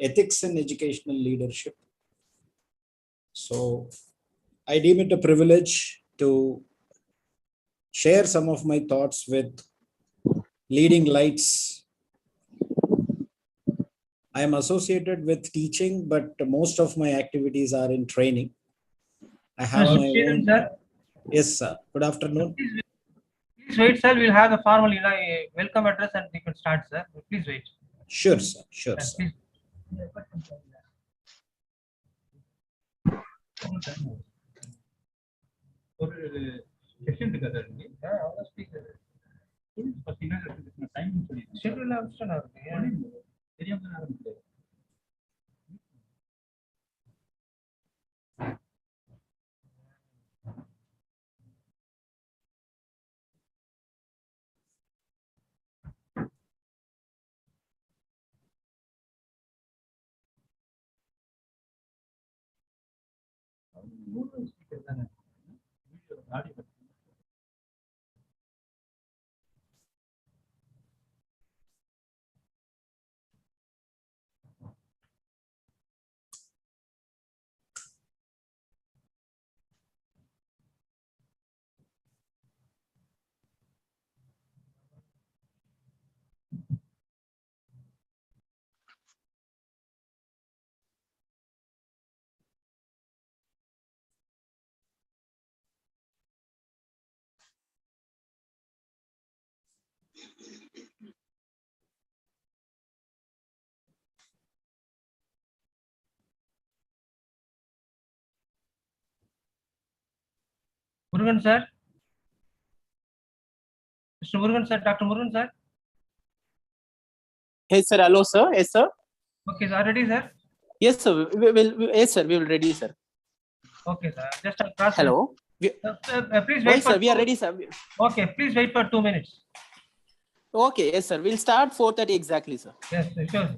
ethics in educational leadership. So I deem it a privilege to share some of my thoughts with leading lights. I am associated with teaching, but most of my activities are in training. I have my own. Sir. Yes, sir. Good afternoon. Please wait, sir. We'll have the formal welcome address and we can start, sir. Please wait. Sure, sir. Sure, sir. Please. Murugan, sir. Mr. Murugan, sir. Dr. Murugan, sir. Yes, sir. Hello, sir. Yes, sir. Okay, sir. Ready, sir? Yes, sir. We will. Yes, sir. We will ready, sir. Okay, sir. Just cross. Hello. Please wait. Yes, sir. We are ready, sir. Okay, please wait for 2 minutes. Okay, yes, sir. We'll start 4:30 exactly, sir. Yes, sure.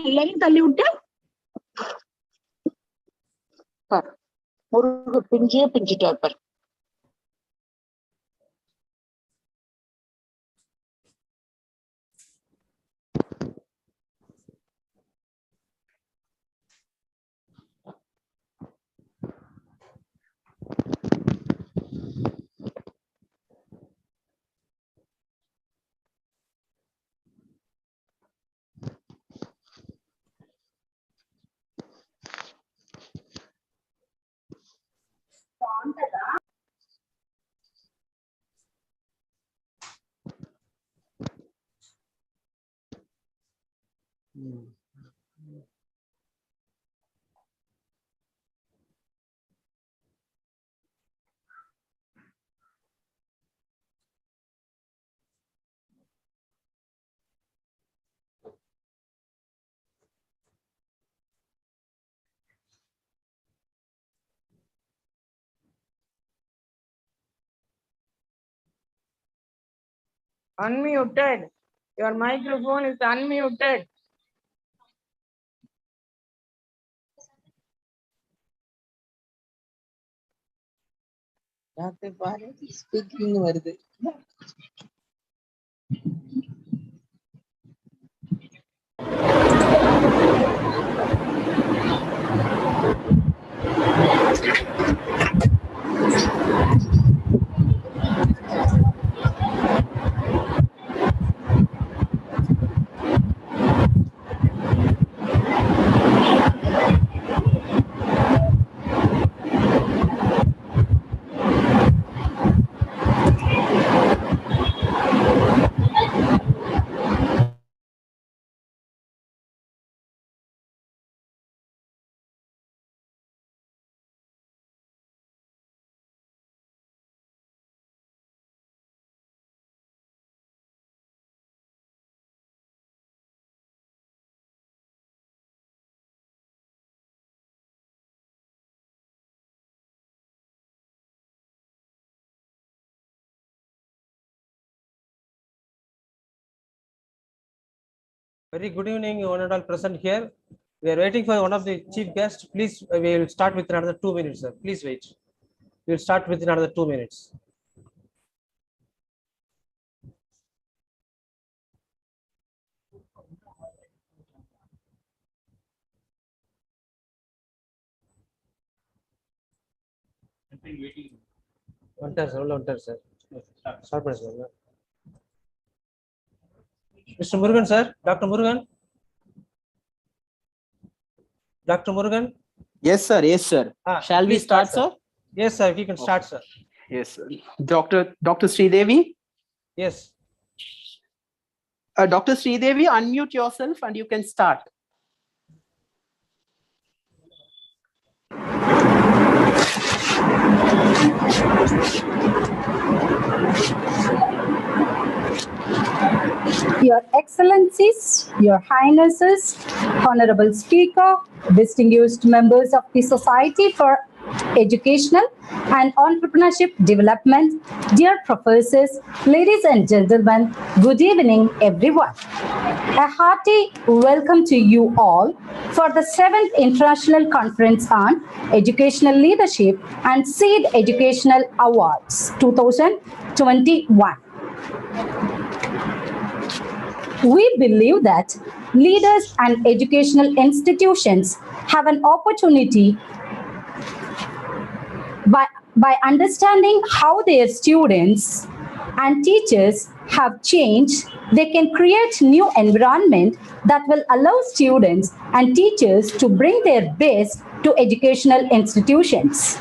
എല്ലാരും തള്ളി വിട്ട് பார் முருகு பிஞ்சிட்டார் பார். Unmuted. Your microphone is unmuted. பாரு speaking வருது. Very good evening, one and all present here. We are waiting for one of the chief guests. Please, we will start with another 2 minutes, sir. Please wait. We will start with another 2 minutes. One time, sir. Start, sir. Mr. Murugan, sir. Dr. Murugan. Dr. Murugan. Yes, sir. Yes, sir. Shall we please start, sir? Yes, sir. We can start, sir. Yes, sir. Dr. Sridevi. Yes. Dr. Sridevi, unmute yourself and you can start. Your Excellencies, Your Highnesses, Honorable Speaker, distinguished members of the Society for Educational and Entrepreneurship Development, dear professors, ladies and gentlemen, good evening, everyone. A hearty welcome to you all for the 7th International Conference on Educational Leadership and Seed Educational Awards 2021. We believe that leaders and educational institutions have an opportunity by understanding how their students and teachers have changed, they can create new environment that will allow students and teachers to bring their best to educational institutions.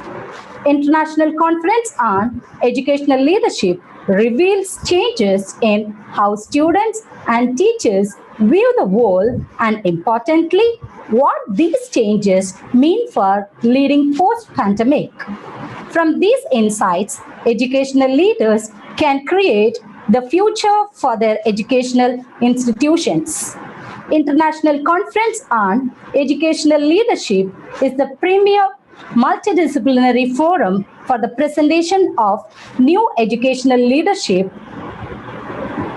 International Conference on Educational Leadership reveals changes in how students and teachers view the world and, importantly, what these changes mean for leading post-pandemic. From these insights, educational leaders can create the future for their educational institutions. International Conference on Educational Leadership is the premier multidisciplinary forum for the presentation of new educational leadership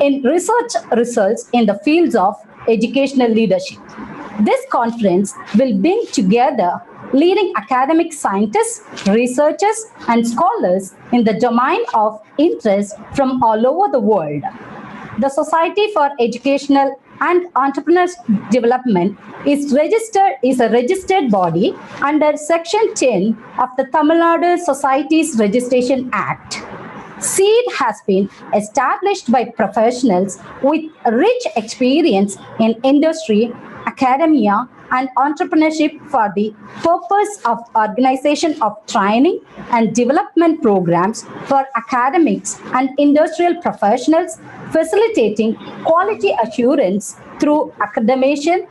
in research results in the fields of educational leadership. This conference will bring together leading academic scientists, researchers, and scholars in the domain of interest from all over the world. The Society for Educational and Entrepreneurs Development is a registered body under Section 10 of the Tamil Nadu Societies Registration Act. SEED has been established by professionals with rich experience in industry, academia, and entrepreneurship for the purpose of organization of training and development programs for academics and industrial professionals, facilitating quality assurance through accreditation,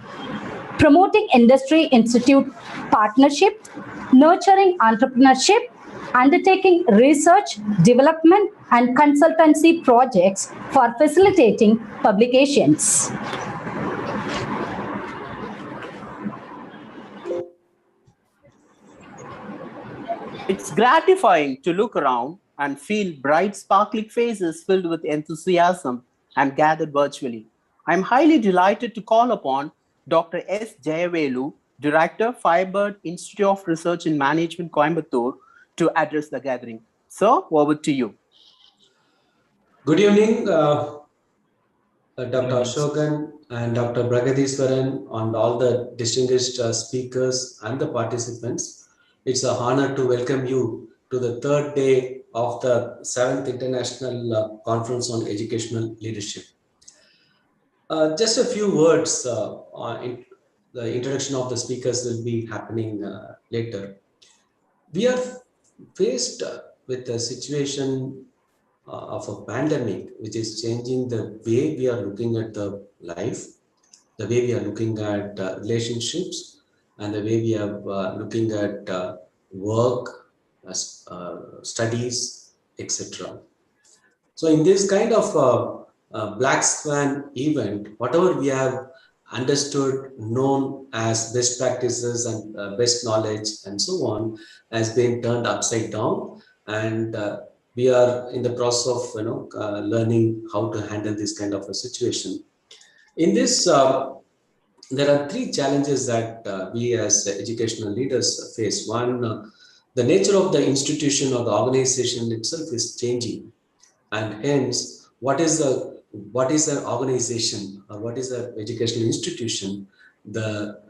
promoting industry institute partnership, nurturing entrepreneurship, undertaking research, development, and consultancy projects for facilitating publications. It's gratifying to look around and feel bright, sparkling faces filled with enthusiasm and gathered virtually. I'm highly delighted to call upon Dr. S. Jayavelu, Director, Firebird Institute of Research and Management, Coimbatore, to address the gathering. Sir, over to you. Good evening, Dr. Ashokan and Dr. Bragadiswaran, and all the distinguished speakers and the participants. It's an honor to welcome you to the third day of the 7th International Conference on Educational Leadership. Just a few words. The introduction of the speakers will be happening later. We are faced with a situation of a pandemic, which is changing the way we are looking at the life, the way we are looking at relationships, and the way we are looking at work, studies, etc. So in this kind of black swan event, whatever we have understood, known as best practices and best knowledge and so on, has been turned upside down, and we are in the process of learning how to handle this kind of a situation. In this, there are three challenges that we as educational leaders face. One, the nature of the institution or the organization itself is changing, and hence, what is an organization or what is an educational institution? The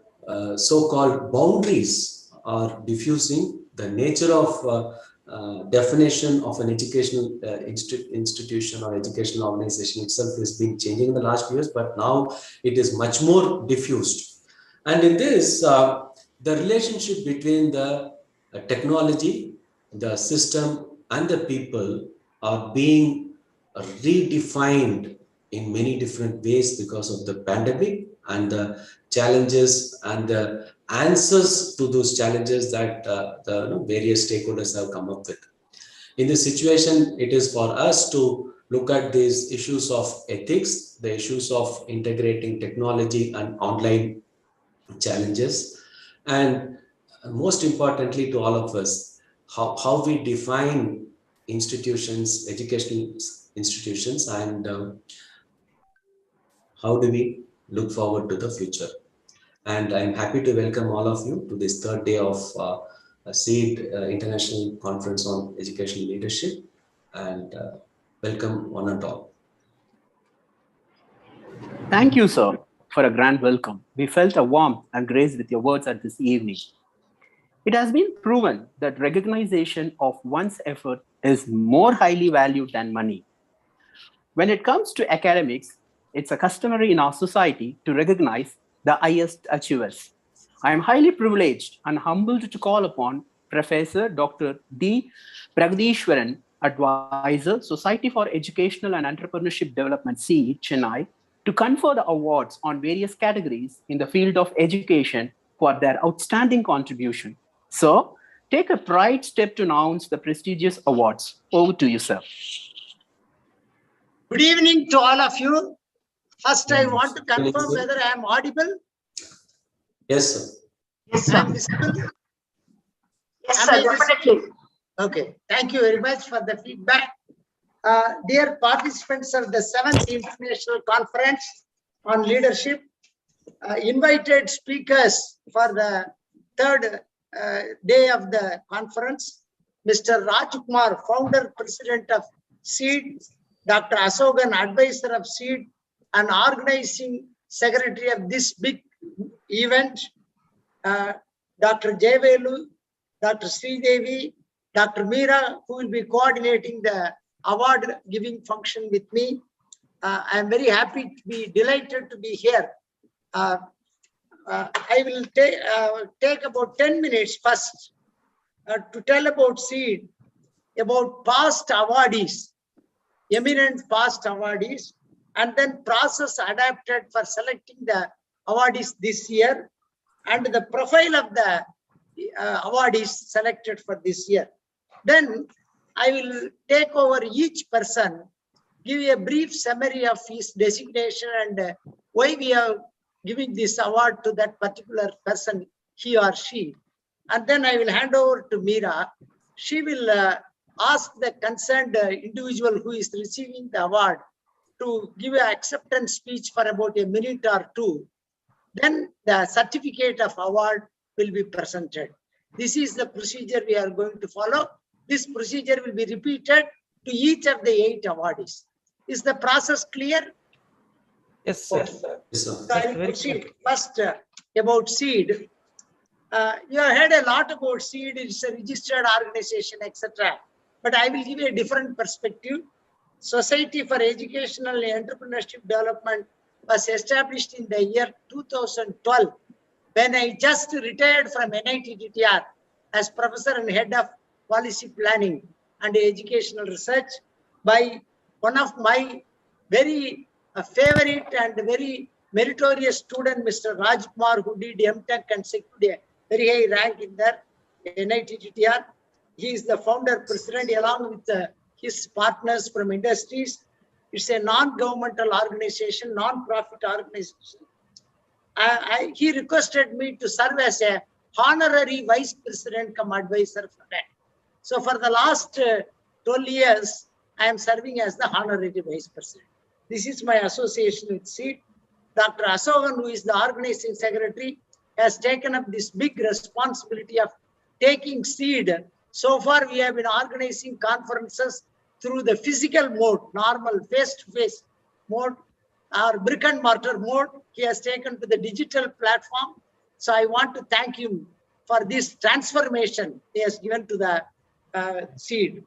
so-called boundaries are diffusing. The nature of definition of an educational institution or educational organization itself has been changing in the last few years, but now it is much more diffused. And in this, the relationship between the technology, the system, and the people are being redefined in many different ways because of the pandemic and the challenges and the answers to those challenges that the various stakeholders have come up with. In this situation, it is for us to look at these issues of ethics, the issues of integrating technology and online challenges, and most importantly to all of us, how we define institutions, educational institutions, and how do we look forward to the future. And I'm happy to welcome all of you to this third day of SEED International Conference on Educational Leadership, and welcome one and all. Thank you, sir, for a grand welcome. We felt a warmth and grace with your words at this evening. It has been proven that recognition of one's effort is more highly valued than money. When it comes to academics, it's a customary in our society to recognize the highest achievers. I am highly privileged and humbled to call upon Professor Dr. D. Bragadiswaran, Advisor, Society for Educational and Entrepreneurship Development, SEED, Chennai, to confer the awards on various categories in the field of education for their outstanding contribution. So, take a pride step to announce the prestigious awards. Over to you, sir. Good evening to all of you. First, I want to confirm whether I am audible. Yes, sir. Yes, I am sir. visible. Yes, Am sir, I visible? definitely. Okay, thank you very much for the feedback. Dear participants of the 7th International Conference on Leadership, invited speakers for the third day of the conference, Mr. Rajkumar, founder, president of SEED, Dr. Asogan, advisor of SEED, and organizing secretary of this big event, Dr. Jevelu, Dr. Sridevi, Dr. Meera, who will be coordinating the award giving function with me. I am very happy to be delighted to be here. I will take about 10 minutes first to tell about SEED, about past awardees, eminent past awardees, and then process adapted for selecting the awardees this year, and the profile of the awardees selected for this year. Then I will take over each person, give a brief summary of his designation and why we are giving this award to that particular person, he or she. And then I will hand over to Meera. She will ask the concerned individual who is receiving the award to give an acceptance speech for about a minute or two. Then the certificate of award will be presented. This is the procedure we are going to follow. This procedure will be repeated to each of the 8 awardees. Is the process clear? Yes, sir. Yes, sir. So I will proceed first about SEED. You have heard a lot about SEED. It's a registered organization, etc. But I will give you a different perspective. Society for Educational and Entrepreneurship Development was established in the year 2012, when I just retired from NITTTR as professor and head of policy planning and educational research by one of my very favorite and very meritorious student, Mr. Rajkumar, who did MTech and secured a very high rank in the NITTTR. He is the founder president along with his partners from industries. It's a non-governmental organization, non-profit organization. He requested me to serve as a honorary vice president cum advisor for that. So for the last 12 years, I am serving as the honorary vice president. This is my association with SEED. Dr. Asogan, who is the organizing secretary, has taken up this big responsibility of taking SEED. So far, we have been organizing conferences through the physical mode, normal face-to-face mode, or brick and mortar mode. He has taken to the digital platform. So I want to thank him for this transformation he has given to the SEED.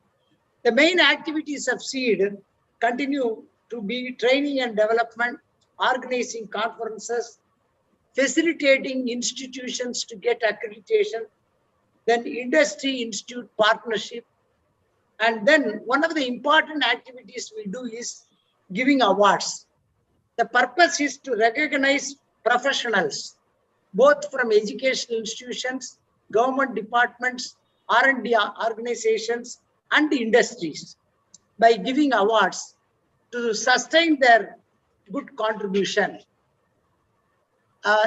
The main activities of SEED continue to be training and development, organizing conferences, facilitating institutions to get accreditation, then industry institute partnership. And then one of the important activities we do is giving awards. The purpose is to recognize professionals, both from educational institutions, government departments, R&D organizations, and industries, by giving awards to sustain their good contribution.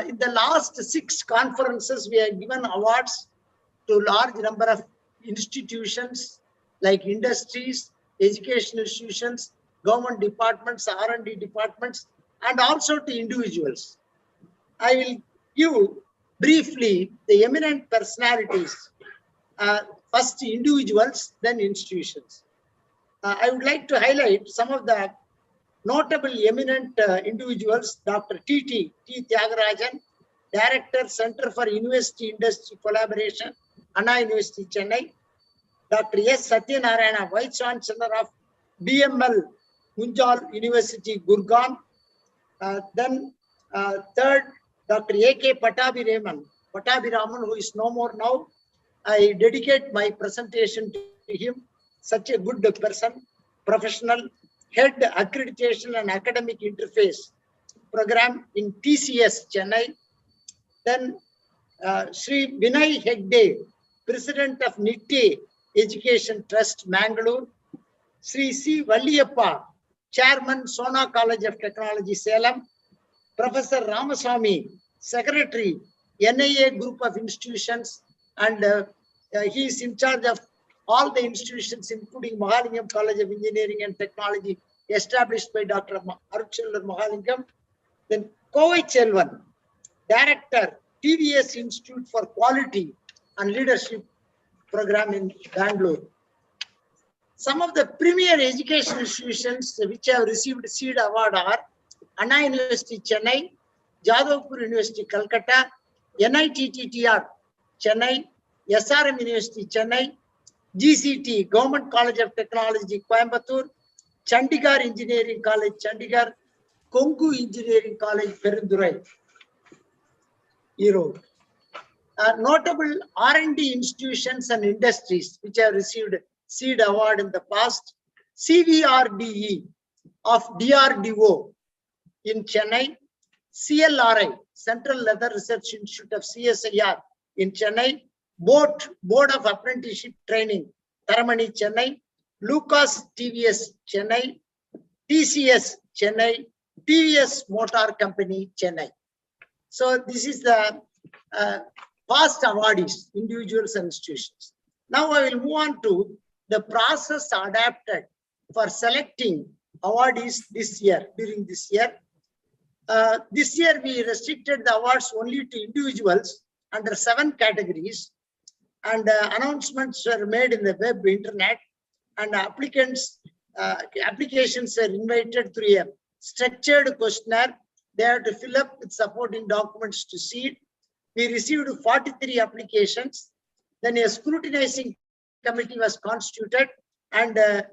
In the last 6 conferences, we have given awards to large number of institutions like industries, educational institutions, government departments, R&D departments, and also to individuals. I will give briefly the eminent personalities, first individuals, then institutions. I would like to highlight some of the notable eminent individuals. Dr. T. Tyagarajan, Director, Center for University Industry Collaboration, Anna University, Chennai. Dr. S. Satyanarayana, Vice Chancellor of BML, Munjal University, Gurgaon. Then third, Dr. A.K. Pattabhiraman, who is no more now. I dedicate my presentation to him. Such a good person, professional, head accreditation and academic interface program in TCS, Chennai. Then Sri Vinay Hegde, President of Nitte Education Trust, Mangalore. Sri C. Valliyappa, Chairman, Sona College of Technology, Salem. Professor Ramaswamy, Secretary, NIA Group of Institutions, and he is in charge of all the institutions, including Mahalingam College of Engineering and Technology, established by Dr. Arunachandra Mahalingam. Then Kovai Chelvan, Director, TVS Institute for Quality and Leadership Program in Bangalore. Some of the premier education institutions which have received SEED award are Anna University, Chennai, Jadavpur University, Calcutta, NITTTR, Chennai, SRM University, Chennai, GCT, Government College of Technology, Coimbatore, Chandigarh Engineering College, Chandigarh, Kongu Engineering College, Perundurai, Erode. Notable R&D institutions and industries which have received SEED award in the past: CVRDE of DRDO in Chennai, CLRI, Central Leather Research Institute of CSIR in Chennai, Board of Apprenticeship Training, Taramani, Chennai, Lucas TVS, Chennai, TCS, Chennai, TVS Motor Company, Chennai. So this is the past awardees, individuals and institutions. Now I will move on to the process adapted for selecting awardees this year, during this year. This year we restricted the awards only to individuals under 7 categories, and announcements were made in the web, internet, and applications were invited through a structured questionnaire. They have to fill up with supporting documents to SEED. We received 43 applications. Then a scrutinizing committee was constituted, and that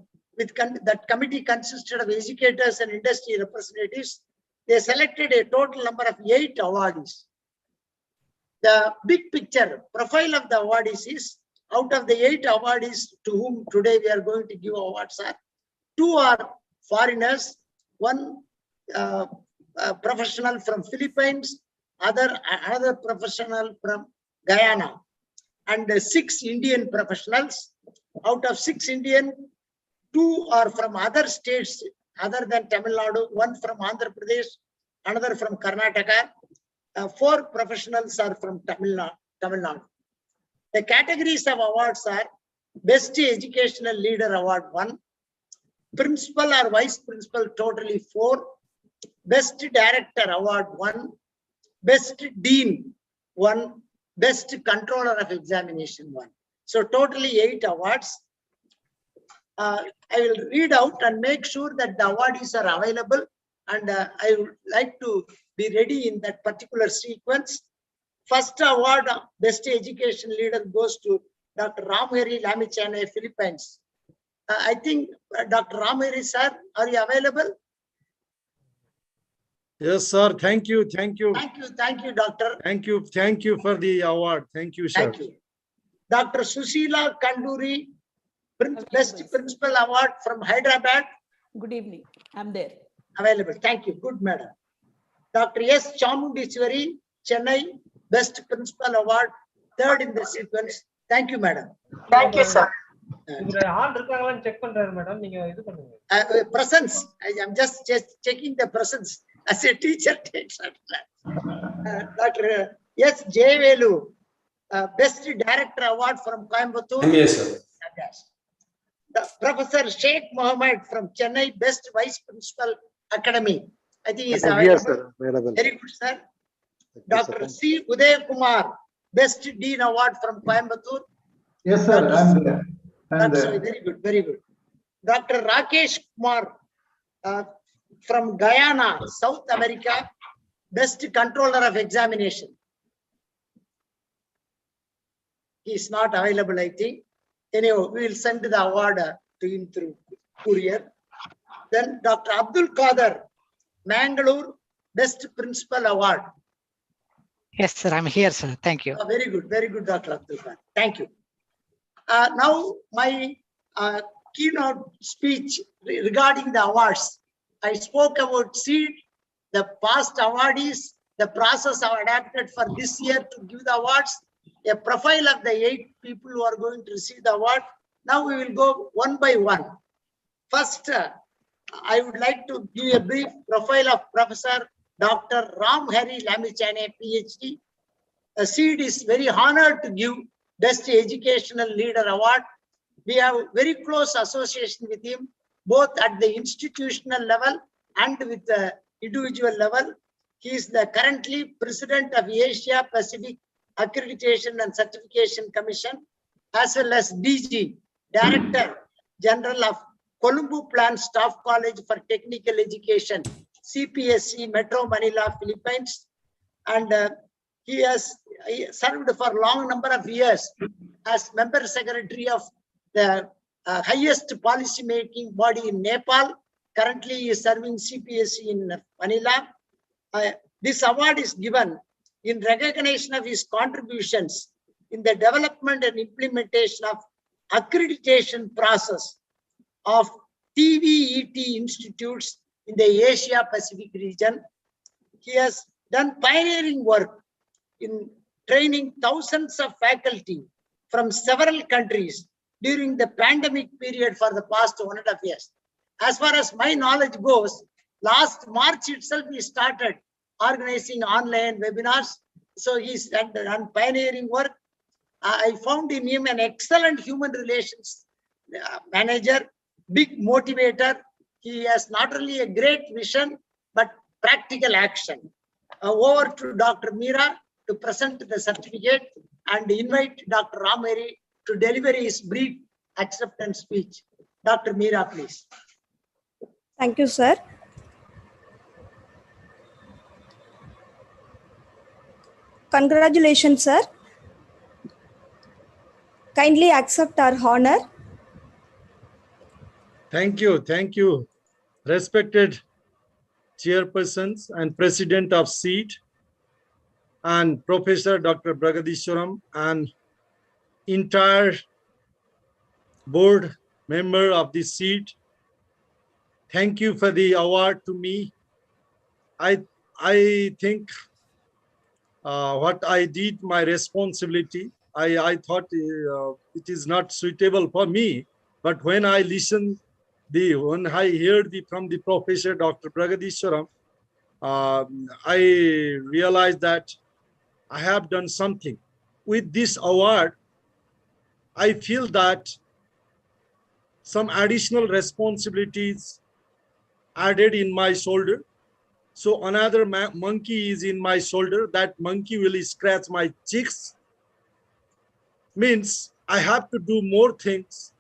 committee consisted of educators and industry representatives. They selected a total number of 8 awardees. The big picture profile of the awardees is, out of the 8 awardees to whom today we are going to give awards are, 2 are foreigners, 1 professional from Philippines, another professional from Guyana, and 6 Indian professionals. Out of 6 Indian, 2 are from other states other than Tamil Nadu, 1 from Andhra Pradesh, another from Karnataka. 4 professionals are from Tamil Nadu. The categories of awards are: Best Educational Leader Award 1, Principal or Vice Principal totally 4, Best Director Award 1, Best Dean 1, Best Controller of Examination 1. So totally 8 awards. I will read out and make sure that the awardees are available, and I would like to be ready in that particular sequence. First award, Best Education Leader, goes to Dr. Ramheri Lamichane, Philippines. I think Dr. Ramheri, sir, are you available? Yes, sir. Thank you. Thank you. Thank you, doctor. Thank you. Thank you for the award. Thank you, sir. Thank you. Dr. Susila Kanduri, Best Principal Award from Hyderabad. Good evening. I'm there. Available. Thank you. Good, madam. Dr. S. Chamundiswari, Chennai, Best Principal Award, 3rd in the sequence. Thank you, madam. Thank you, sir. Presence. I am just checking the presence as a teacher takes at Dr. S. J. Velu, Best Director Award from Coimbatore. Yes, sir. Professor Sheikh Mohammed from Chennai, Best Vice Principal Academy. I think he is Yes, sir. Available. Very good, sir. Dr. C. Uday Kumar, Best Dean Award from Coimbatore. Yes, sir. I'm there. Very good, very good. Dr. Rakesh Kumar from Guyana, South America, Best Controller of Examination. He is not available, I think. Anyway, we will send the award to him through courier. Then Dr. Abdul Qadir, Mangalore, Best Principal Award. Yes, sir. I'm here, sir. Thank you. Very good, Dr. Abdul Qadir. Thank you. Now, my keynote speech regarding the awards. I spoke about SEED, the past awardees, the process I adapted for this year to give the awards, a profile of the 8 people who are going to receive the award. Now we will go one by one. First, I would like to give a brief profile of Professor Dr. Ramheri Lamichane, PhD. SEED is very honored to give Best Educational Leader Award. We have very close association with him, both at the institutional level and with the individual level. He is the currently President of Asia Pacific Accreditation and Certification Commission, as well as DG, Director General of Colombo Plan Staff College for Technical Education, CPSC, Metro Manila, Philippines. And he has served for a long number of years as member secretary of the highest policy-making body in Nepal. Currently, he is serving CPSC in Manila. This award is given in recognition of his contributions in the development and implementation of accreditation process of TVET institutes in the Asia Pacific region. He has done pioneering work in training thousands of faculty from several countries during the pandemic period for the past 1.5 years. As far as my knowledge goes, last March itself, we started organizing online webinars. So he's done pioneering work. I found in him an excellent human relations manager, big motivator. He has not only a great vision, but practical action. Over to Dr. Meera to present the certificate and invite Dr. Ramari to deliver his brief acceptance speech. Dr. Meera, please. Thank you, sir. Congratulations, sir. Kindly accept our honor. Thank you. Thank you. Respected chairpersons and president of SEED and Professor Dr. Bragadiswaram and entire board member of the SEED. Thank you for the award to me. I think what I did, my responsibility, I thought it is not suitable for me, but when I listened, when I heard from the Professor Dr. Bragadiswaram, I realized that I have done something. With this award, I feel that some additional responsibilities added in my shoulder. So another monkey is in my shoulder. That monkey will scratch my cheeks. Means I have to do more things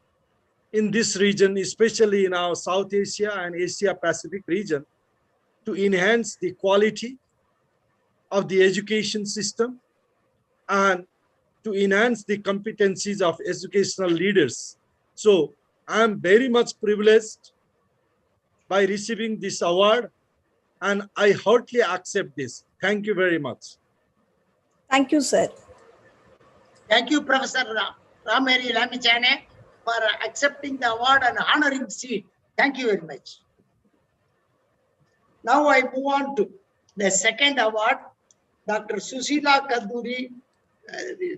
in this region, especially in our South Asia and Asia Pacific region, to enhance the quality of the education system and to enhance the competencies of educational leaders. So I'm very much privileged by receiving this award, and I heartily accept this. Thank you very much. Thank you, sir. Thank you, Professor Ramari Lamichane, for accepting the award and honoring SEED. Thank you very much. Now I move on to the second award. Dr. Sushila Kanduri,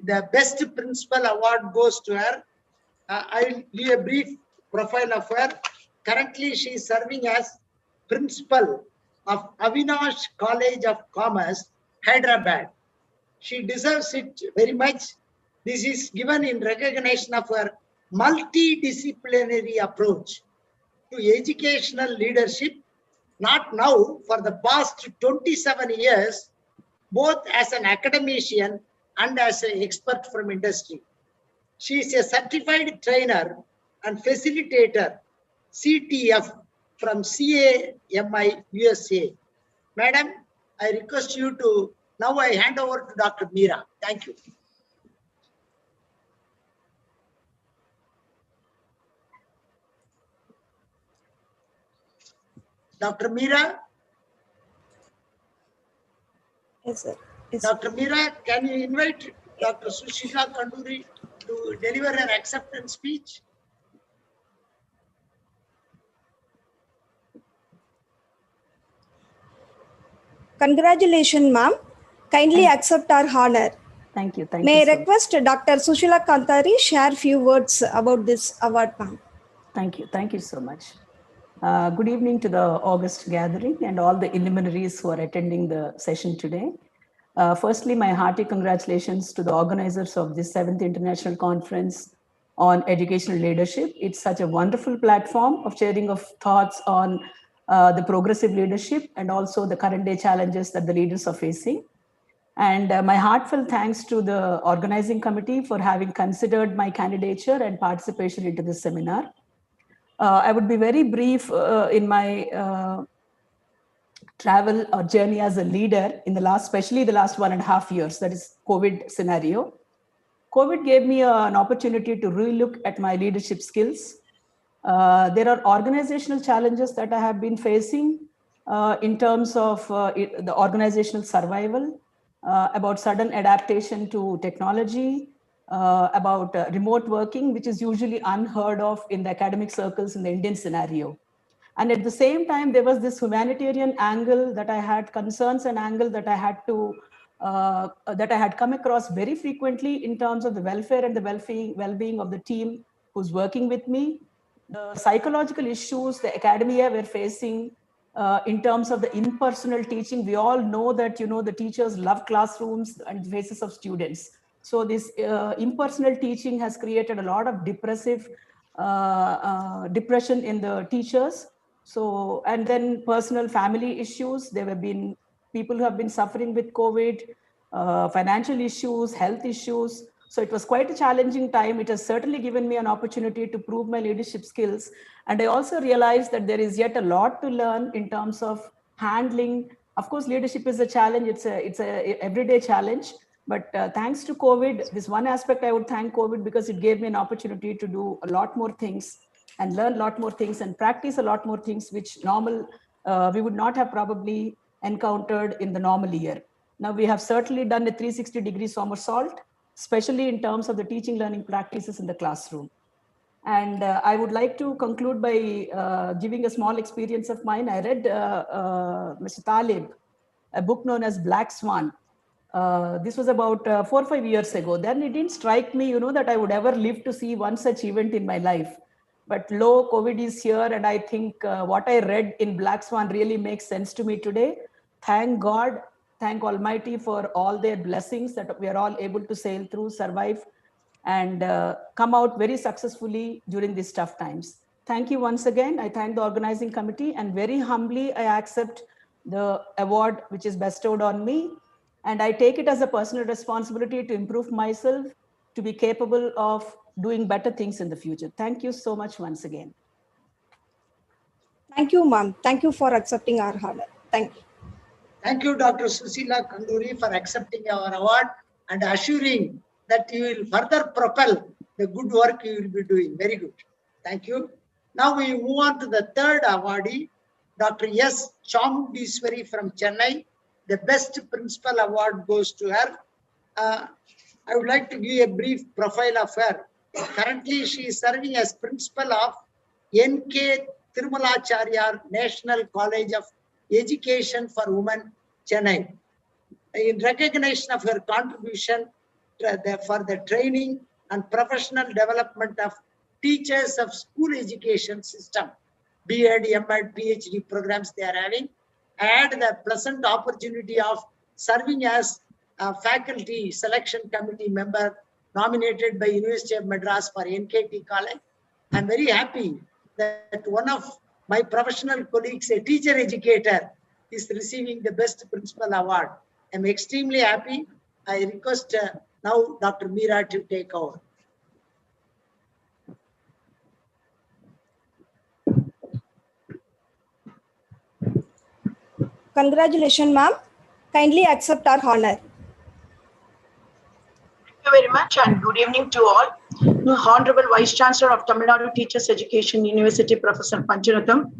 the Best Principal Award goes to her. I will give a brief profile of her. Currently, she is serving as Principal of Avinash College of Commerce, Hyderabad. She deserves it very much. This is given in recognition of her multidisciplinary approach to educational leadership, not now, for the past 27 years, both as an academician and as an expert from industry. She is a certified trainer and facilitator, CTF, from CAMI USA. Madam, I request you to, now I hand over to Dr. Meera. Thank you. Dr. Meera? Yes, sir. Yes. Dr. Meera, can you invite Dr. Sushila Kanduri to deliver an acceptance speech? Congratulations, ma'am. Kindly accept our honor. Thank you. Thank May you. I request Dr. Sushila Kanduri share few words about this award, ma'am. Thank you. Thank you so much. Good evening to the August gathering and all the luminaries who are attending the session today. Firstly, my hearty congratulations to the organizers of this 7th International Conference on Educational Leadership. It's such a wonderful platform of sharing of thoughts on the progressive leadership, and also the current day challenges that the leaders are facing. And my heartfelt thanks to the organizing committee for having considered my candidature and participation into this seminar. I would be very brief in my travel or journey as a leader in the last, especially the last 1.5 years, that is COVID scenario. COVID gave me an opportunity to relook at my leadership skills. There are organizational challenges that I have been facing in terms of the organizational survival, about sudden adaptation to technology, about remote working, which is usually unheard of in the academic circles in the Indian scenario. And at the same time, there was this humanitarian angle that I had, concerns and angle that I had to, that I had come across very frequently in terms of the welfare and the well-being of the team who's working with me. The psychological issues the academia were facing in terms of the impersonal teaching. We all know that, the teachers love classrooms and faces of students. So this impersonal teaching has created a lot of depression in the teachers. So, and then personal family issues. There have been people who have been suffering with COVID, financial issues, health issues. So it was quite a challenging time. It has certainly given me an opportunity to prove my leadership skills. And I also realized that there is yet a lot to learn in terms of handling. Of course, leadership is a challenge. It's a everyday challenge. But thanks to COVID, this one aspect I would thank COVID, because it gave me an opportunity to do a lot more things and learn a lot more things and practice a lot more things, which we would not have probably encountered in the normal year. Now, we have certainly done a 360-degree somersault, especially in terms of the teaching learning practices in the classroom. And I would like to conclude by giving a small experience of mine. I read Mr. Taleb, a book known as Black Swan. This was about 4 or 5 years ago. Then it didn't strike me, that I would ever live to see one such event in my life. But lo, COVID is here, and I think what I read in Black Swan really makes sense to me today. Thank God, thank Almighty for all their blessings that we are all able to sail through, survive, and come out very successfully during these tough times. Thank you once again. I thank the organizing committee, and very humbly, I accept the award which is bestowed on me. And I take it as a personal responsibility to improve myself, to be capable of doing better things in the future. Thank you so much once again. Thank you, ma'am. Thank you for accepting our honor. Thank you. Thank you, Dr. Susila Kanduri, for accepting our award and assuring that you will further propel the good work you will be doing. Very good. Thank you. Now we move on to the third awardee, Dr. S. Chamundiswari from Chennai. The best principal award goes to her. I would like to give a brief profile of her. Currently, she is serving as principal of N.K. Tirumalacharya National College of Education for Women, Chennai. In recognition of her contribution for the training and professional development of teachers of school education system, B.Ed, M.Ed, PhD programs they are having, and the pleasant opportunity of serving as a faculty selection committee member nominated by University of Madras for NKT College. I'm very happy that one of my professional colleagues, a teacher educator, is receiving the best principal award. I'm extremely happy. I request now Dr. Meera to take over. Congratulations, ma'am. Kindly accept our honor. Thank you very much, and good evening to all. Honorable Vice Chancellor of Tamil Nadu Teachers Education University, Professor Pancharatham,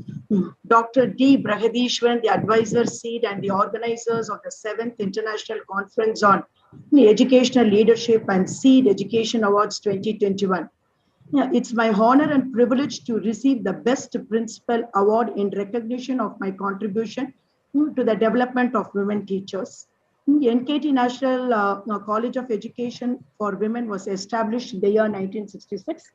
Dr. D. Brahadishwaran, the advisor, SEED, and the organizers of the 7th International Conference on Educational Leadership and SEED Education Awards 2021. It's my honor and privilege to receive the Best Principal Award in recognition of my contribution to the development of women teachers. NKT National College of Education for Women was established in the year 1966,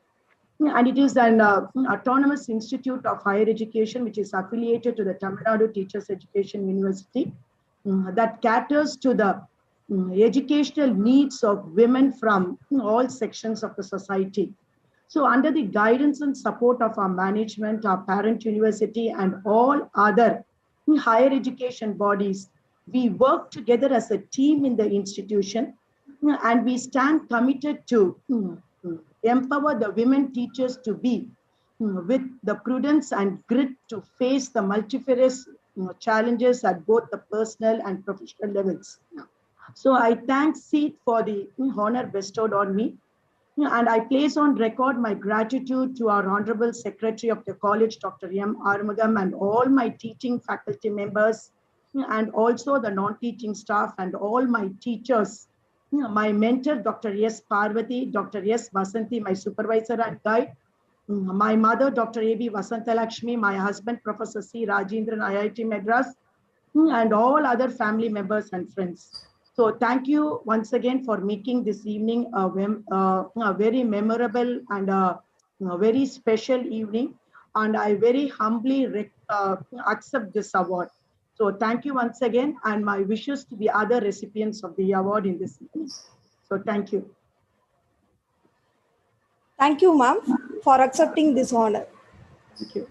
and it is an autonomous institute of higher education which is affiliated to the Tamil Nadu Teachers Education University that caters to the educational needs of women from all sections of the society. So under the guidance and support of our management, our parent university, and all other higher education bodies, we work together as a team in the institution, and we stand committed to empower the women teachers to be with the prudence and grit to face the multifarious challenges at both the personal and professional levels. So I thank SEED for the honor bestowed on me. And I place on record my gratitude to our Honorable Secretary of the College, Dr. M. Arumugam, and all my teaching faculty members, and also the non-teaching staff and all my teachers. My mentor, Dr. S. Parvati, Dr. S. Vasanti, my supervisor and guide. My mother, Dr. A.B. Vasantalakshmi, my husband, Professor C. Rajendran, IIT Madras, and all other family members and friends. So thank you once again for making this evening a very memorable and a very special evening. And I very humbly accept this award. So thank you once again, and my wishes to the other recipients of the award in this evening. So thank you. Thank you, ma'am, for accepting this honor. Thank you.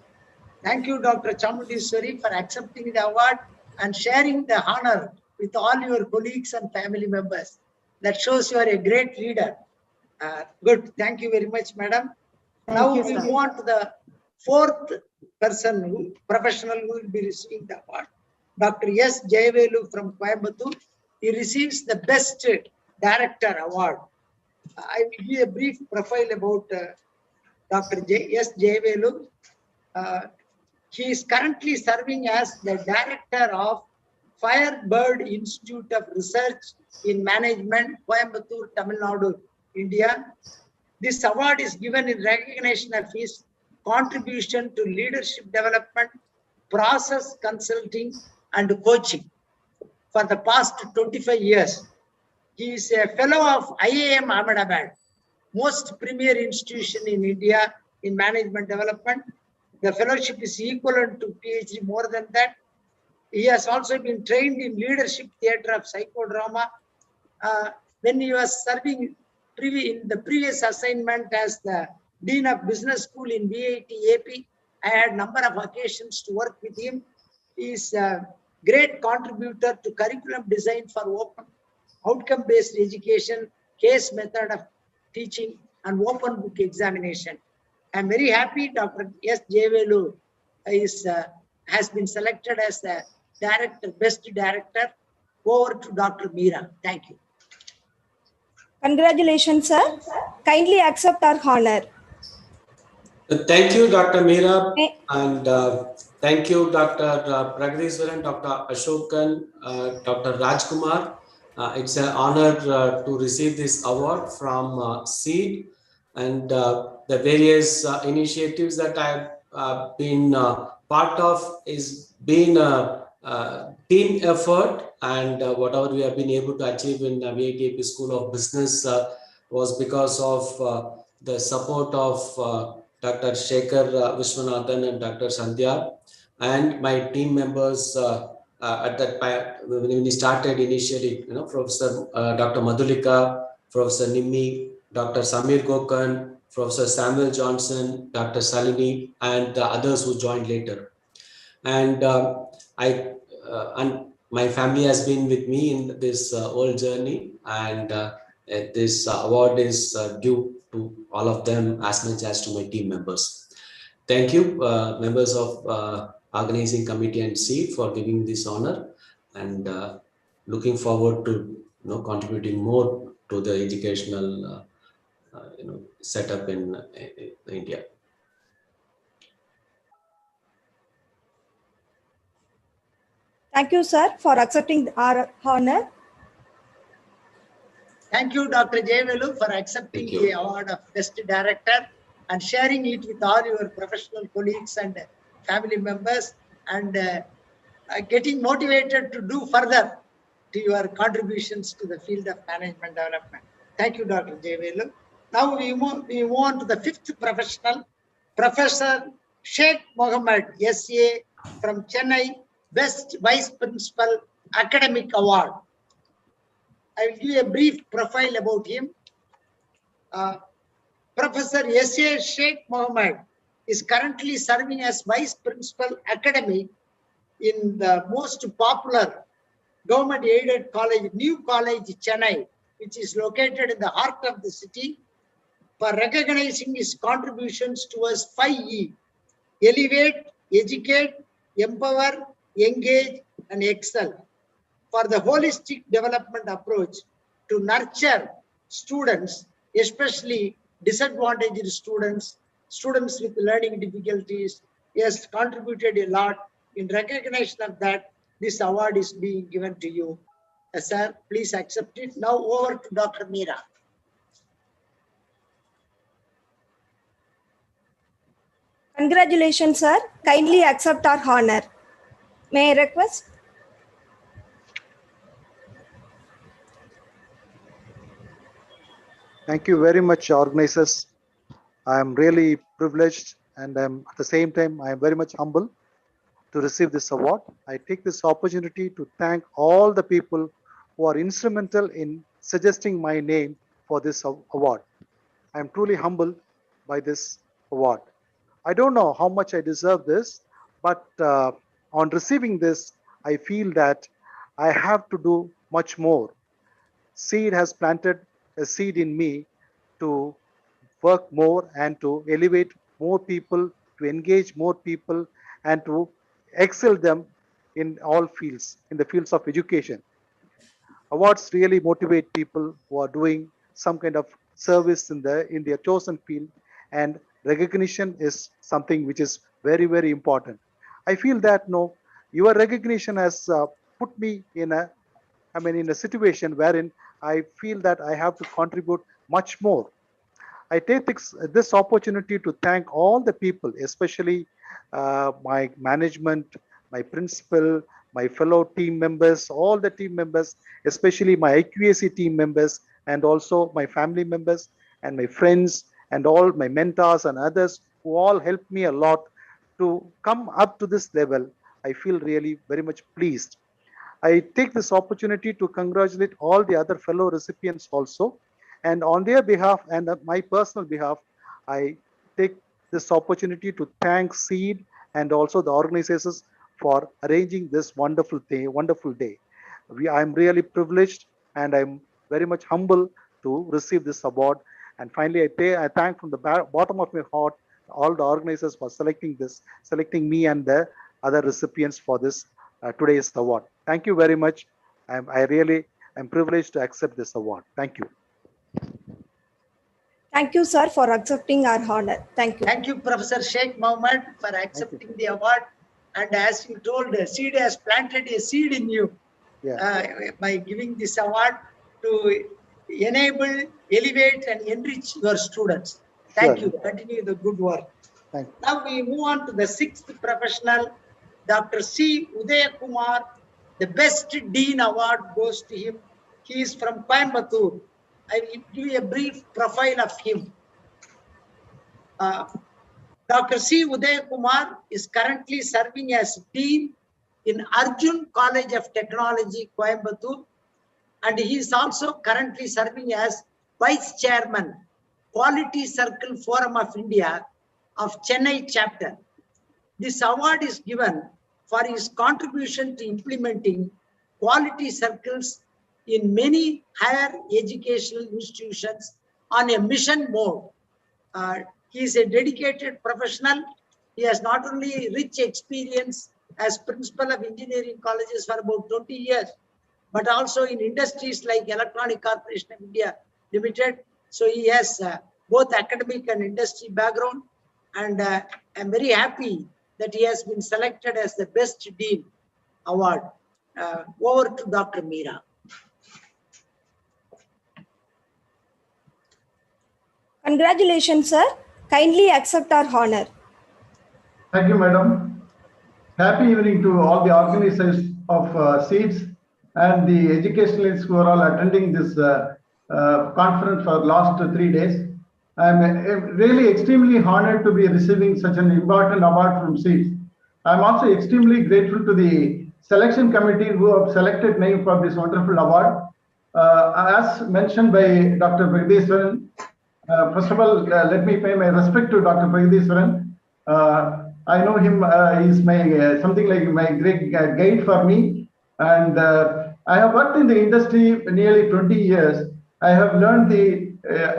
Thank you, Dr. Chamundiswari, for accepting the award and sharing the honor with all your colleagues and family members. That shows you are a great leader. Good. Thank you very much, madam. Now we move on to the fourth person, professional who will be receiving the award. Dr. S. Jayavelu from Coimbatore. He receives the Best Director Award. I will give a brief profile about Dr. S. Jayavelu. He is currently serving as the Director of Firebird Institute of Research in Management, Coimbatore, Tamil Nadu, India. This award is given in recognition of his contribution to leadership development, process consulting, and coaching for the past 25 years. He is a fellow of IIM Ahmedabad, most premier institution in India in management development. The fellowship is equivalent to PhD, more than that. He has also been trained in leadership theatre of psychodrama. When he was serving in the previous assignment as the Dean of Business School in VIT AP, I had a number of occasions to work with him. He is a great contributor to curriculum design for open outcome-based education, case method of teaching, and open book examination. I'm very happy Dr. S. Jayavelu has been selected as the director, best director. Over to Dr. Meera. Thank you. Congratulations, sir. Kindly accept our honor. Thank you, Dr. Meera, and thank you, Dr. Pragadiswaran, Dr. Ashokan, Dr. Rajkumar. It's an honor to receive this award from SEED, and the various initiatives that I've been part of is been a team effort, and whatever we have been able to achieve in VIT School of Business was because of the support of Dr. Shekhar Vishwanathan and Dr. Sandhya and my team members at that time when we started initially, Professor Dr. Madhulika, Professor Nimmi, Dr. Samir Gokan, Professor Samuel Johnson, Dr. Salini, and the others who joined later. And and my family has been with me in this whole journey, and this award is due to all of them as much as to my team members. Thank you, members of organizing committee and SEED, for giving this honor, and looking forward to contributing more to the educational setup in India. Thank you, sir, for accepting our honor. Thank you, Dr. Jayavelu, for accepting the award of Best Director and sharing it with all your professional colleagues and family members, and getting motivated to do further to your contributions to the field of management development. Thank you, Dr. Jayavelu. Now we move on to the fifth professional, Professor Sheikh Mohammed SA from Chennai, Best Vice Principal Academic Award. I will give a brief profile about him. Professor S.A. Sheikh Mohammed is currently serving as Vice Principal Academic in the most popular government-aided college, New College, Chennai, which is located in the heart of the city, for recognizing his contributions towards 5E: elevate, educate, empower, engage, and excel, for the holistic development approach to nurture students, especially disadvantaged students, students with learning difficulties. He has contributed a lot. In recognition of that, this award is being given to you. Sir, please accept it. Now over to Dr. Meera. Congratulations, sir. Kindly accept our honor. May I request? Thank you very much, organizers. I am really privileged, and at the same time, I am very much humble to receive this award. I take this opportunity to thank all the people who are instrumental in suggesting my name for this award. I am truly humbled by this award. I don't know how much I deserve this, but on receiving this, I feel that I have to do much more. Seed has planted a seed in me to work more and to elevate more people, to engage more people, and to excel them in all fields, in the fields of education. Awards really motivate people who are doing some kind of service in their chosen field, and recognition is something which is very, very important. I feel that your recognition has put me in a situation wherein I feel that I have to contribute much more. I take this opportunity to thank all the people, especially my management, my principal, my fellow team members, all the team members, especially my IQAC team members, and also my family members and my friends and all my mentors and others who all helped me a lot to come up to this level. I feel really very much pleased. I take this opportunity to congratulate all the other fellow recipients also. And on their behalf and my personal behalf, I take this opportunity to thank SEED and also the organizers for arranging this wonderful day. I'm really privileged, and I'm very much humble to receive this award. And finally, I thank from the bottom of my heart all the organizers for selecting me and the other recipients for this today's award. Thank you very much. I really am privileged to accept this award. Thank you. Thank you, sir, for accepting our honor. Thank you. Thank you, Professor Sheikh Mohammed, for accepting the award. And as you told, SEED has planted a seed in you by giving this award to enable, elevate, and enrich your students. Thank you. Continue the good work. Thank you. Now we move on to the sixth professional, Dr. C. Udaya Kumar. The Best Dean Award goes to him. He is from Coimbatore. I will give you a brief profile of him. Dr. C. Udaya Kumar is currently serving as Dean in Arjun College of Technology, Coimbatore, and he is also currently serving as Vice Chairman, Quality Circle Forum of India of Chennai chapter. This award is given for his contribution to implementing quality circles in many higher educational institutions on a mission mode. He is a dedicated professional. He has not only rich experience as principal of engineering colleges for about 20 years, but also in industries like Electronic Corporation of India Limited. So he has both academic and industry background. And I'm very happy that he has been selected as the Best Dean Award. Over to Dr. Meera. Congratulations, sir. Kindly accept our honor. Thank you, madam. Happy evening to all the organizers of SEEDS and the educationalists who are all attending this conference for the last 3 days. I'm really extremely honored to be receiving such an important award from SEEDS. I'm also extremely grateful to the selection committee who have selected me for this wonderful award. As mentioned by Dr. Brahadishwaran, First of all, let me pay my respect to Dr. Pragadiswaran. I know him, he's my something like my great guide for me. And I have worked in the industry nearly 20 years. I have learned the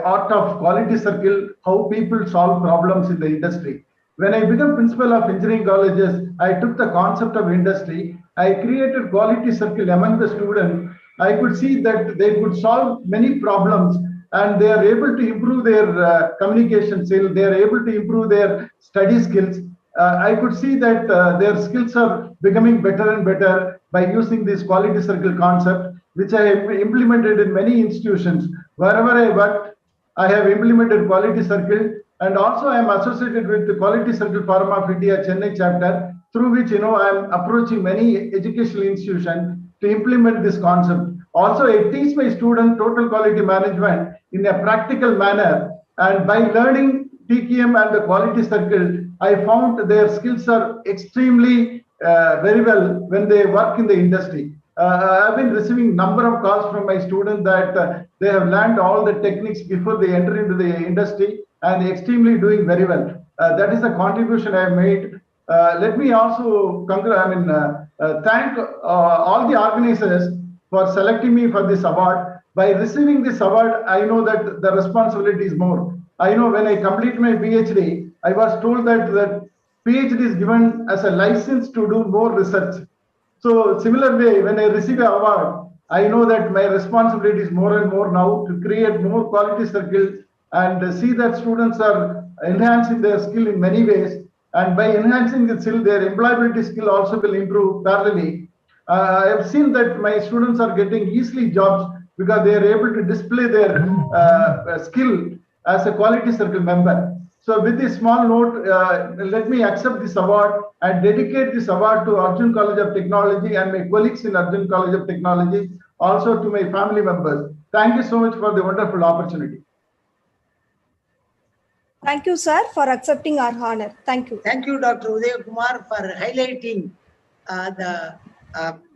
art of quality circle, how people solve problems in the industry. When I became principal of engineering colleges, I took the concept of industry. I created quality circle among the students. I could see that they could solve many problems and they are able to improve their communication skills. They are able to improve their study skills. I could see that their skills are becoming better and better by using this quality circle concept, which I have implemented in many institutions. Wherever I worked, I have implemented quality circle, and also I am associated with the Quality Circle Forum of India Chennai chapter, through which I am approaching many educational institutions to implement this concept. Also, I teach my students total quality management in a practical manner, and by learning TQM and the quality circle, I found their skills are extremely very well when they work in the industry. I've been receiving number of calls from my students that they have learned all the techniques before they enter into the industry and extremely doing very well. That is the contribution I have made. Let me also thank all the organizers for selecting me for this award. By receiving this award, I know that the responsibility is more. I know when I complete my PhD, I was told that the PhD is given as a license to do more research. So similar way, when I receive an award, I know that my responsibility is more and more now to create more quality circles and see that students are enhancing their skill in many ways. And by enhancing the skill, their employability skill also will improve parallelly. I have seen that my students are getting easily jobs because they are able to display their skill as a quality circle member. So with this small note, let me accept this award and dedicate this award to Arjun College of Technology and my colleagues in Arjun College of Technology, also to my family members. Thank you so much for the wonderful opportunity. Thank you, sir, for accepting our honor. Thank you. Thank you, Dr. Uday Kumar, for highlighting the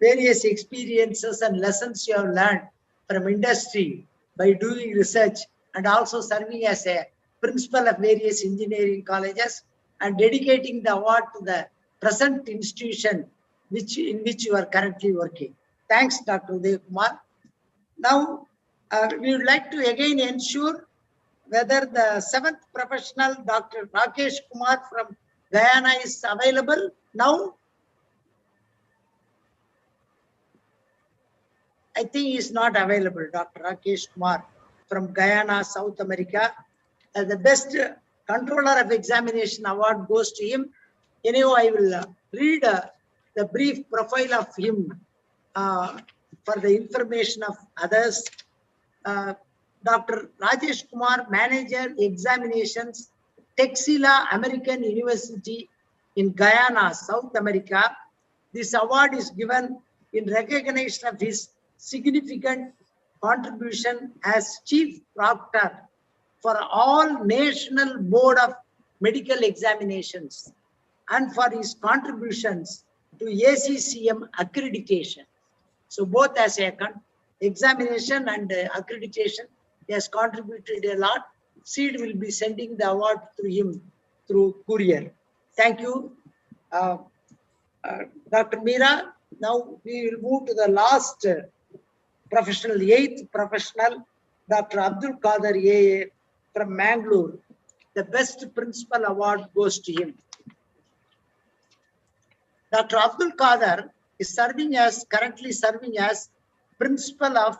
various experiences and lessons you have learned from industry by doing research and also serving as a principal of various engineering colleges and dedicating the award to the present institution in which you are currently working. Thanks, Dr. Uday Kumar. Now, we would like to again ensure whether the 7th professional, Dr. Rakesh Kumar from Guyana, is available now. I think he is not available, Dr. Rakesh Kumar from Guyana, South America. The best controller of examination award goes to him. Anyhow, I will read the brief profile of him for the information of others. Dr. Rajesh Kumar, Manager Examinations, Texila American University in Guyana, South America. This award is given in recognition of his significant contribution as Chief Proctor for all National Board of Medical Examinations and for his contributions to ACCM accreditation. So both as a examination and accreditation, he has contributed a lot. SEED will be sending the award to him through courier. Thank you, Dr. Meera. Now we will move to the last professional, 8th professional, Dr. Abdul Qadir AA from Mangalore. The best principal award goes to him. Dr. Abdul Qadir is currently serving as principal of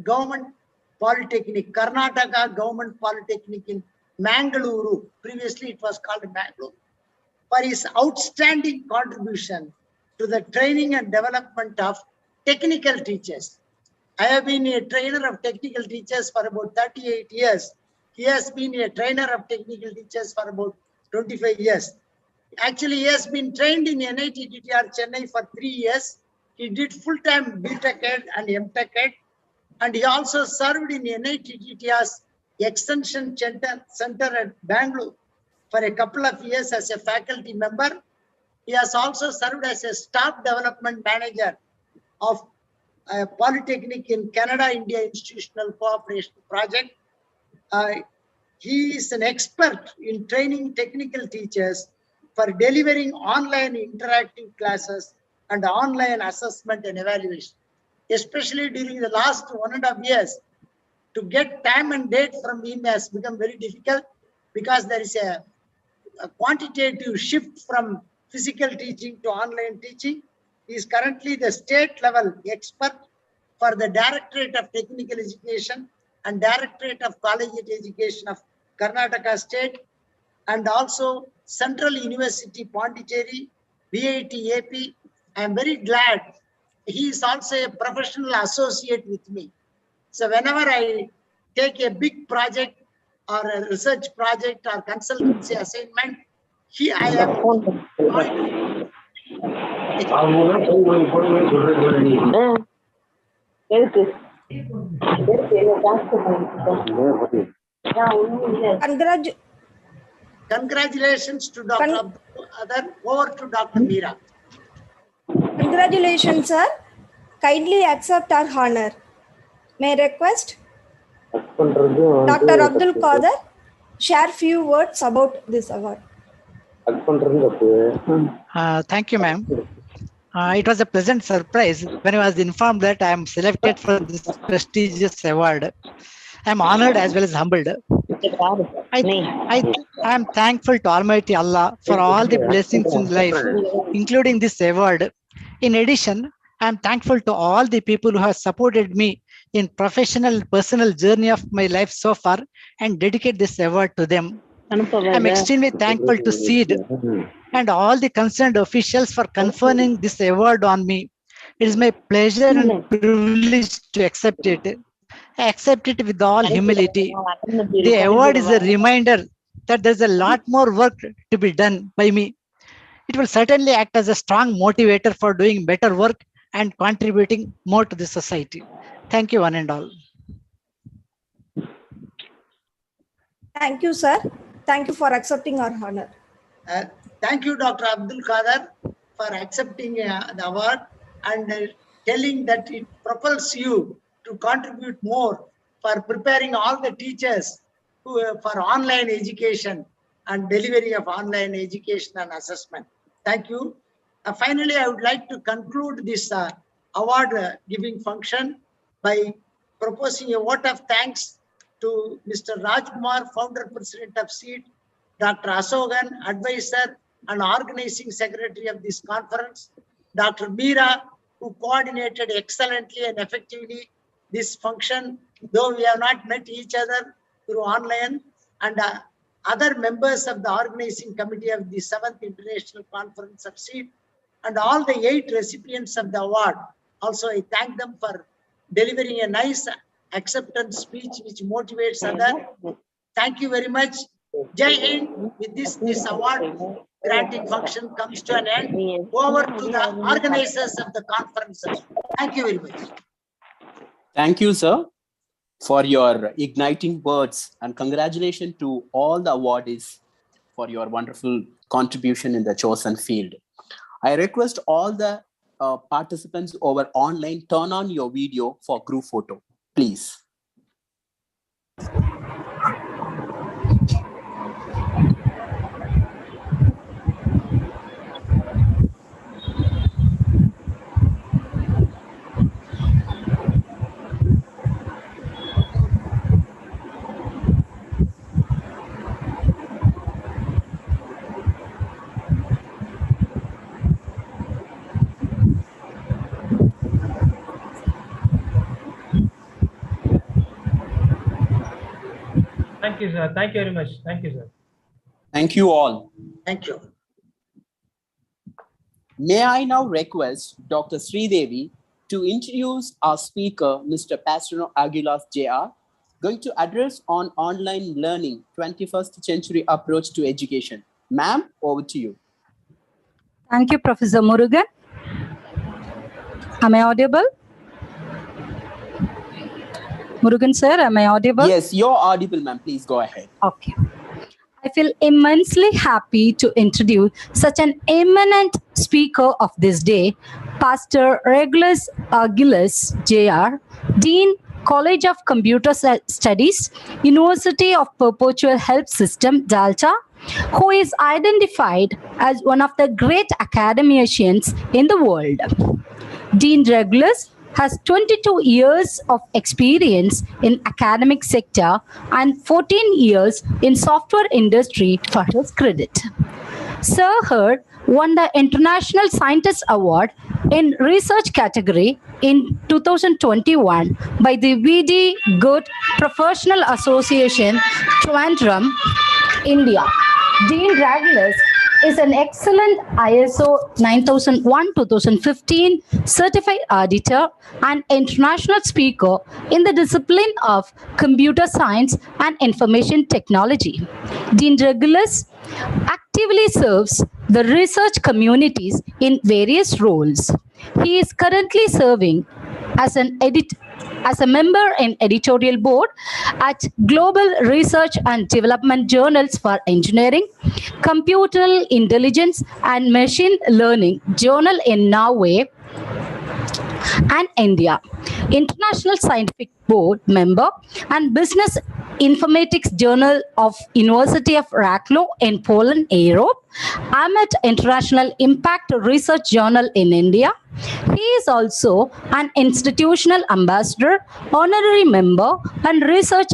Government Polytechnic, Karnataka Government Polytechnic in Mangaluru. Previously it was called Mangalore. For his outstanding contribution to the training and development of technical teachers. I have been a trainer of technical teachers for about 38 years. He has been a trainer of technical teachers for about 25 years. Actually, he has been trained in NIT TTR Chennai for 3 years. He did full-time BTech Ed and MTech Ed. And he also served in NIT TTR's Extension Center at Bangalore for a couple of years as a faculty member. He has also served as a staff development manager of Polytechnic in Canada, India Institutional Cooperation Project. He is an expert in training technical teachers for delivering online interactive classes and online assessment and evaluation. Especially during the last 1.5 years, to get time and date from him has become very difficult because there is a quantitative shift from physical teaching to online teaching. He is currently the state level expert for the Directorate of Technical Education and Directorate of Collegiate Education of Karnataka State, and also Central University Pondicherry, VIT AP. I am very glad he is also a professional associate with me. So whenever I take a big project or a research project or consultancy assignment, I am Congratulations to Dr. Abdul Qadir. Over to Dr. Meera. Congratulations, sir. Kindly accept our honor. May I request Dr. Abdul Qadir share few words about this award. Thank you, ma'am. It was a pleasant surprise when I was informed that I am selected for this prestigious award. I am honored as well as humbled. I am thankful to Almighty Allah for all the blessings in life, including this award. In addition, I am thankful to all the people who have supported me in professional personal journey of my life so far and dedicate this award to them. I am extremely thankful to SEED and all the concerned officials for conferring this award on me. It is my pleasure and privilege to accept it. I accept it with all humility. The award is a reminder that there's a lot more work to be done by me. It will certainly act as a strong motivator for doing better work and contributing more to the society. Thank you, one and all. Thank you, sir. Thank you for accepting our honor. Thank you, Dr. Abdul Qadir, for accepting the award and telling that it propels you to contribute more for preparing all the teachers for online education and delivery of online education and assessment. Thank you. Finally, I would like to conclude this award giving function by proposing a vote of thanks to Mr. Rajkumar, founder president of SEED, Dr. Asogan, advisor and organizing secretary of this conference, Dr. Meera, who coordinated excellently and effectively this function, though we have not met each other through online, and other members of the organizing committee of the 7th International Conference of SEED, and all the 8 recipients of the award. Also, I thank them for delivering a nice acceptance speech which motivates others. Thank you very much. Jai Hind. With this award granting function comes to an end. Over to the organizers of the conferences. Thank you very much. Thank you, sir, for your igniting words, and congratulations to all the awardees for your wonderful contribution in the chosen field. I request all the participants over online, turn on your video for group photo, please. Thank you, sir. Thank you very much. Thank you, sir. Thank you all. Thank you. May I now request Dr. Sridevi to introduce our speaker, Mr. Pastrano Aguilar Jr., going to address on online learning, 21st century approach to education. Ma'am, over to you. Thank you, Professor Murugan. Am I audible? Murugan sir, am I audible? Yes, you're audible, ma'am. Please go ahead. Okay. I feel immensely happy to introduce such an eminent speaker of this day, Pastor Regulus Aguilar Jr., Dean, College of Computer Studies, University of Perpetual Help System, Delta, who is identified as one of the great academicians in the world. Dean Regulus has 22 years of experience in academic sector and 14 years in software industry for his credit. Sir Hurd won the International Scientist Award in research category in 2021 by the VD Good Professional Association, Trivandrum, India. Dean Regulus is an excellent ISO 9001-2015 certified auditor and international speaker in the discipline of computer science and information technology. Dean Regulus actively serves the research communities in various roles. He is currently serving as a member in editorial board at Global Research and Development Journals for Engineering, Computational Intelligence and Machine Learning Journal in Norway and India, International Scientific Board member and Business Informatics Journal of University of Wrocław in Poland, Europe, AMET International Impact Research Journal in India. He is also an institutional ambassador, honorary member, and research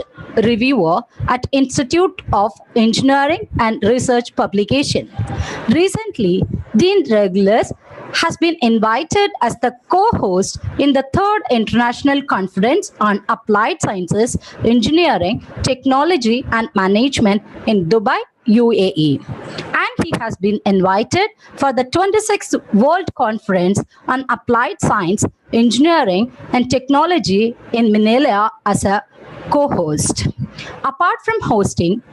reviewer at Institute of Engineering and Research Publication. Recently, Dean Regulus has been invited as the co-host in the 3rd International Conference on Applied Sciences, Engineering, Technology and Management in Dubai, UAE. And he has been invited for the 26th World Conference on Applied Science, Engineering and Technology in Manila as a co-host. Apart from hosting,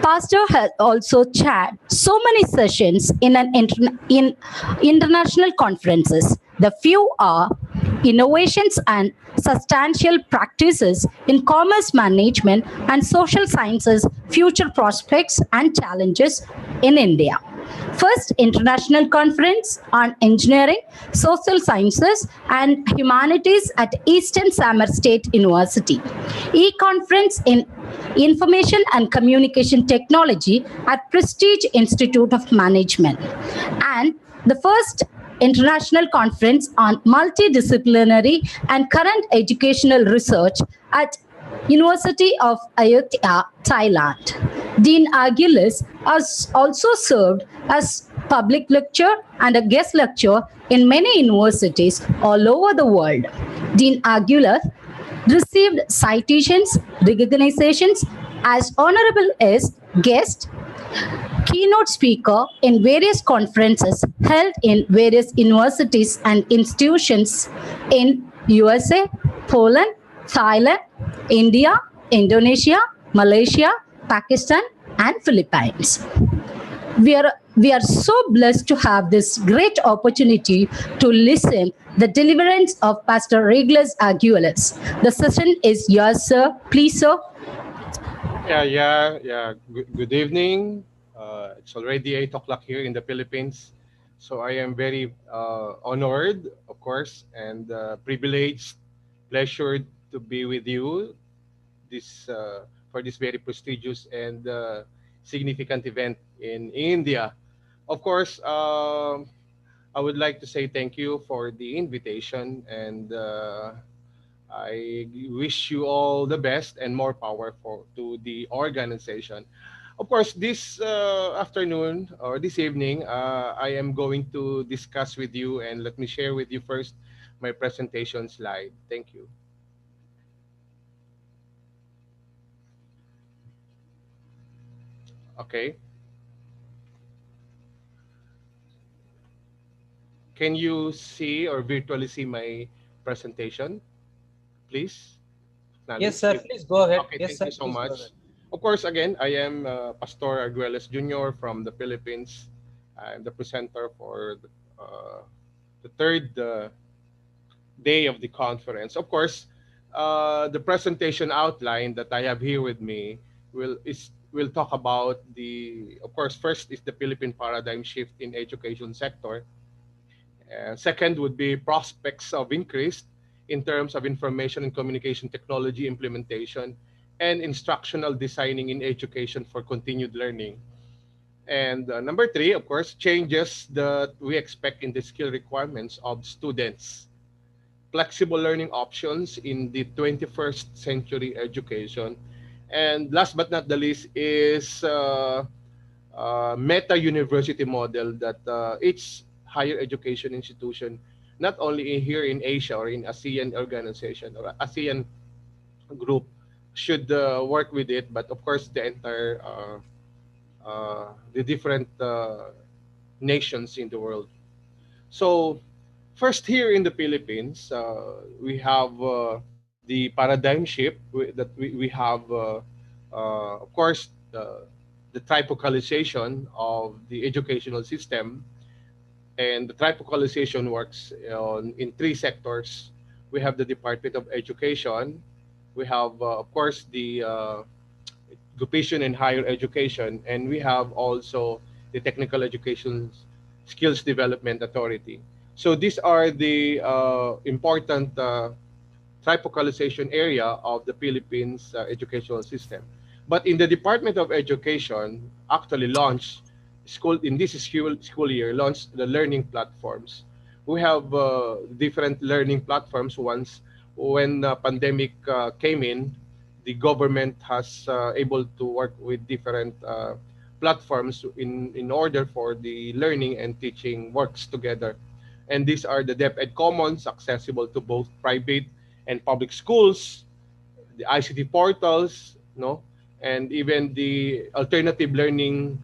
Pastor has also chaired so many sessions in international conferences. The few are innovations and substantial practices in commerce management and social sciences, future prospects and challenges in India. First International Conference on Engineering, Social Sciences and Humanities at Eastern Samar State University. E-Conference in Information and Communication Technology at Prestige Institute of Management. And the first International Conference on Multidisciplinary and Current Educational Research at University of Ayutthaya, Thailand. Dean Regulus has also served as public lecturer and a guest lecturer in many universities all over the world. Dean Regulus received citations, recognitions as honorable as guest, keynote speaker in various conferences held in various universities and institutions in USA, Poland, Thailand, India, Indonesia, Malaysia, Pakistan, and Philippines. We are so blessed to have this great opportunity to listen the deliverance of Pastor Regulus Regulus. The session is yours, sir. Please, sir. Yeah. Good evening. It's already 8 o'clock here in the Philippines. So I am very honored, of course, and privileged, pleasured to be with you for this very prestigious and significant event in India. Of course, I would like to say thank you for the invitation, and I wish you all the best and more power to the organization. Of course, this afternoon or this evening, I am going to discuss with you, and let me share with you first my presentation slide. Thank you. Okay. Can you see or virtually see my presentation, please? Yes, sir. Please go ahead. Okay, Yes, thank sir. you so much. Of course, again, I am Pastor Arguelles Jr. from the Philippines. I'm the presenter for the third day of the conference. Of course, the presentation outline that I have here with me will talk about of course, first is the Philippine paradigm shift in education sector. Second would be prospects of increased in terms of information and communication technology implementation and instructional designing in education for continued learning. And number three, of course, changes that we expect in the skill requirements of students. Flexible learning options in the 21st century education. And last but not the least is meta university model that each higher education institution, not only here in Asia or in ASEAN organization or ASEAN group, should work with it, but of course the entire the different nations in the world. So first, here in the Philippines, we have the paradigm shift that we have, of course, the trifocalization of the educational system. And the trifocalization works in three sectors. We have the Department of Education. We have, of course, the Education and Higher Education. And we have also the Technical Education Skills Development Authority. So these are the important trifocalization area of the Philippines educational system. But in the Department of Education, actually launched in this school year, launched the learning platforms. We have different learning platforms. Once when the pandemic came in, the government has able to work with different platforms in order for the learning and teaching works together. And these are the DepEd Commons, accessible to both private and public schools, the ICT portals, and even the alternative learning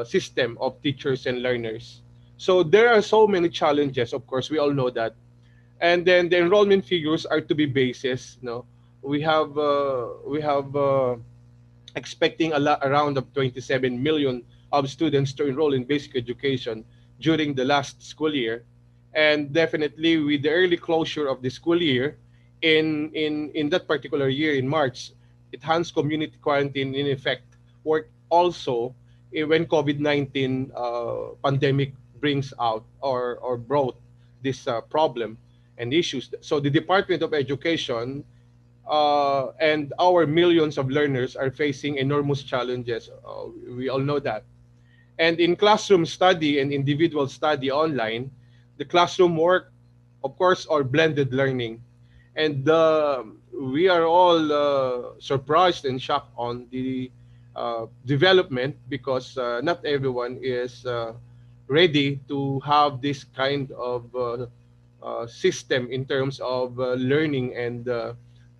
system of teachers and learners. So there are so many challenges, of course, we all know that. And then the enrollment figures are to be basis. We have expecting around of 27 million of students to enroll in basic education during the last school year. And definitely with the early closure of the school year in that particular year in March, enhanced community quarantine in effect worked also when COVID-19 pandemic brings out or brought this problem and issues. So the Department of Education and our millions of learners are facing enormous challenges. We all know that. And in classroom study and individual study online, the classroom work, of course, are blended learning. And we are all surprised and shocked on the development because not everyone is ready to have this kind of system in terms of learning and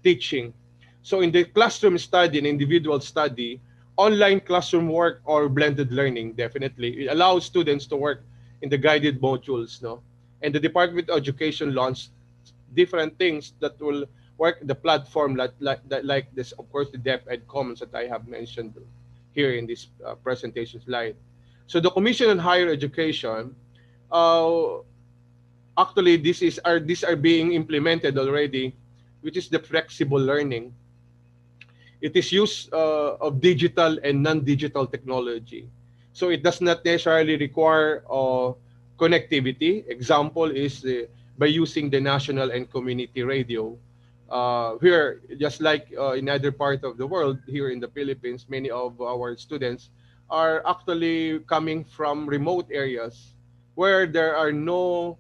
teaching. So in the classroom study and individual study, online classroom work or blended learning, definitely. It allows students to work in the guided modules. And the Department of Education launched different things that will work the platform like this, of course, the DepEd Commons that I have mentioned here in this presentation slide. So the Commission on Higher Education, actually these are being implemented already, which is the flexible learning. It is use of digital and non-digital technology. So it does not necessarily require connectivity. Example is by using the national and community radio. Here, just like in other parts of the world, here in the Philippines, many of our students are actually coming from remote areas where there are no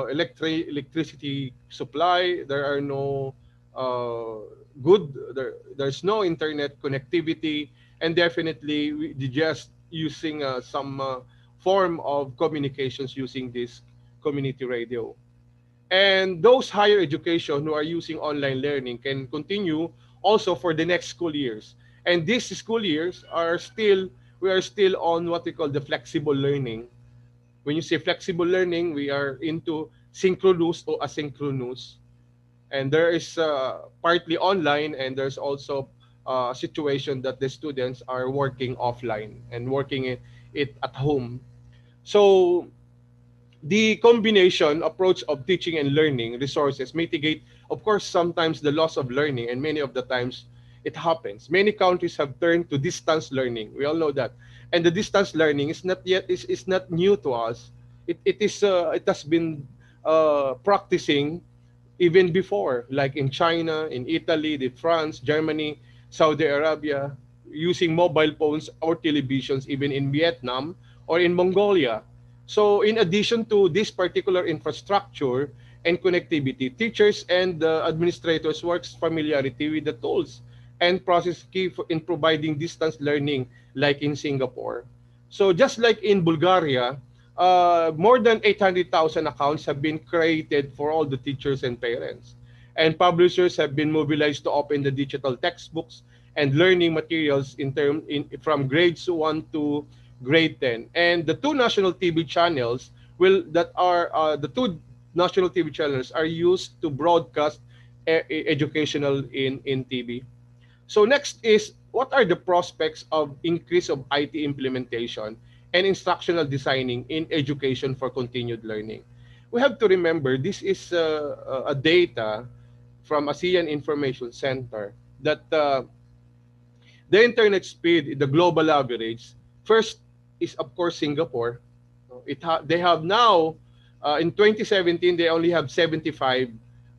electricity supply, there are no there's no internet connectivity, and definitely we just using some form of communications using this community radio. And those higher education who are using online learning can continue also for the next school years. And these school years we are still on what we call the flexible learning. When you say flexible learning, we are into synchronous or asynchronous. And there is partly online, and there's also a situation that the students are working offline and working it at home. So the combination approach of teaching and learning resources mitigate, of course, sometimes the loss of learning, and many of the times it happens. Many countries have turned to distance learning. We all know that. And the distance learning is not new to us. It has been practicing even before, like in China, in Italy, France, Germany, Saudi Arabia, using mobile phones or televisions, even in Vietnam or in Mongolia. So in addition to this particular infrastructure and connectivity, teachers and administrators works familiarity with the tools and process key in providing distance learning like in Singapore. So just like in Bulgaria, more than 800,000 accounts have been created for all the teachers and parents. And publishers have been mobilized to open the digital textbooks and learning materials from grades 1 to grade 10. And the two national TV channels the two national TV channels are used to broadcast educational in TV. So next is, what are the prospects of increase of IT implementation and instructional designing in education for continued learning? We have to remember this is a data from ASEAN Information Center that the internet speed, the global average, first is of course Singapore. They have now, in 2017, they only have 75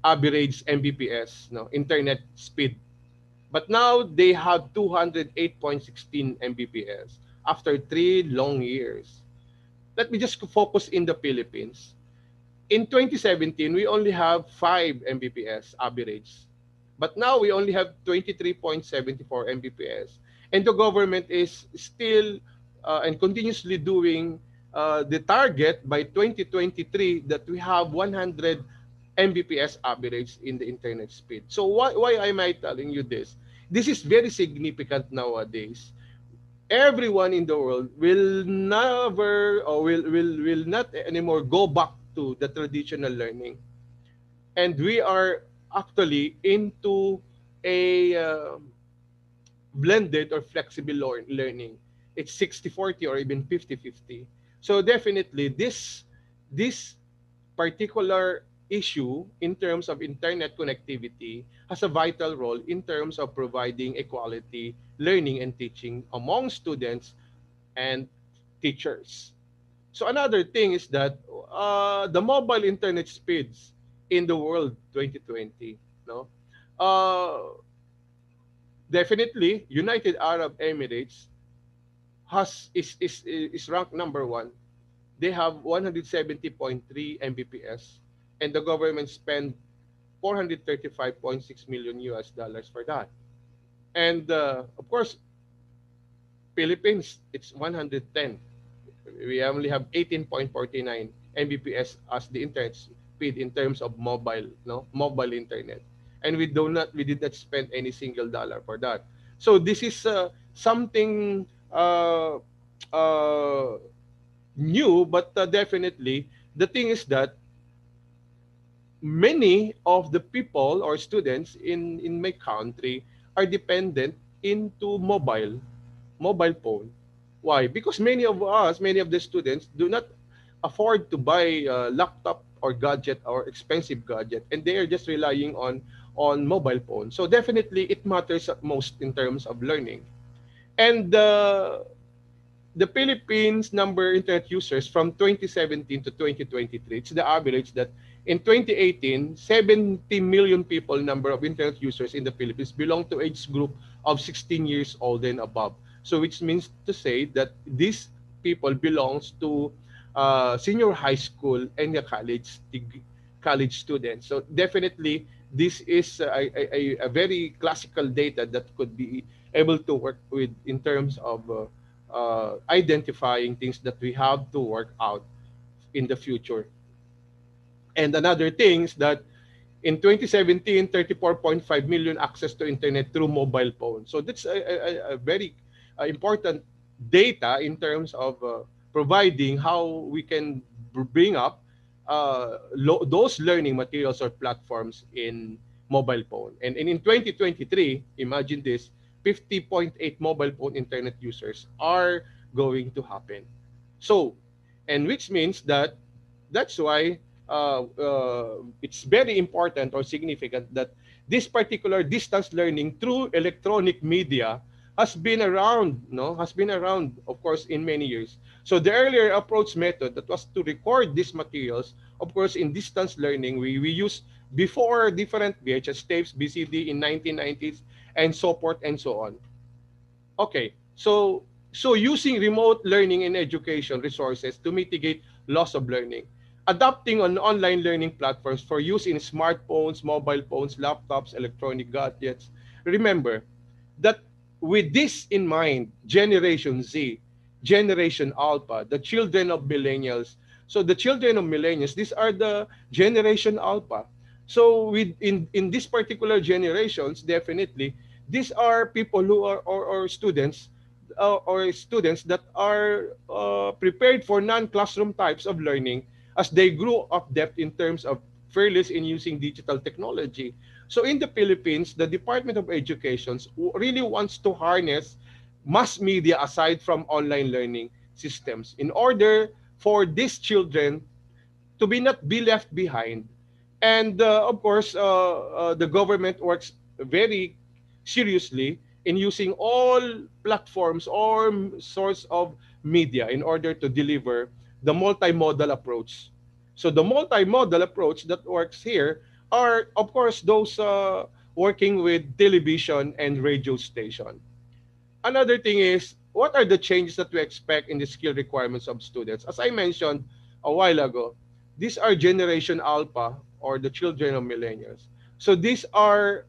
average Mbps, internet speed. But now they have 208.16 Mbps after 3 long years. Let me just focus in the Philippines. In 2017, we only have 5 Mbps average. But now we only have 23.74 Mbps. And the government is still and continuously doing the target by 2023 that we have 100 Mbps average in the internet speed. So why am I telling you this? This is very significant nowadays. Everyone in the world will never or will not anymore go back to the traditional learning. And we are actually into a blended or flexible learning. It's 60-40 or even 50-50. So definitely this particular issue in terms of internet connectivity has a vital role in terms of providing equality learning and teaching among students and teachers. So another thing is that the mobile internet speeds in the world 2020, definitely United Arab Emirates is ranked number 1. They have 170.3 Mbps, and the government spent $435.6 million for that. And of course, Philippines, it's 110. We only have 18.49 Mbps as the internet speed in terms of mobile internet, and we did not spend any single dollar for that. So this is something new, but definitely the thing is that many of the people or students in my country are dependent into mobile phone. Why? Because many of the students do not afford to buy a laptop or gadget or expensive gadget, and they are just relying on mobile phone. So definitely it matters most in terms of learning. And the Philippines number internet users from 2017 to 2023, it's the average that in 2018, 70 million people number of internet users in the Philippines belong to age group of 16 years old and above. So which means to say that these people belongs to senior high school and the college students. So definitely this is a very classical data that could be able to work with in terms of identifying things that we have to work out in the future. And another thing is that in 2017, 34.5 million access to internet through mobile phone. So that's a very important data in terms of providing how we can bring up those learning materials or platforms in mobile phone. And in 2023, imagine this, 50.8 mobile phone internet users are going to happen. So, and which means that that's why it's very important or significant that this particular distance learning through electronic media has been around, of course, in many years. So the earlier approach method that was to record these materials, of course, in distance learning, we use before different VHS tapes, BCD in 1990s, and so forth and so on. Okay, so using remote learning and education resources to mitigate loss of learning, adopting on online learning platforms for use in smartphones, mobile phones, laptops, electronic gadgets. Remember that with this in mind, Generation Z, Generation Alpha, the children of millennials. So the children of millennials, these are the Generation Alpha. So in this particular generations, definitely, these are people who are or students that are prepared for non-classroom types of learning as they grew up depth in terms of fearless in using digital technology. So in the Philippines, the Department of Education really wants to harness mass media aside from online learning systems in order for these children to not be left behind. And of course, the government works very seriously in using all platforms or source of media in order to deliver the multimodal approach. So the multimodal approach that works here are, of course, those working with television and radio station. Another thing is, what are the changes that we expect in the skill requirements of students? As I mentioned a while ago, these are Generation Alpha, or the children of millennials. So these are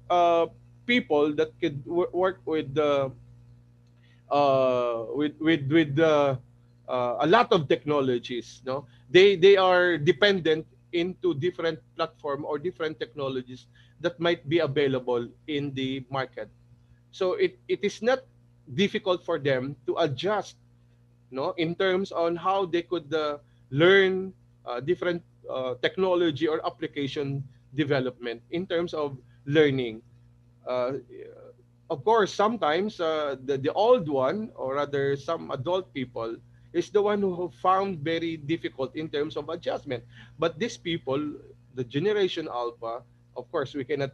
people that could work with a lot of technologies. No, they are dependent into different platform or different technologies that might be available in the market. So it is not difficult for them to adjust, no, in terms on how they could learn different technology or application development in terms of learning. Uh, of course, sometimes the old one, or rather some adult people, is the one who found very difficult in terms of adjustment. But these people, the Generation Alpha, of course, we cannot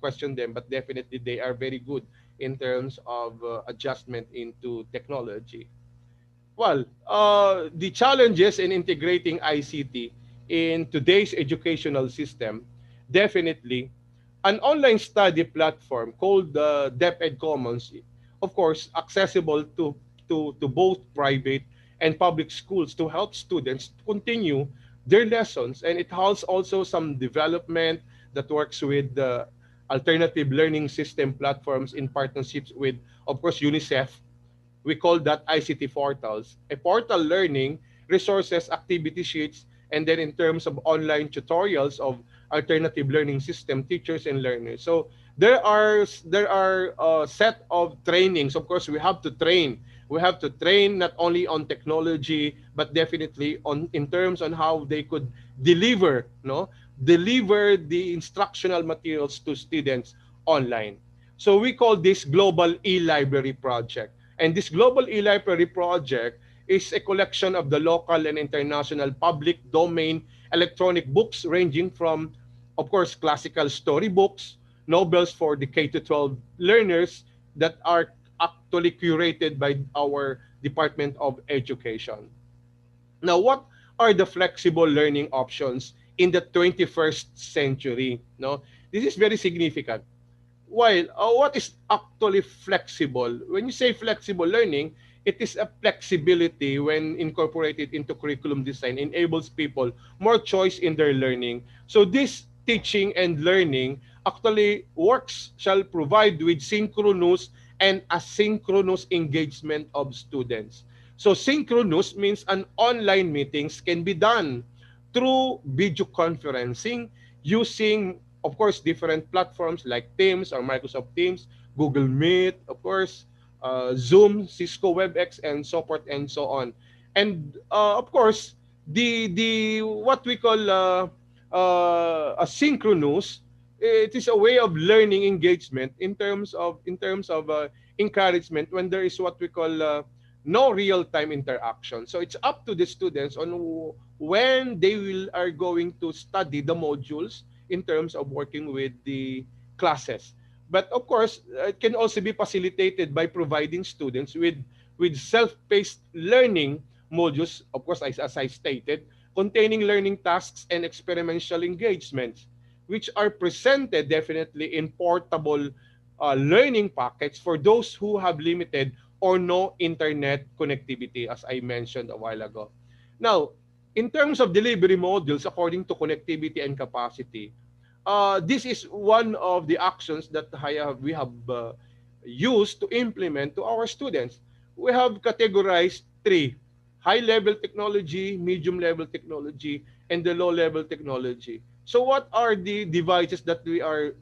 question them, but definitely they are very good in terms of adjustment into technology. Well, the challenges in integrating ICT in today's educational system, definitely, an online study platform called DepEd Commons, of course, accessible to both private and public schools to help students continue their lessons. And it has also some development that works with the alternative learning system platforms in partnerships with, of course, UNICEF. We call that ICT portals. A portal learning resources, activity sheets, and then in terms of online tutorials of alternative learning system, teachers and learners. So there are a set of trainings. Of course, we have to train. We have to train not only on technology, but definitely on in terms on how they could deliver, deliver the instructional materials to students online. So we call this Global E-Library Project. And this Global E-Library Project is a collection of the local and international public domain electronic books ranging from, of course, classical storybooks, novels for the K-12 learners that are actually curated by our Department of Education. Now, what are the flexible learning options in the 21st century? No, this is very significant. While what is actually flexible? When you say flexible learning, it is a flexibility when incorporated into curriculum design, enables people more choice in their learning. So this teaching and learning actually shall provide with synchronous and asynchronous engagement of students. So synchronous means an online meetings can be done through video conferencing using, of course, different platforms like Teams or Microsoft Teams, Google Meet, of course, Zoom, Cisco WebEx, and so forth and so on. And of course, the what we call asynchronous, it is a way of learning engagement in terms of encouragement when there is what we call no real-time interaction. So it's up to the students on when they are going to study the modules in terms of working with the classes. But of course, it can also be facilitated by providing students with self-paced learning modules, of course, as I stated, containing learning tasks and experiential engagements. which are presented definitely in portable learning packets for those who have limited or no internet connectivity, as I mentioned a while ago. Now, in terms of delivery modules, according to connectivity and capacity, this is one of the actions that we have used to implement to our students. We have categorized three: high-level technology, medium-level technology, and the low-level technology. So what are the devices that we are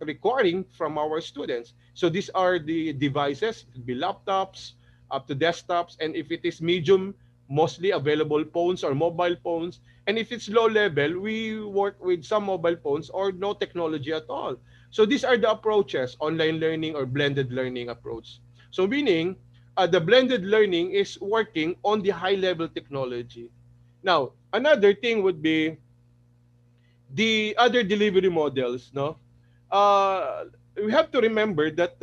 requiring from our students? So these are the devices. It could be laptops up to desktops, and if it is medium, mostly available phones or mobile phones. And if it's low level, we work with some mobile phones or no technology at all. So these are the approaches: online learning or blended learning approach. So meaning the blended learning is working on the high level technology. Now, another thing would be the other delivery models. No, we have to remember that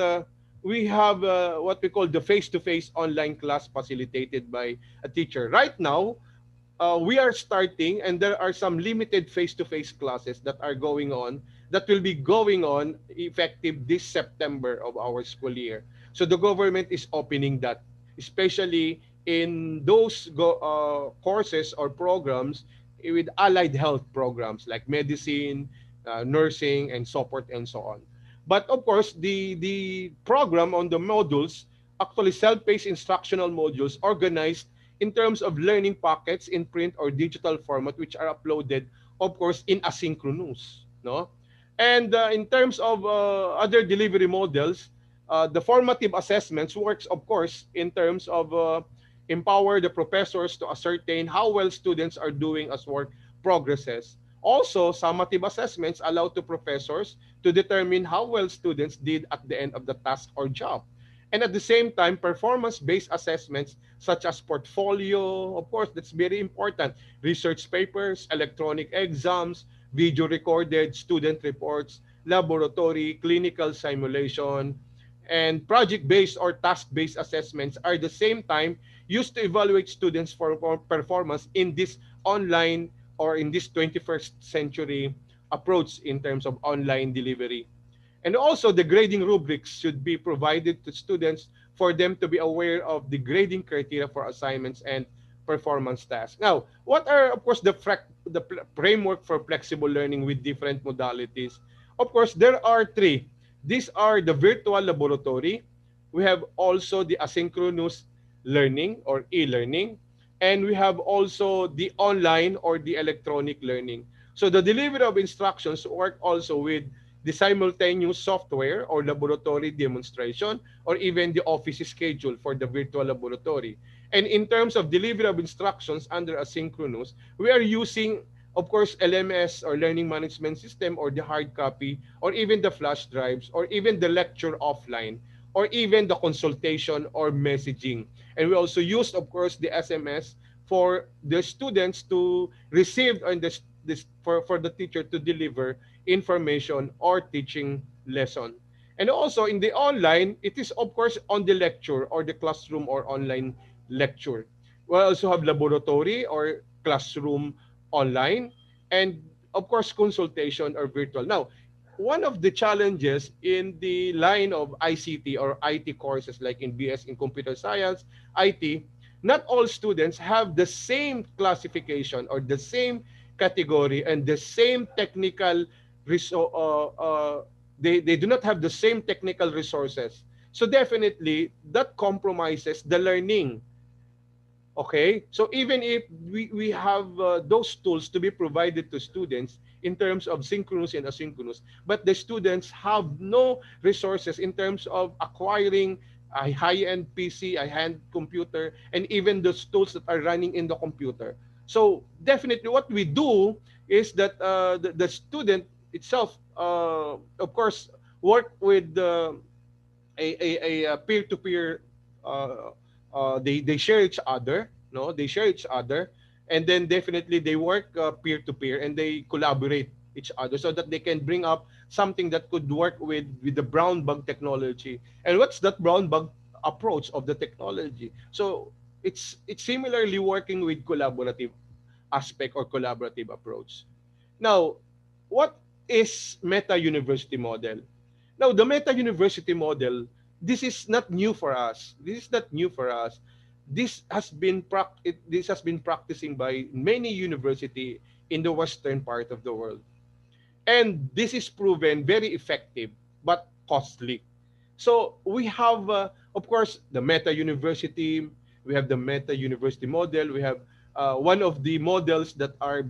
we have what we call the face-to-face online class facilitated by a teacher. Right now, we are starting, and there are some limited face-to-face classes that are going on, that will be going on effective this September of our school year. So the government is opening that, especially in those courses or programs with allied health programs like medicine, nursing, and so forth and so on. But of course, the program on the modules, actually self-paced instructional modules organized in terms of learning packets in print or digital format, which are uploaded, of course, in asynchronous. No? And in terms of other delivery models, the formative assessments works, of course, in terms of empower the professors to ascertain how well students are doing as work progresses. Also, summative assessments allow to professors to determine how well students did at the end of the task or job. And at the same time, performance-based assessments such as portfolio, of course, that's very important, research papers, electronic exams, video recorded student reports, laboratory, clinical simulation, and project-based or task-based assessments are the same time used to evaluate students for performance in this online or in this 21st century approach in terms of online delivery. And also, the grading rubrics should be provided to students for them to be aware of the grading criteria for assignments and performance tasks. Now, what are, of course, the framework for flexible learning with different modalities? Of course, there are three. These are the virtual laboratory. We have also the asynchronous learning or e-learning. And we have also the online or the electronic learning. So the delivery of instructions work also with the simultaneous software or laboratory demonstration, or even the office schedule for the virtual laboratory. And in terms of delivery of instructions under asynchronous, we are using, of course, LMS or learning management system, or the hard copy, or even the flash drives, or even the lecture offline, or even the consultation or messaging. And we also use, of course, the SMS for the students to receive, and for the teacher to deliver information or teaching lesson. And also in the online, it is of course on the lecture or the classroom or online lecture. We also have laboratory or classroom online, and of course consultation or virtual. Now, one of the challenges in the line of ICT or IT courses like in BS in computer science, IT, not all students have the same classification or the same category and the same technical they do not have the same technical resources. So definitely that compromises the learning. Okay, so even if we have those tools to be provided to students in terms of synchronous and asynchronous, but the students have no resources in terms of acquiring a high-end PC, a hand computer, and even those tools that are running in the computer. So definitely what we do is that the student itself, of course, work with a peer-to-peer. They share each other, no? They share each other, and then definitely they work peer-to-peer, and they collaborate each other so that they can bring up something that could work with the brown bag technology. And what's that brown bag approach of the technology? So it's similarly working with collaborative aspect or collaborative approach. Now, what is Meta University model? Now, the Meta University model, this is not new for us. This is not new for us. This has been practicing by many universities in the western part of the world. And this is proven very effective, but costly. So we have, of course, the Meta University. We have the Meta University model. We have one of the models that are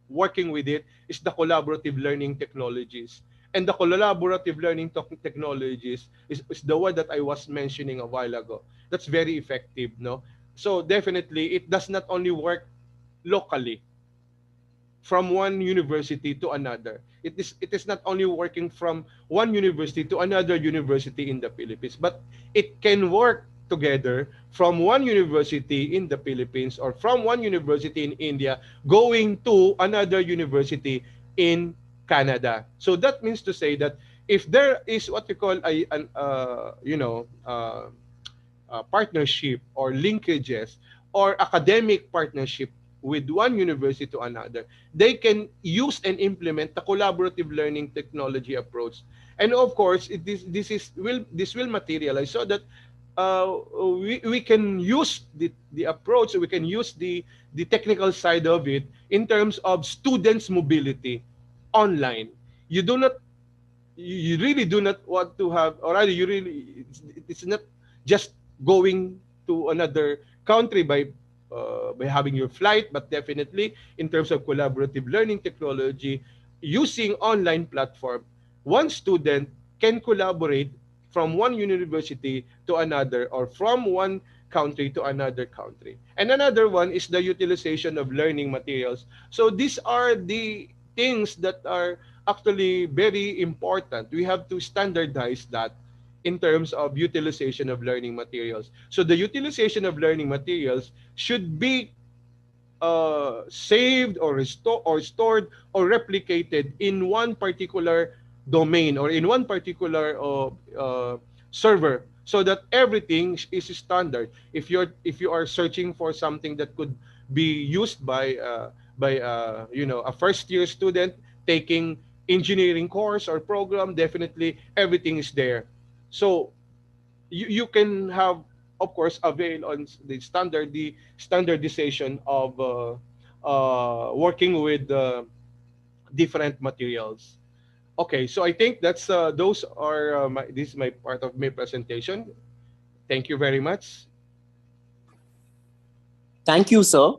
working with it is the collaborative learning technologies. And the collaborative learning technologies is the one that I was mentioning a while ago. That's very effective, no? So definitely, it does not only work locally from one university to another. It is not only working from one university to another university in the Philippines, but it can work together from one university in the Philippines or from one university in India going to another university in Canada. So that means to say that if there is what you call a partnership or linkages or academic partnership with one university to another, they can use and implement the collaborative learning technology approach. And of course, this will materialize so that we can use the approach, we can use the technical side of it in terms of students' mobility online. You really do not want to have, or rather, it's not just going to another country by having your flight, but definitely in terms of collaborative learning technology, using online platform, one student can collaborate from one university to another or from one country to another country. And another one is the utilization of learning materials. So these are the things that are actually very important. We have to standardize that in terms of utilization of learning materials. So the utilization of learning materials should be saved or stored or replicated in one particular domain or in one particular server, so that everything is standard. If you are searching for something that could be used by a first-year student taking engineering course or program, definitely everything is there. So you can have, of course, avail on the standardization of working with different materials. Okay, so I think that's those are this is my part of my presentation. Thank you very much. Thank you, sir.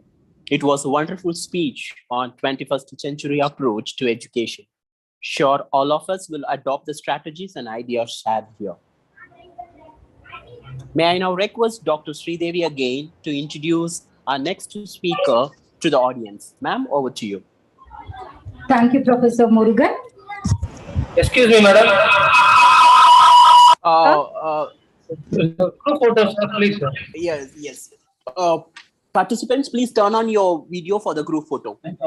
It was a wonderful speech on 21st century approach to education. Sure, all of us will adopt the strategies and ideas shared here. May I now request Dr. Sridevi again to introduce our next speaker to the audience. Ma'am, over to you. Thank you, Professor Murugan. Excuse me, madam. Group photos, please, sir. Yes. Participants, please turn on your video for the group photo. Thank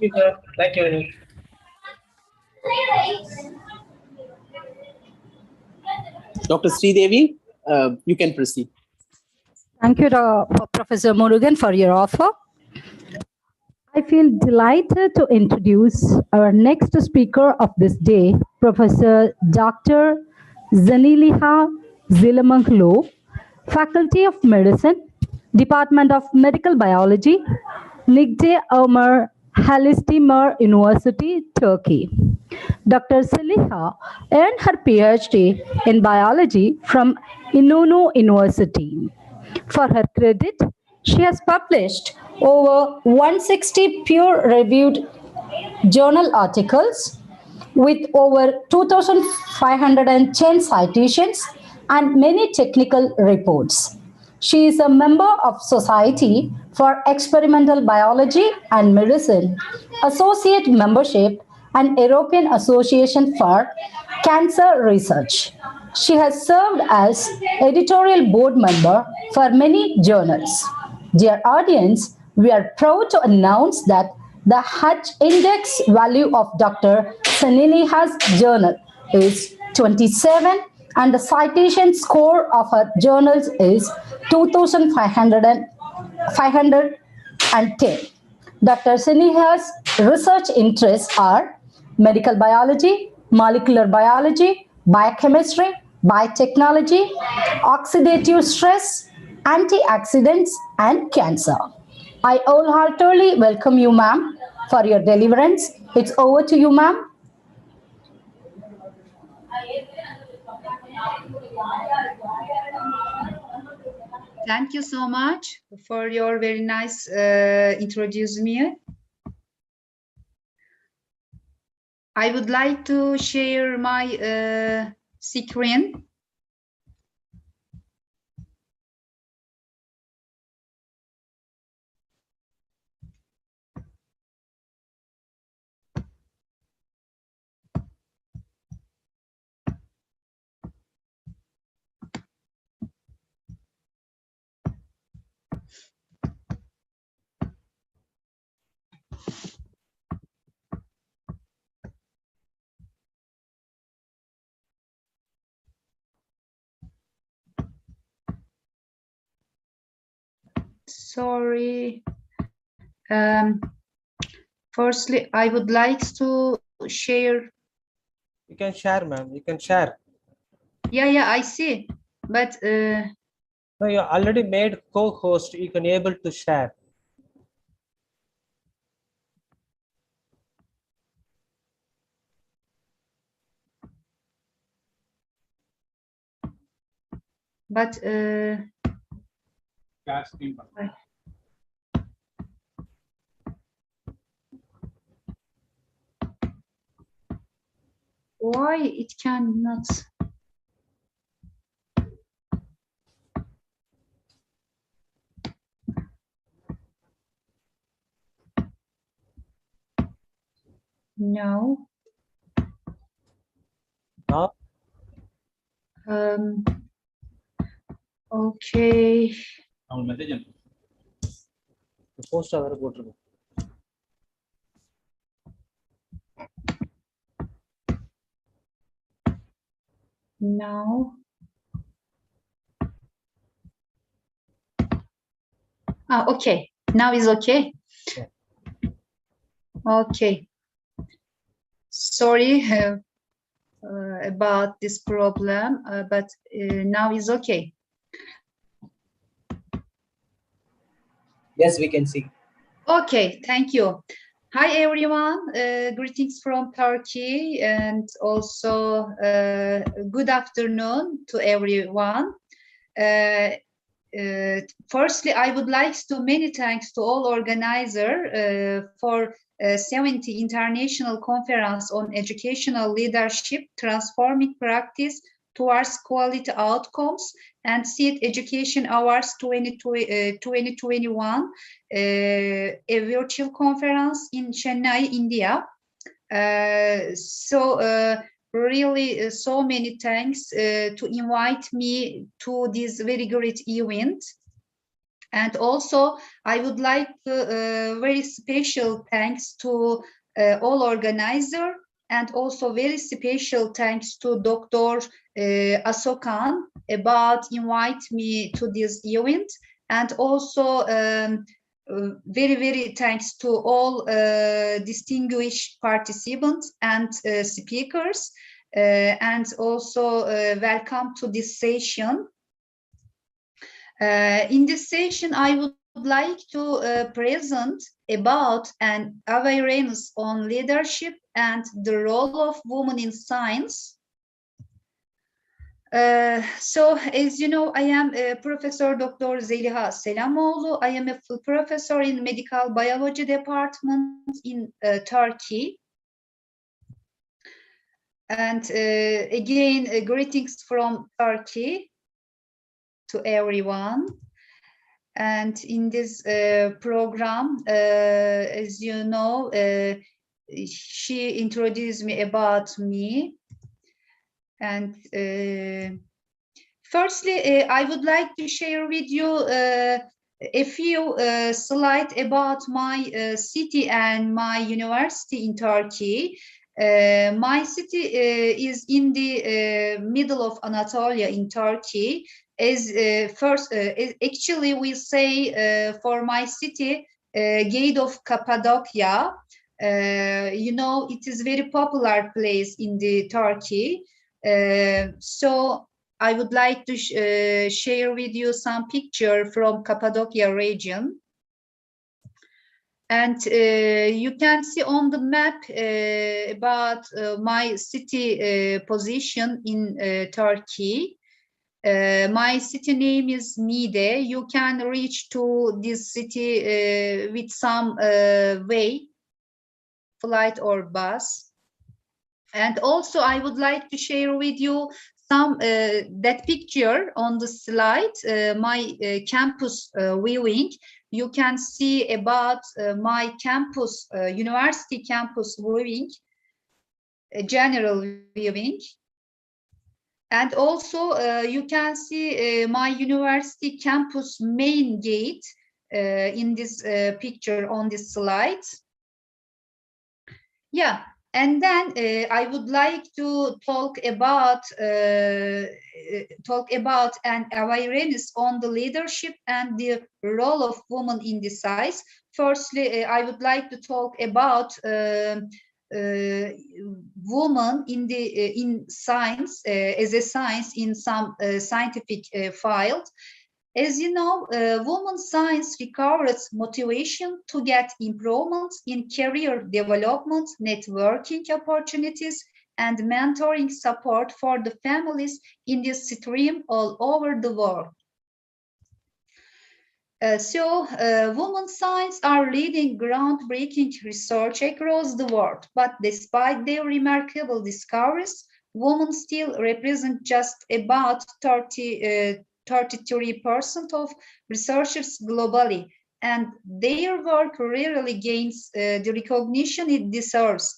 you, sir. Thank you very much. Dr. Sridevi, you can proceed. Thank you, Professor Murugan, for your offer. I feel delighted to introduce our next speaker of this day, Professor Dr. Zaniliha Zilamanglo, Faculty of Medicine, Department of Medical Biology, Nigde Ömer Halistimur University, Turkey. Dr. Zeliha earned her PhD in biology from Inonu University. For her credit, she has published over 160 peer-reviewed journal articles with over 2,510 citations and many technical reports. She is a member of Society for Experimental Biology and Medicine, Associate Membership, and European Association for cancer research. She has served as editorial board member for many journals. Dear audience, we are proud to announce that the Hutch Index value of Dr. Saneeha's journal is 27 and the citation score of her journals is 2,510. Dr. Saneeha's research interests are medical biology, molecular biology, biochemistry, biotechnology, oxidative stress, antioxidants, and cancer. I wholeheartedly welcome you, ma'am, for your deliverance. It's over to you, ma'am. Thank you so much for your very nice introduce me. I would like to share my screen. Sorry. Firstly, I would like to share. You can share, ma'am. You can share. Yeah, I see. But no, you already made co-host. You can able to share. But why it cannot? No. No. Okay. Post avara potrukku. No. Okay. Now is okay. Yeah. Okay. Sorry about this problem, but now is okay. Yes, we can see. Okay, thank you. Hi, everyone. Greetings from Turkey, and also good afternoon to everyone. Firstly, I would like to many thanks to all organizers for 70 International Conference on Educational Leadership, Transforming Practice Towards Quality Outcomes, and SEED Education Awards 2021, a virtual conference in Chennai, India. Really, so many thanks to invite me to this very great event. And also, I would like to very special thanks to all organizers, and also very special thanks to Dr. Asokan about invite me to this event, and also very thanks to all distinguished participants and speakers, and also welcome to this session. In this session, I would like to present about an awareness on leadership and the role of women in science. So, as you know, I am Professor Dr. Zeliha Selamoğlu. I am a full professor in medical biology department in Turkey. And again, greetings from Turkey to everyone. And in this program, as you know, she introduced me about me. And firstly, I would like to share with you a few slides about my city and my university in Turkey. My city is in the middle of Anatolia in Turkey. Actually, we say for my city, Gate of Cappadocia. It is very popular place in the Turkey. So I would like to share with you some picture from Cappadocia region. And you can see on the map about my city position in Turkey. My city name is Niğde. You can reach to this city with some way, flight or bus. And also I would like to share with you some that picture on the slide, my campus viewing. You can see about my campus, university campus viewing, general viewing. And also you can see my university campus main gate in this picture on this slide. Yeah. And then I would like to talk about an awareness on the leadership and the role of women in the science. Firstly, I would like to talk about women in science as a science in some scientific field. As you know, women science requires motivation to get improvements in career development, networking opportunities, and mentoring support for the families in this stream all over the world. Women science are leading groundbreaking research across the world, but despite their remarkable discoveries, women still represent just about 33% of researchers globally, and their work rarely gains the recognition it deserves.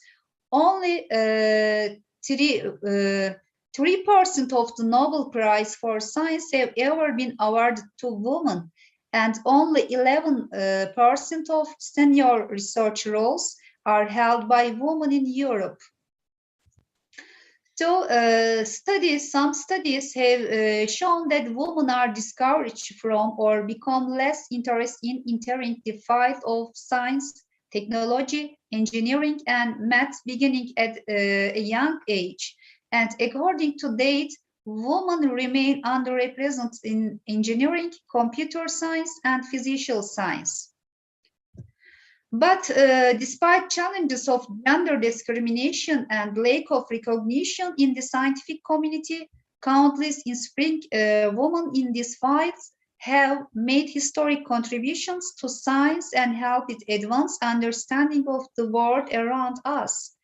Only 3% of the Nobel Prize for Science have ever been awarded to women, and only 11% of senior research roles are held by women in Europe. So some studies have shown that women are discouraged from or become less interested in entering the field of science, technology, engineering, and math beginning at a young age. And according to data, women remain underrepresented in engineering, computer science, and physical science. But despite challenges of gender discrimination and lack of recognition in the scientific community, countless inspiring women in these fields have made historic contributions to science and helped it advance understanding of the world around us.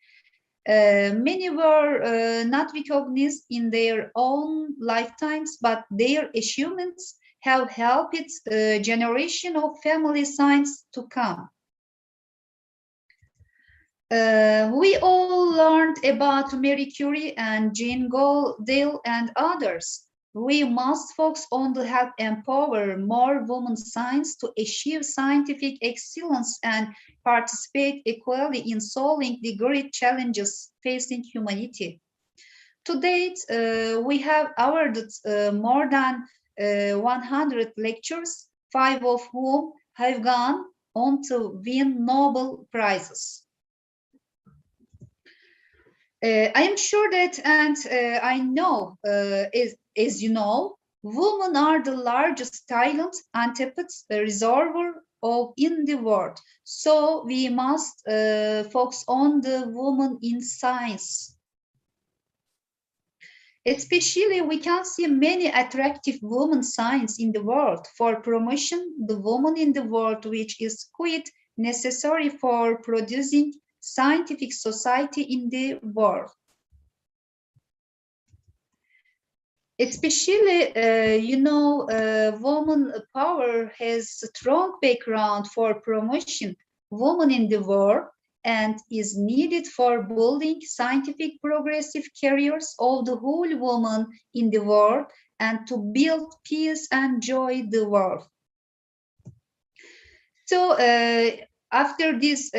Many were not recognized in their own lifetimes, but their achievements have helped a generation of family science to come. We all learned about Marie Curie and Jane Goodall and others. We must focus on to help empower more women science to achieve scientific excellence and participate equally in solving the great challenges facing humanity. To date, we have awarded more than 100 lectures, 5 of whom have gone on to win Nobel Prizes. I am sure that, and I know, as you know, women are the largest talent untapped reservoir in the world. So we must focus on the women in science. Especially, we can see many attractive women science in the world for promotion the woman in the world, which is quite necessary for producing scientific society in the world. Especially, woman power has a strong background for promotion women in the world, and is needed for building scientific progressive careers of the whole woman in the world and to build peace and joy in the world. So after this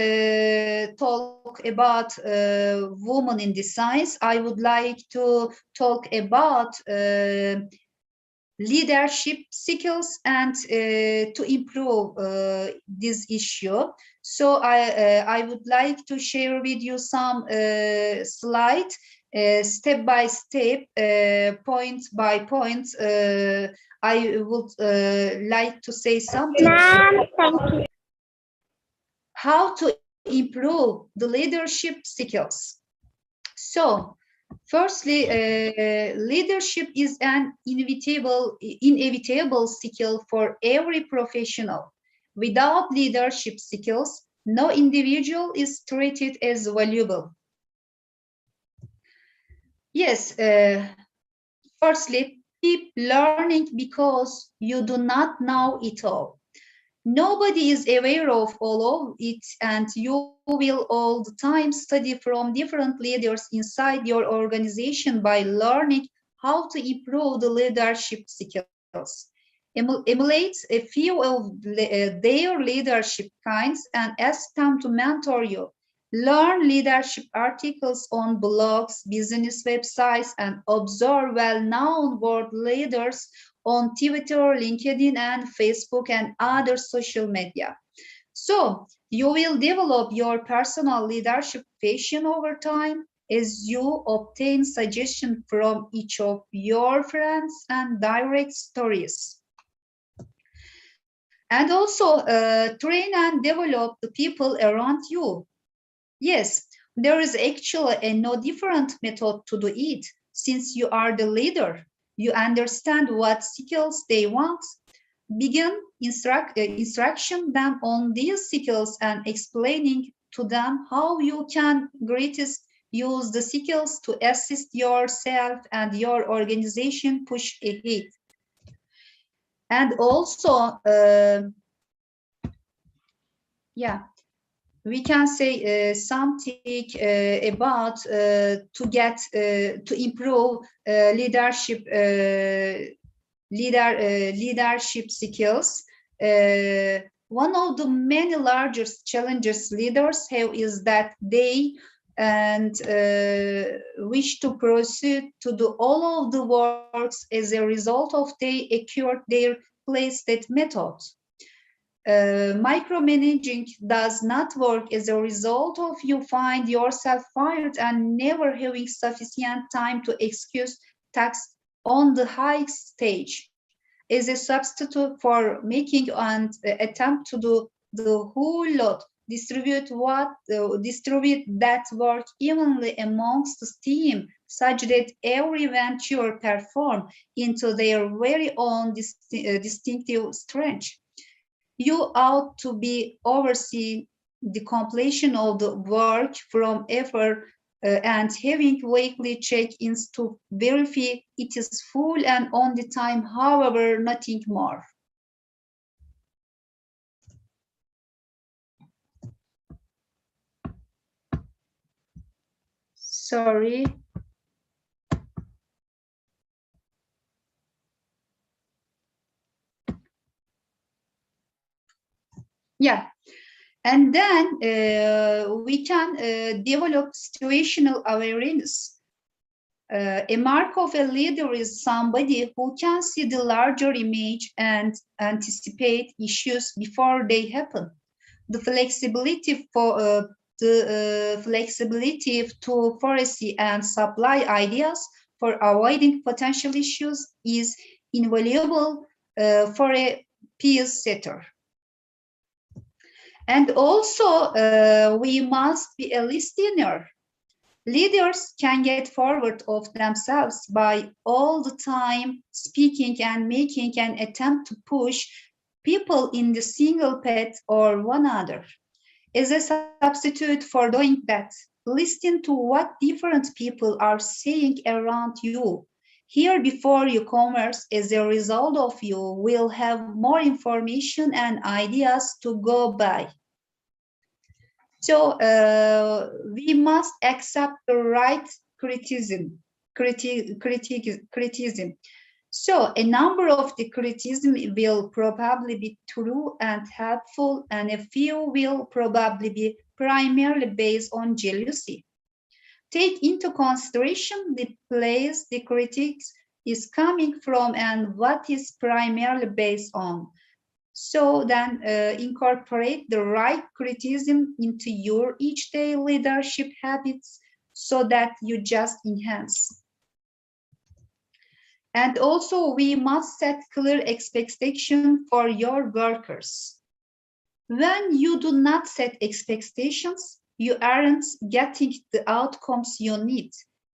talk about women in the science, I would like to talk about leadership skills and to improve this issue. So I would like to share with you some slides, step by step, point by point. I would like to say something. How to improve the leadership skills. So, firstly, leadership is an inevitable skill for every professional. Without leadership skills, no individual is treated as valuable. Yes, firstly, keep learning because you do not know it all. Nobody is aware of all of it, and you will all the time study from different leaders inside your organization by learning how to improve the leadership skills. Emulate a few of their leadership kinds and ask them to mentor you. Learn leadership articles on blogs, business websites, and observe well-known world leaders on Twitter, LinkedIn, and Facebook, and other social media. So you will develop your personal leadership passion over time as you obtain suggestions from each of your friends and direct stories. And also train and develop the people around you. Yes, there is actually a no different method to do it. Since you are the leader, you understand what skills they want. Begin instruction them on these skills and explaining to them how you can greatest use the skills to assist yourself and your organization push ahead. And also, we can say something about to improve leadership leadership skills. One of the many largest challenges leaders have is that they wish to proceed to do all of the works as a result of they acquired their place that method. Micromanaging does not work as a result of you find yourself fired and never having sufficient time to execute tasks on the high stage. As a substitute for making an attempt to do the whole lot, distribute that work evenly amongst the team, such that every venture perform into their very own distinctive strength. You ought to be overseeing the completion of the work from effort and having weekly check-ins to verify it is full and on the time, however, nothing more. Sorry. Yeah. And then we can develop situational awareness. A mark of a leader is somebody who can see the larger image and anticipate issues before they happen. The flexibility to foresee and supply ideas for avoiding potential issues is invaluable for a pace setter. And also, we must be a listener. Leaders can get forward of themselves by all the time speaking and making an attempt to push people in the single path or one other. As a substitute for doing that, listen to what different people are saying around you. Here before you commerce, as a result of you will have more information and ideas to go by. So we must accept the right criticism. So a number of the criticism will probably be true and helpful, and a few will probably be primarily based on jealousy. Take into consideration the place the critics is coming from and what is primarily based on. So then incorporate the right criticism into your each day leadership habits so that you just enhance. And also we must set clear expectations for your workers. When you do not set expectations, you aren't getting the outcomes you need.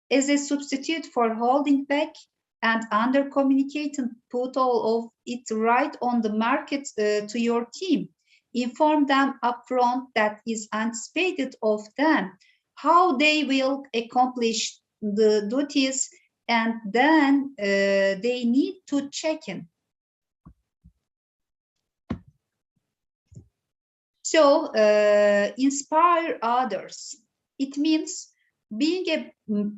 As a substitute for holding back and under-communicating, put all of it right on the market to your team. Inform them upfront that is anticipated of them, how they will accomplish the duties, and then they need to check in. So inspire others. It means being a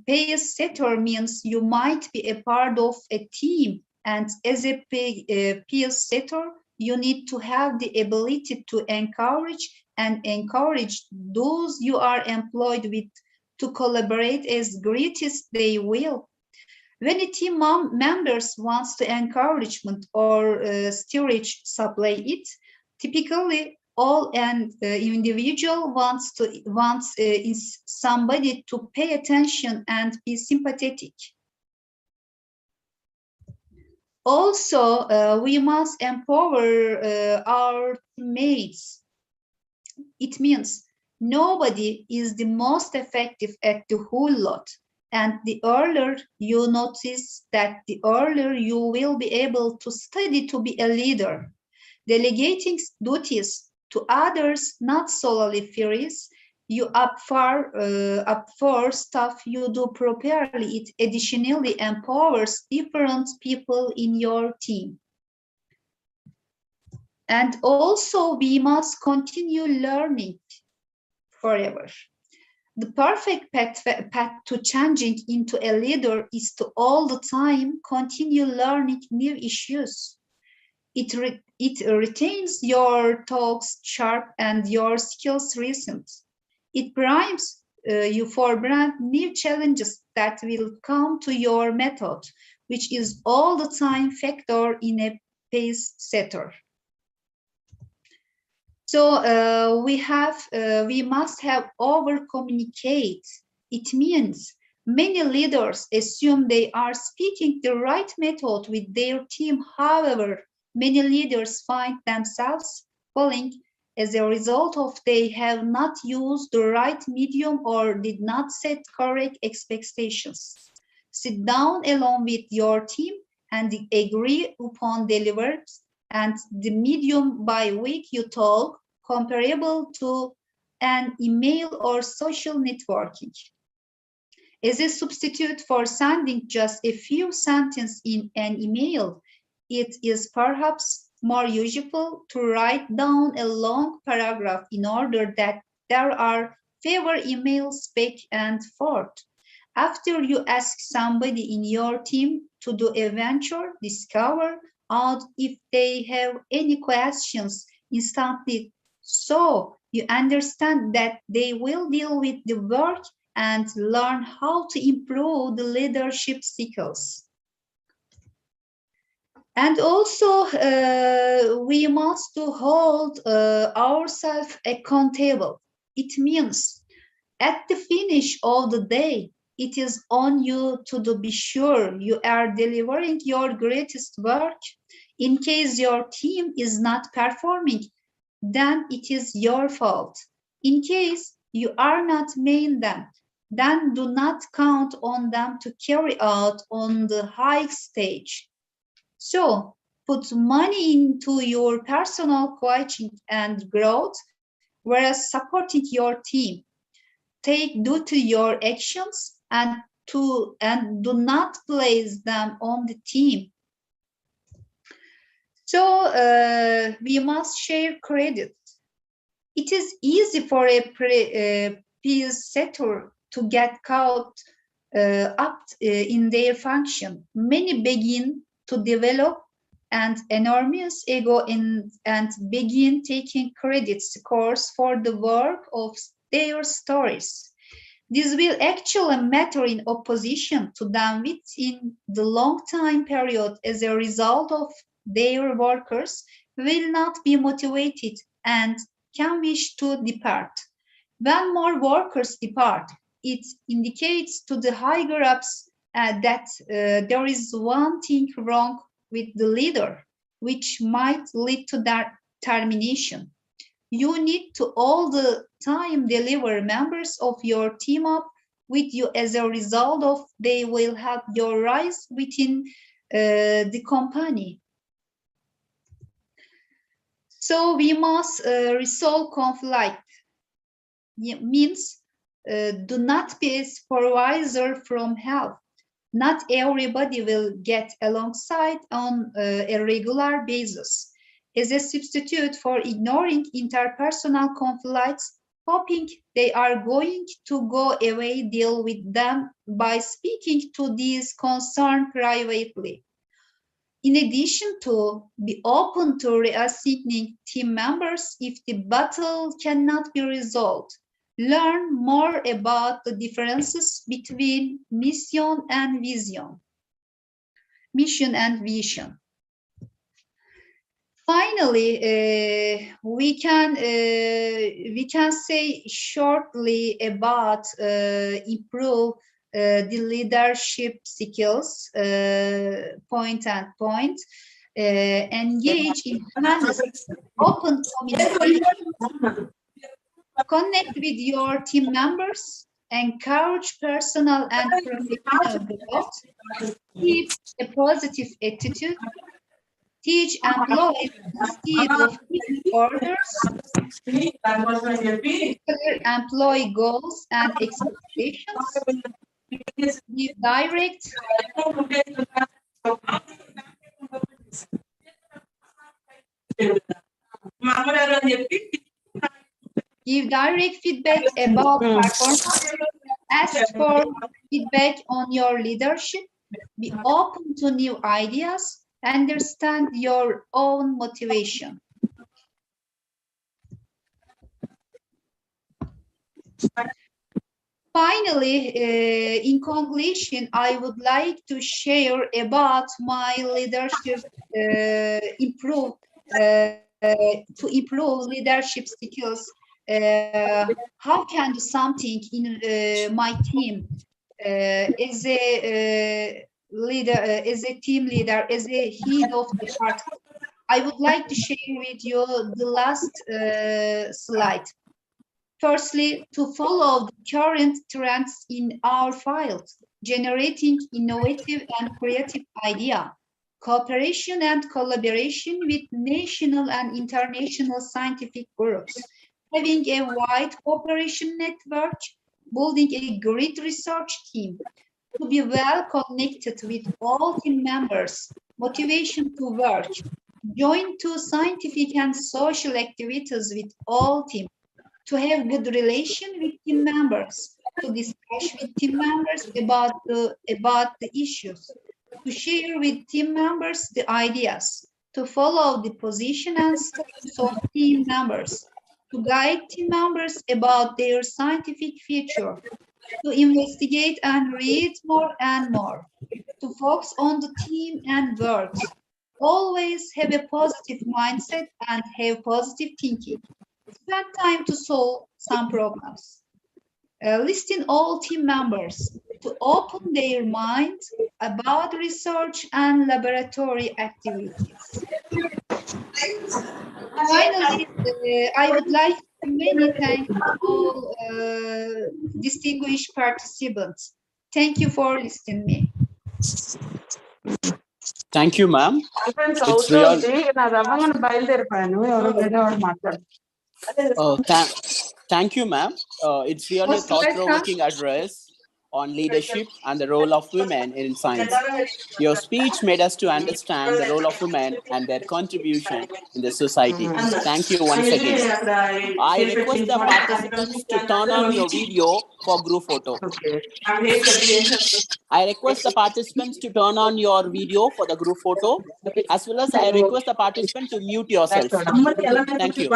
pace setter means you might be a part of a team, and as a pace setter, you need to have the ability to encourage those you are employed with to collaborate as great as they will. When a team members wants to encouragement or steerage supply it, typically all an individual wants somebody to pay attention and be sympathetic. Also, we must empower our teammates. It means nobody is the most effective at the whole lot. And the earlier you notice that, the earlier you will be able to study to be a leader. Delegating duties to others not solely fears you up for stuff you do properly. It additionally empowers different people in your team. And also we must continue learning forever. The perfect path to changing into a leader is to all the time continue learning new issues. It retains your talks sharp and your skills recent. It primes you for brand new challenges that will come to your method, which is all the time factor in a pace setter. So we must have over communicate. It means many leaders assume they are speaking the right method with their team. However, many leaders find themselves falling as a result of they have not used the right medium or did not set correct expectations. Sit down along with your team and agree upon deliverables and the medium by which you talk, comparable to an email or social networking. As a substitute for sending just a few sentences in an email, it is perhaps more useful to write down a long paragraph in order that there are fewer emails back and forth. After you ask somebody in your team to do a venture, discover out if they have any questions instantly, so you understand that they will deal with the work and learn how to improve the leadership skills. And also, we must hold ourselves accountable. It means at the finish of the day, it is on you to be sure you are delivering your greatest work. In case your team is not performing, then it is your fault. In case you are not making them, then do not count on them to carry out on the high stage. So put money into your personal coaching and growth, whereas supporting your team. Take due to your actions and do not place them on the team. So we must share credit. It is easy for a peace setter to get caught up in their function. Many begin to develop an enormous ego and begin taking credit scores for the work of their stories. This will actually matter in opposition to them within the long time period. As a result of their workers will not be motivated and can wish to depart. When more workers depart, it indicates to the higher ups that there is one thing wrong with the leader, which might lead to their termination. You need to all the time deliver members of your team up with you. As a result of they will help your rise within the company. So we must resolve conflict. It means do not be a supervisor from help. Not everybody will get alongside on a regular basis. As a substitute for ignoring interpersonal conflicts, hoping they are going to go away, deal with them by speaking to these concerns privately. In addition to be open to reassigning team members if the battle cannot be resolved. Learn more about the differences between mission and vision. Finally, we can say shortly about improve the leadership skills, point and point, engage in honest, open communication, connect with your team members, encourage personal and professional growth, keep a positive attitude, teach employees instead of giving orders, clear employee goals and expectations, give direct feedback about performance, ask for feedback on your leadership, be open to new ideas, understand your own motivation. Finally, in conclusion, I would like to share about my leadership to improve leadership skills. How can do something in my team as a leader, as a team leader, as a head of the department? I would like to share with you the last slide. Firstly, to follow the current trends in our field, generating innovative and creative ideas, cooperation and collaboration with national and international scientific groups, having a wide cooperation network, building a great research team, to be well connected with all team members, motivation to work, join to scientific and social activities with all teams, to have good relation with team members, to discuss with team members about the issues, to share with team members the ideas, to follow the position and status of team members, to guide team members about their scientific future, to investigate and read more and more, to focus on the team and work. Always have a positive mindset and have positive thinking. Spend time to solve some problems. Listing all team members to open their minds about research and laboratory activities. Finally, I would like to many thank all distinguished participants. Thank you for listening me. Thank you, ma'am. It's thank you, ma'am. It's really a thought-provoking address. on leadership and the role of women in science. Your speech made us to understand the role of women and their contribution in the society. Thank you once again. I request the participants to turn on your video for group photo. I request the participants to turn on your video for the group photo, as well as I request the participant to mute yourself. Thank you.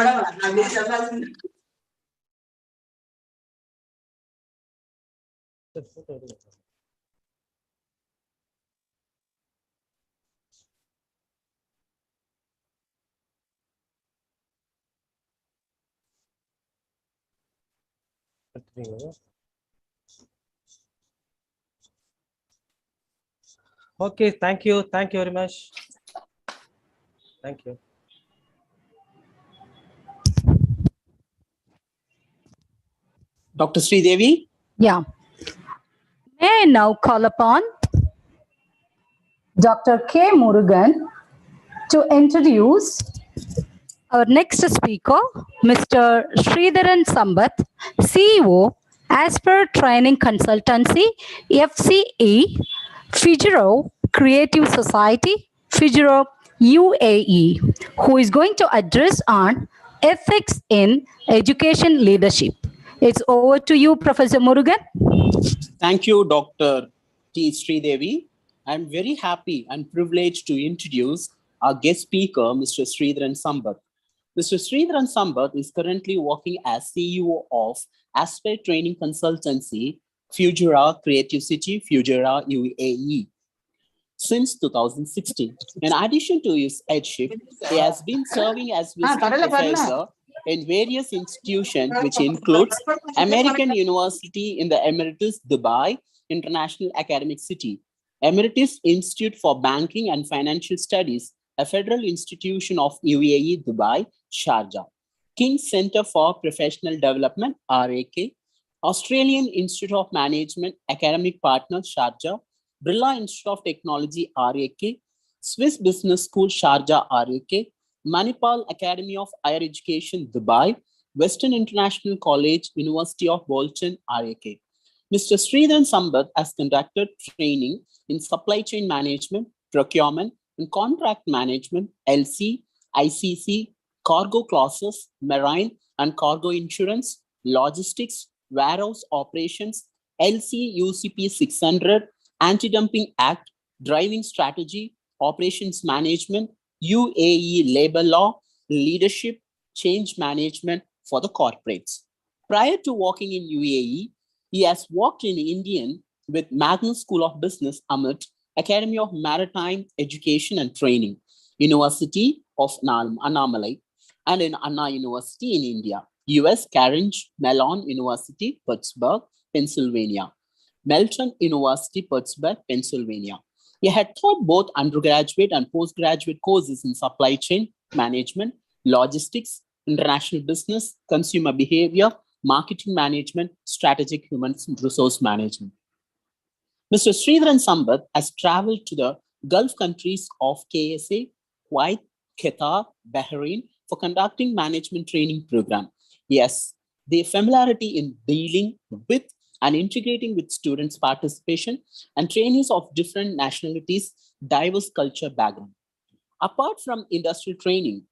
Okay, thank you. Thank you very much. Thank you. Dr. Sridevi? Yeah. May I now call upon Dr. K. Murugan to introduce our next speaker, Mr. Sridharan Sambath, CEO, Asper Training Consultancy, FCE, Figaro Creative Society, Figaro UAE, who is going to address on ethics in education leadership. It's over to you, Professor Murugan. Thank you, Dr. T. Sridevi. I'm very happy and privileged to introduce our guest speaker, Mr. Sridharan Sambath. Mr. Sridharan Sambath is currently working as CEO of Asper Training Consultancy, Fugera Creative City, Fugera UAE, since 2016. In addition to his headship, he has been serving as visiting professor in various institutions, which includes American University in the Emirates Dubai International Academic City, Emirates Institute for Banking and Financial Studies, a federal institution of UAE Dubai, Sharjah, King's Center for Professional Development, RAK, Australian Institute of Management, Academic Partner, Sharjah, Birla Institute of Technology, RAK, Swiss Business School, Sharjah, RAK, Manipal Academy of Higher Education, Dubai, Western International College, University of Bolton, RAK. Mr. Sridharan Sambath has conducted training in supply chain management, procurement, and contract management, LC, ICC, cargo clauses, marine and cargo insurance, logistics, warehouse operations, LC UCP 600, Anti-Dumping Act, driving strategy, operations management, UAE labor law, leadership, change management for the corporates. Prior to working in UAE, he has worked in Indian with Magnus School of Business, Amit, Academy of Maritime Education and Training, University of Annamalai, and in Anna University in India, US Carnegie Mellon University, Pittsburgh, Pennsylvania, Melton University, Pittsburgh, Pennsylvania. He had taught both undergraduate and postgraduate courses in supply chain management, logistics, international business, consumer behavior, marketing management, strategic human resource management. Mr. Sridharan Sambath has traveled to the Gulf countries of KSA, Kuwait, Qatar, Bahrain for conducting management training program. Yes, the familiarity in dealing with and integrating with students' participation and trainees of different nationalities, diverse culture background. Apart from industrial training,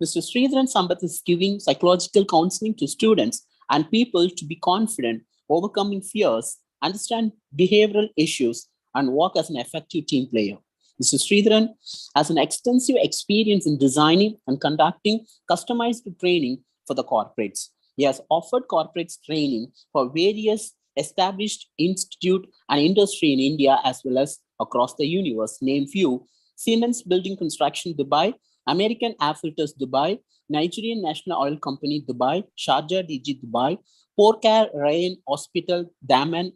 Mr. Sridharan Sambath is giving psychological counseling to students and people to be confident, overcoming fears, understand behavioral issues, and work as an effective team player. Mr. Sridharan has an extensive experience in designing and conducting customized training for the corporates. He has offered corporates training for various established institute and industry in India as well as across the universe. Name few: Siemens Building Construction Dubai, American Air Filters Dubai, Nigerian National Oil Company Dubai, Sharjah DG Dubai, Porcare Rain Hospital, Daman,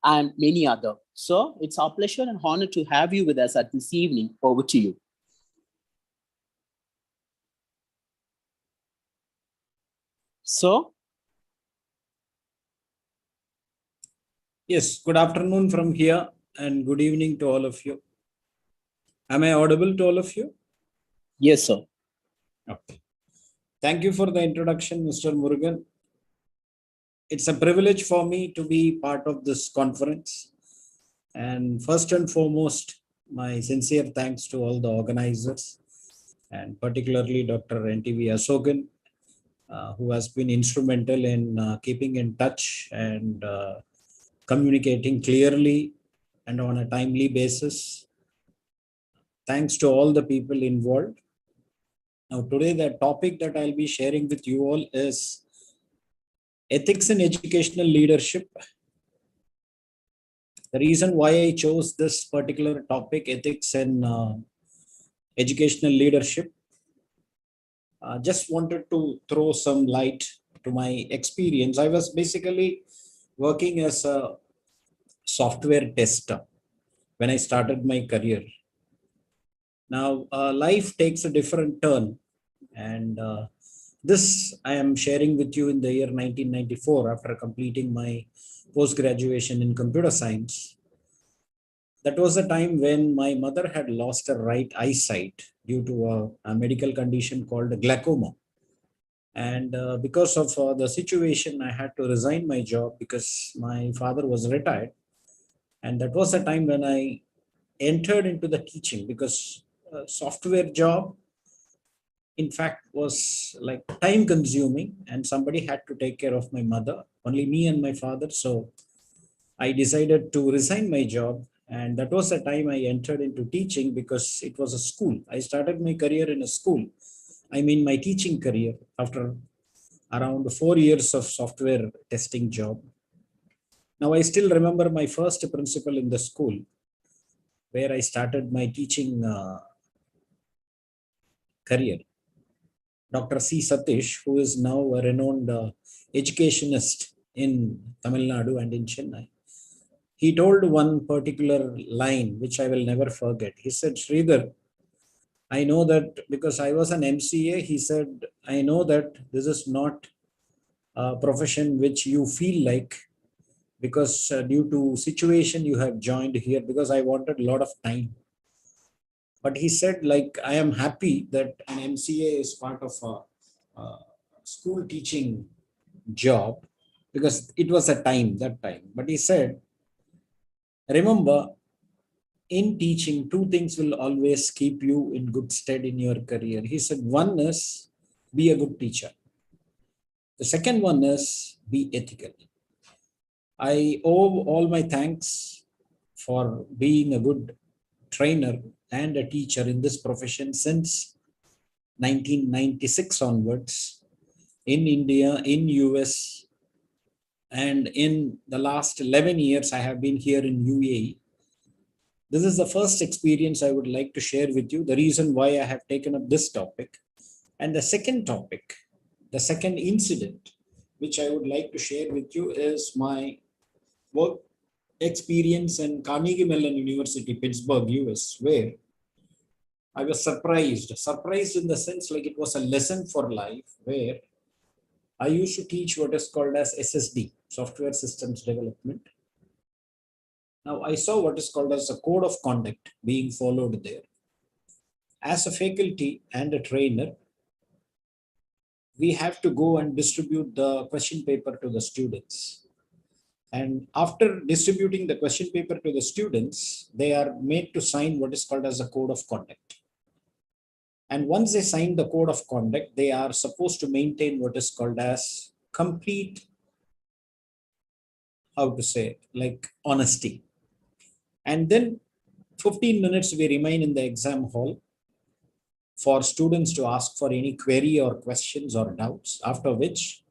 and many other. So it's our pleasure and honor to have you with us at this evening. Over to you. So, yes, good afternoon from here and good evening to all of you. Am I audible to all of you? Yes, sir. Okay. Thank you for the introduction, Mr. Murugan. it's a privilege for me to be part of this conference. And first and foremost, my sincere thanks to all the organizers, and particularly Dr. NTV Asokan, who has been instrumental in keeping in touch and communicating clearly and on a timely basis. Thanks to all the people involved. Now, today, the topic that I'll be sharing with you all is ethics in educational leadership. The reason why I chose this particular topic, ethics in educational leadership, just wanted to throw some light to my experience. I was basically working as a software tester when I started my career. Now, life takes a different turn, and this I am sharing with you in the year 1994 after completing my post-graduation in computer science. That was a time when my mother had lost her right eyesight due to a medical condition called glaucoma. And because of the situation, I had to resign my job because my father was retired. And that was a time when I entered into the teaching, because software job, in fact, was like time consuming, and somebody had to take care of my mother, only me and my father. So I decided to resign my job. And that was the time I entered into teaching, because it was a school. I started my career in a school. I mean, my teaching career after around 4 years of software testing job. Now, I still remember my first principal in the school where I started my teaching career. Dr. C. Satish, who is now a renowned educationist in Tamil Nadu and in Chennai. He told one particular line, which I will never forget. He said, Sridhar, I know that because I was an MCA, he said, I know that this is not a profession which you feel like, because due to situation you have joined here, because I wanted a lot of time. But he said, like, I am happy that an MCA is part of a school teaching job, because it was a time, that time. But he said, remember, in teaching, two things will always keep you in good stead in your career. He said, one is be a good teacher. The second one is be ethical. I owe all my thanks for being a good trainer and a teacher in this profession since 1996 onwards, in India, in US, and in the last 11 years I have been here in UAE. This is the first experience I would like to share with you, the reason why I have taken up this topic. And the second topic, the second incident, which I would like to share with you is my work experience in Carnegie Mellon University, Pittsburgh, US, where I was surprised in the sense like it was a lesson for life, where I used to teach what is called as SSD, Software Systems Development. Now I saw what is called as a code of conduct being followed there. As a faculty and a trainer, we have to go and distribute the question paper to the students. And after distributing the question paper to the students, they are made to sign what is called as a code of conduct. And once they sign the code of conduct, they are supposed to maintain what is called as complete, how to say, like honesty. And then 15 minutes we remain in the exam hall for students to ask for any query or questions or doubts, after which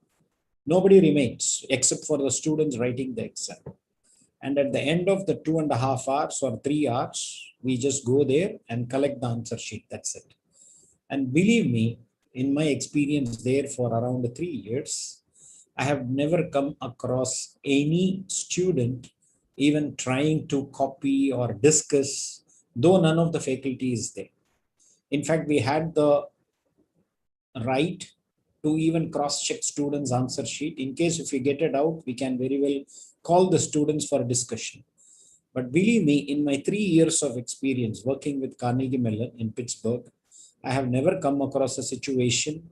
nobody remains except for the students writing the exam. And at the end of the 2.5 hours or 3 hours, we just go there and collect the answer sheet. That's it. And believe me, in my experience there for around 3 years, I have never come across any student even trying to copy or discuss, though none of the faculty is there. In fact, we had the right to even cross-check students' answer sheet. In case if we get it out, we can very well call the students for a discussion. But believe me, in my 3 years of experience working with Carnegie Mellon in Pittsburgh, I have never come across a situation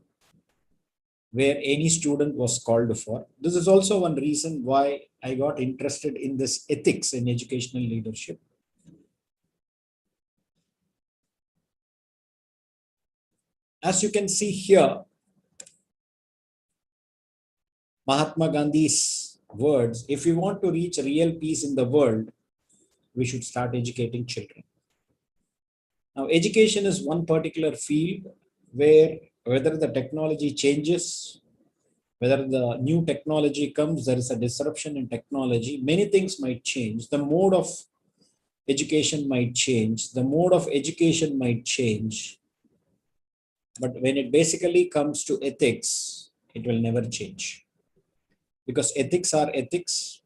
where any student was called for. This is also one reason why I got interested in this ethics in educational leadership. As you can see here, Mahatma Gandhi's words, if we want to reach real peace in the world, we should start educating children. Now, education is one particular field where whether the technology changes, whether the new technology comes, there is a disruption in technology, many things might change. The mode of education might change. The mode of education might change. But when it basically comes to ethics, it will never change. Because ethics are ethics.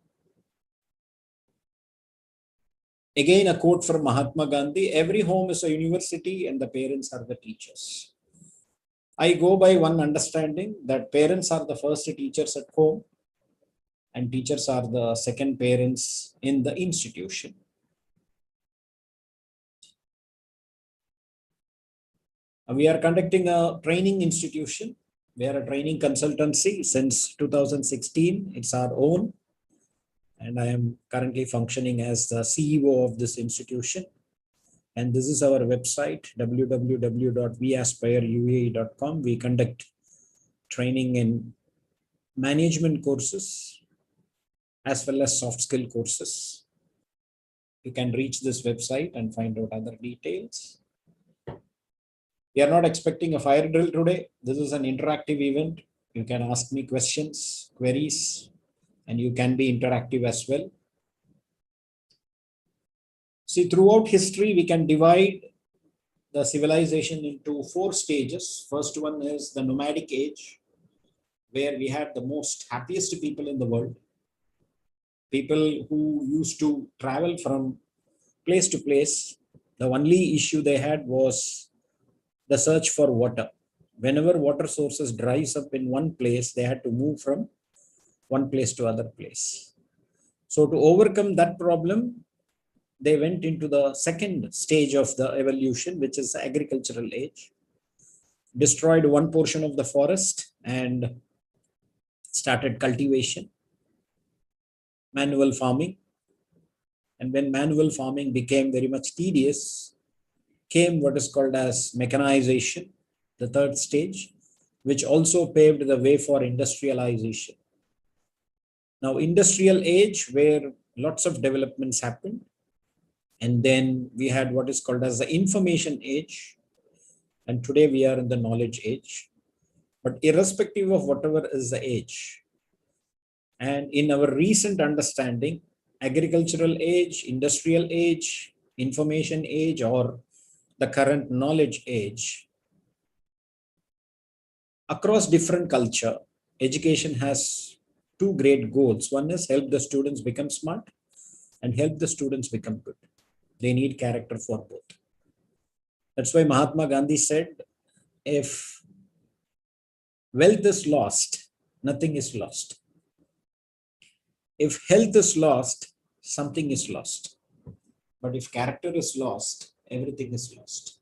Again, a quote from Mahatma Gandhi, every home is a university and the parents are the teachers. I go by one understanding that parents are the first teachers at home and teachers are the second parents in the institution. We are conducting a training institution. We are a training consultancy since 2016. It's our own. And I am currently functioning as the CEO of this institution. And this is our website, www.weaspireuae.com. We conduct training in management courses as well as soft skill courses. You can reach this website and find out other details. We are not expecting a fire drill today. This is an interactive event. You can ask me questions, queries, and you can be interactive as well. See, throughout history, we can divide the civilization into 4 stages. First one is the nomadic age, where we had the most happiest people in the world. People who used to travel from place to place. The only issue they had was the search for water. Whenever water sources dries up in one place, they had to move from one place to other place. So to overcome that problem, they went into the second stage of the evolution, which is the agricultural age. Destroyed one portion of the forest and started cultivation, manual farming. And when manual farming became very much tedious, came what is called as mechanization, the third stage, which also paved the way for industrialization. Now, industrial age, where lots of developments happened. And then we had what is called as the information age. And today we are in the knowledge age. But irrespective of whatever is the age, and in our recent understanding, agricultural age, industrial age, information age, or the current knowledge age, across different culture, education has 2 great goals. One is help the students become smart and help the students become good. They need character for both. That's why Mahatma Gandhi said, if wealth is lost, nothing is lost. If health is lost, something is lost. But if character is lost, everything is lost.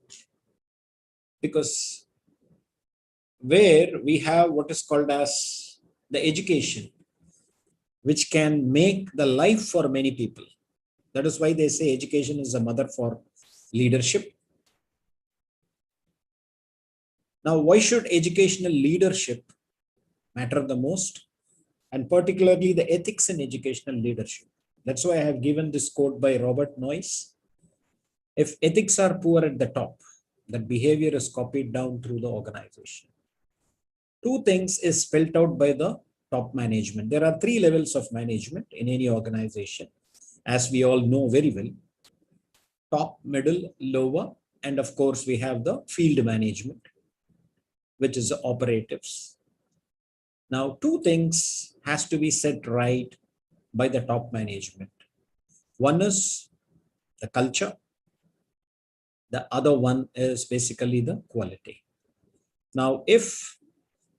Because where we have what is called as the education, which can make the life for many people. That is why they say education is a mother for leadership. Now, why should educational leadership matter the most? And particularly the ethics in educational leadership. That's why I have given this quote by Robert Noyce. If ethics are poor at the top, that behavior is copied down through the organization. 2 things is spelled out by the top management. There are 3 levels of management in any organization, as we all know very well. Top, middle, lower, and of course we have the field management, which is the operatives. Now, 2 things has to be set right by the top management. One is the culture. The other one is basically the quality. Now, if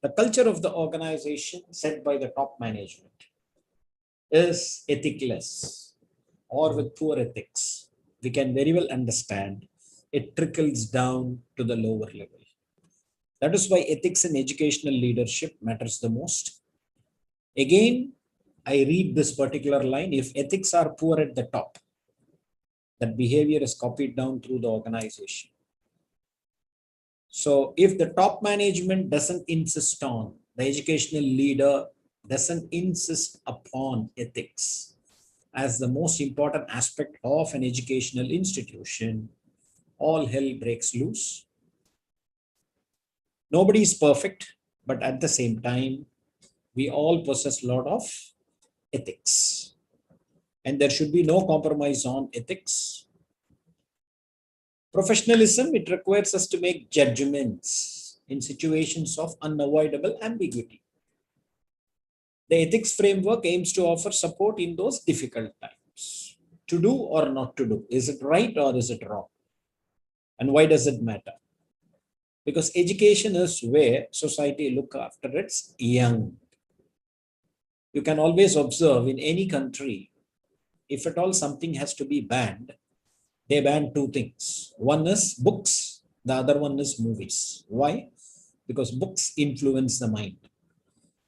the culture of the organization set by the top management is ethicless or with poor ethics, we can very well understand it trickles down to the lower level. That is why ethics in educational leadership matters the most. Again, I read this particular line: if ethics are poor at the top, that behavior is copied down through the organization. So if the top management doesn't insist on, the educational leader doesn't insist upon ethics as the most important aspect of an educational institution, all hell breaks loose. Nobody is perfect, but at the same time, we all possess a lot of ethics. And there should be no compromise on ethics. Professionalism, it requires us to make judgments in situations of unavoidable ambiguity. The ethics framework aims to offer support in those difficult times. To do or not to do. Is it right or is it wrong? And why does it matter? Because education is where society looks after its young. You can always observe in any country, if at all something has to be banned, they ban two things. One is books, the other one is movies. Why? Because books influence the mind.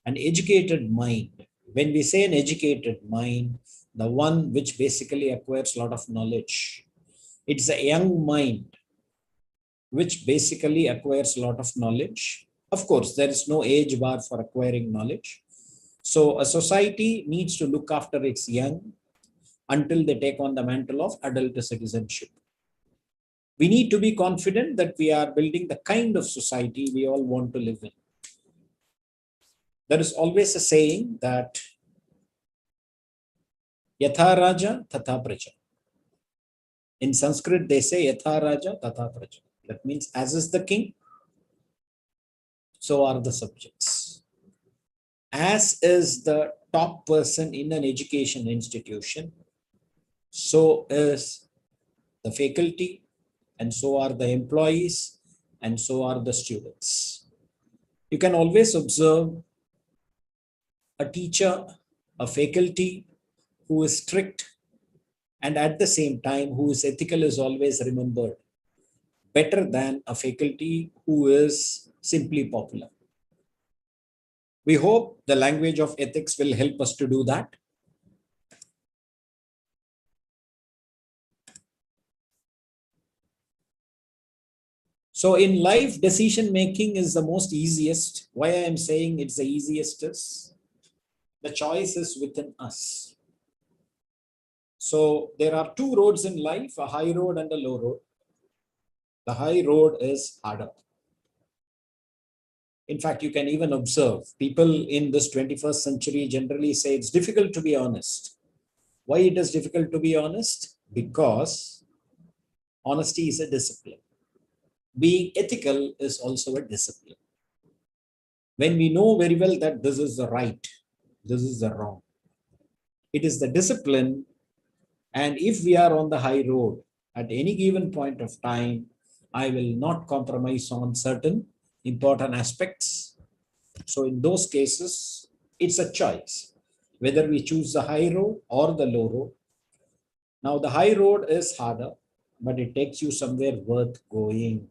An educated mind, when we say an educated mind, the one which basically acquires a lot of knowledge. It's a young mind which basically acquires a lot of knowledge. Of course, there is no age bar for acquiring knowledge. So a society needs to look after its young until they take on the mantle of adult citizenship. We need to be confident that we are building the kind of society we all want to live in. There is always a saying that Yatha Raja Tatha Praja. In Sanskrit, they say Yatha Raja Tatha Praja. That means as is the king, so are the subjects. As is the top person in an education institution, so is the faculty, and so are the employees, and so are the students. You can always observe a teacher, a faculty who is strict and at the same time who is ethical is always remembered better than a faculty who is simply popular. We hope the language of ethics will help us to do that. So in life, decision making is the most easiest. Why I am saying it's the easiest is the choice is within us. So there are two roads in life, a high road and a low road. The high road is harder. In fact, you can even observe people in this 21st century generally say it's difficult to be honest. Why it is difficult to be honest? Because honesty is a discipline. Being ethical is also a discipline. When we know very well that this is the right, this is the wrong, it is the discipline. And if we are on the high road at any given point of time, I will not compromise on certain important aspects. So in those cases, it's a choice whether we choose the high road or the low road. Now the high road is harder, but it takes you somewhere worth going.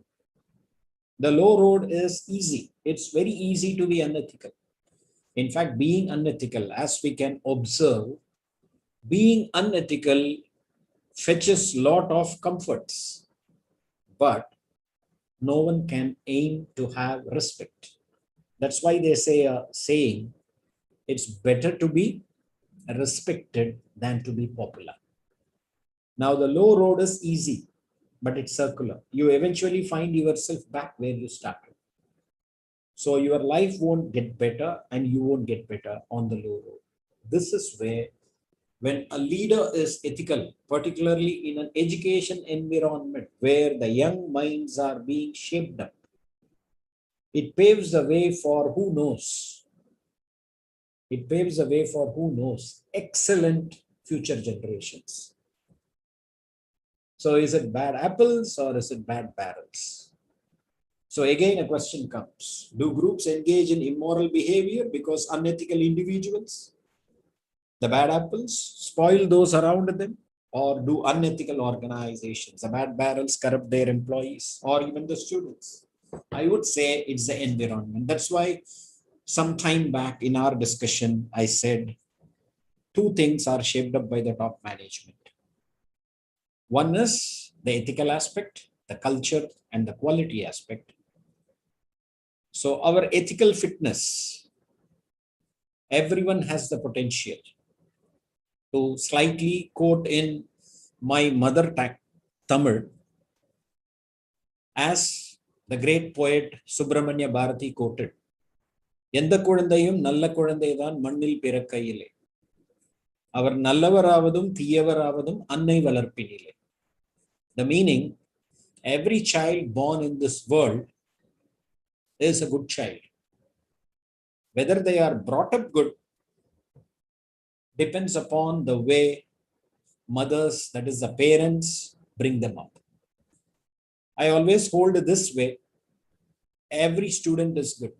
The low road is easy. It's very easy to be unethical. In fact, being unethical, as we can observe, being unethical fetches a lot of comforts, but no one can aim to have respect. That's why they say a saying, it's better to be respected than to be popular. Now the low road is easy, but it's circular. You eventually find yourself back where you started. So your life won't get better and you won't get better on the low road. This is where when a leader is ethical, particularly in an education environment where the young minds are being shaped up, it paves the way for who knows. It paves the way for who knows excellent future generations. So is it bad apples or is it bad barrels? So again, a question comes. Do groups engage in immoral behavior because unethical individuals, the bad apples, spoil those around them? Or do unethical organizations, the bad barrels, corrupt their employees or even the students? I would say it's the environment. That's why some time back in our discussion, I said two things are shaped up by the top management. One is the ethical aspect, the culture, and the quality aspect. So our ethical fitness, everyone has the potential to slightly quote in my mother tongue, Tamil, as the great poet Subramanya Bharati quoted, எந்த குழந்தையும் நல்ல குழந்தைதான் மண்ணில் பிறக்கையிலே அவர் நல்லவராவதும் தீயவராவதும் அன்னை வளர்ப்பினிலே. The meaning, every child born in this world is a good child. Whether they are brought up good depends upon the way mothers, that is the parents, bring them up. I always hold it this way, every student is good.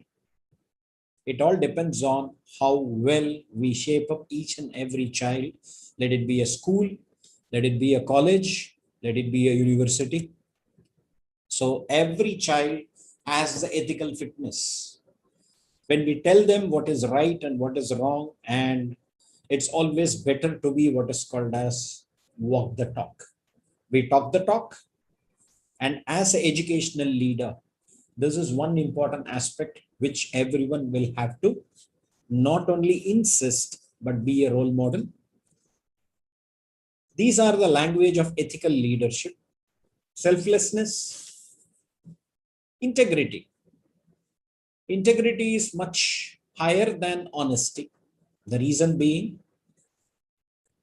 It all depends on how well we shape up each and every child. Let it be a school, let it be a college, let it be a university. So every child has the ethical fitness. When we tell them what is right and what is wrong, and it's always better to be what is called as walk the talk. We talk the talk, and as an educational leader, this is one important aspect which everyone will have to not only insist, but be a role model. These are the language of ethical leadership: selflessness, integrity. Integrity is much higher than honesty. The reason being,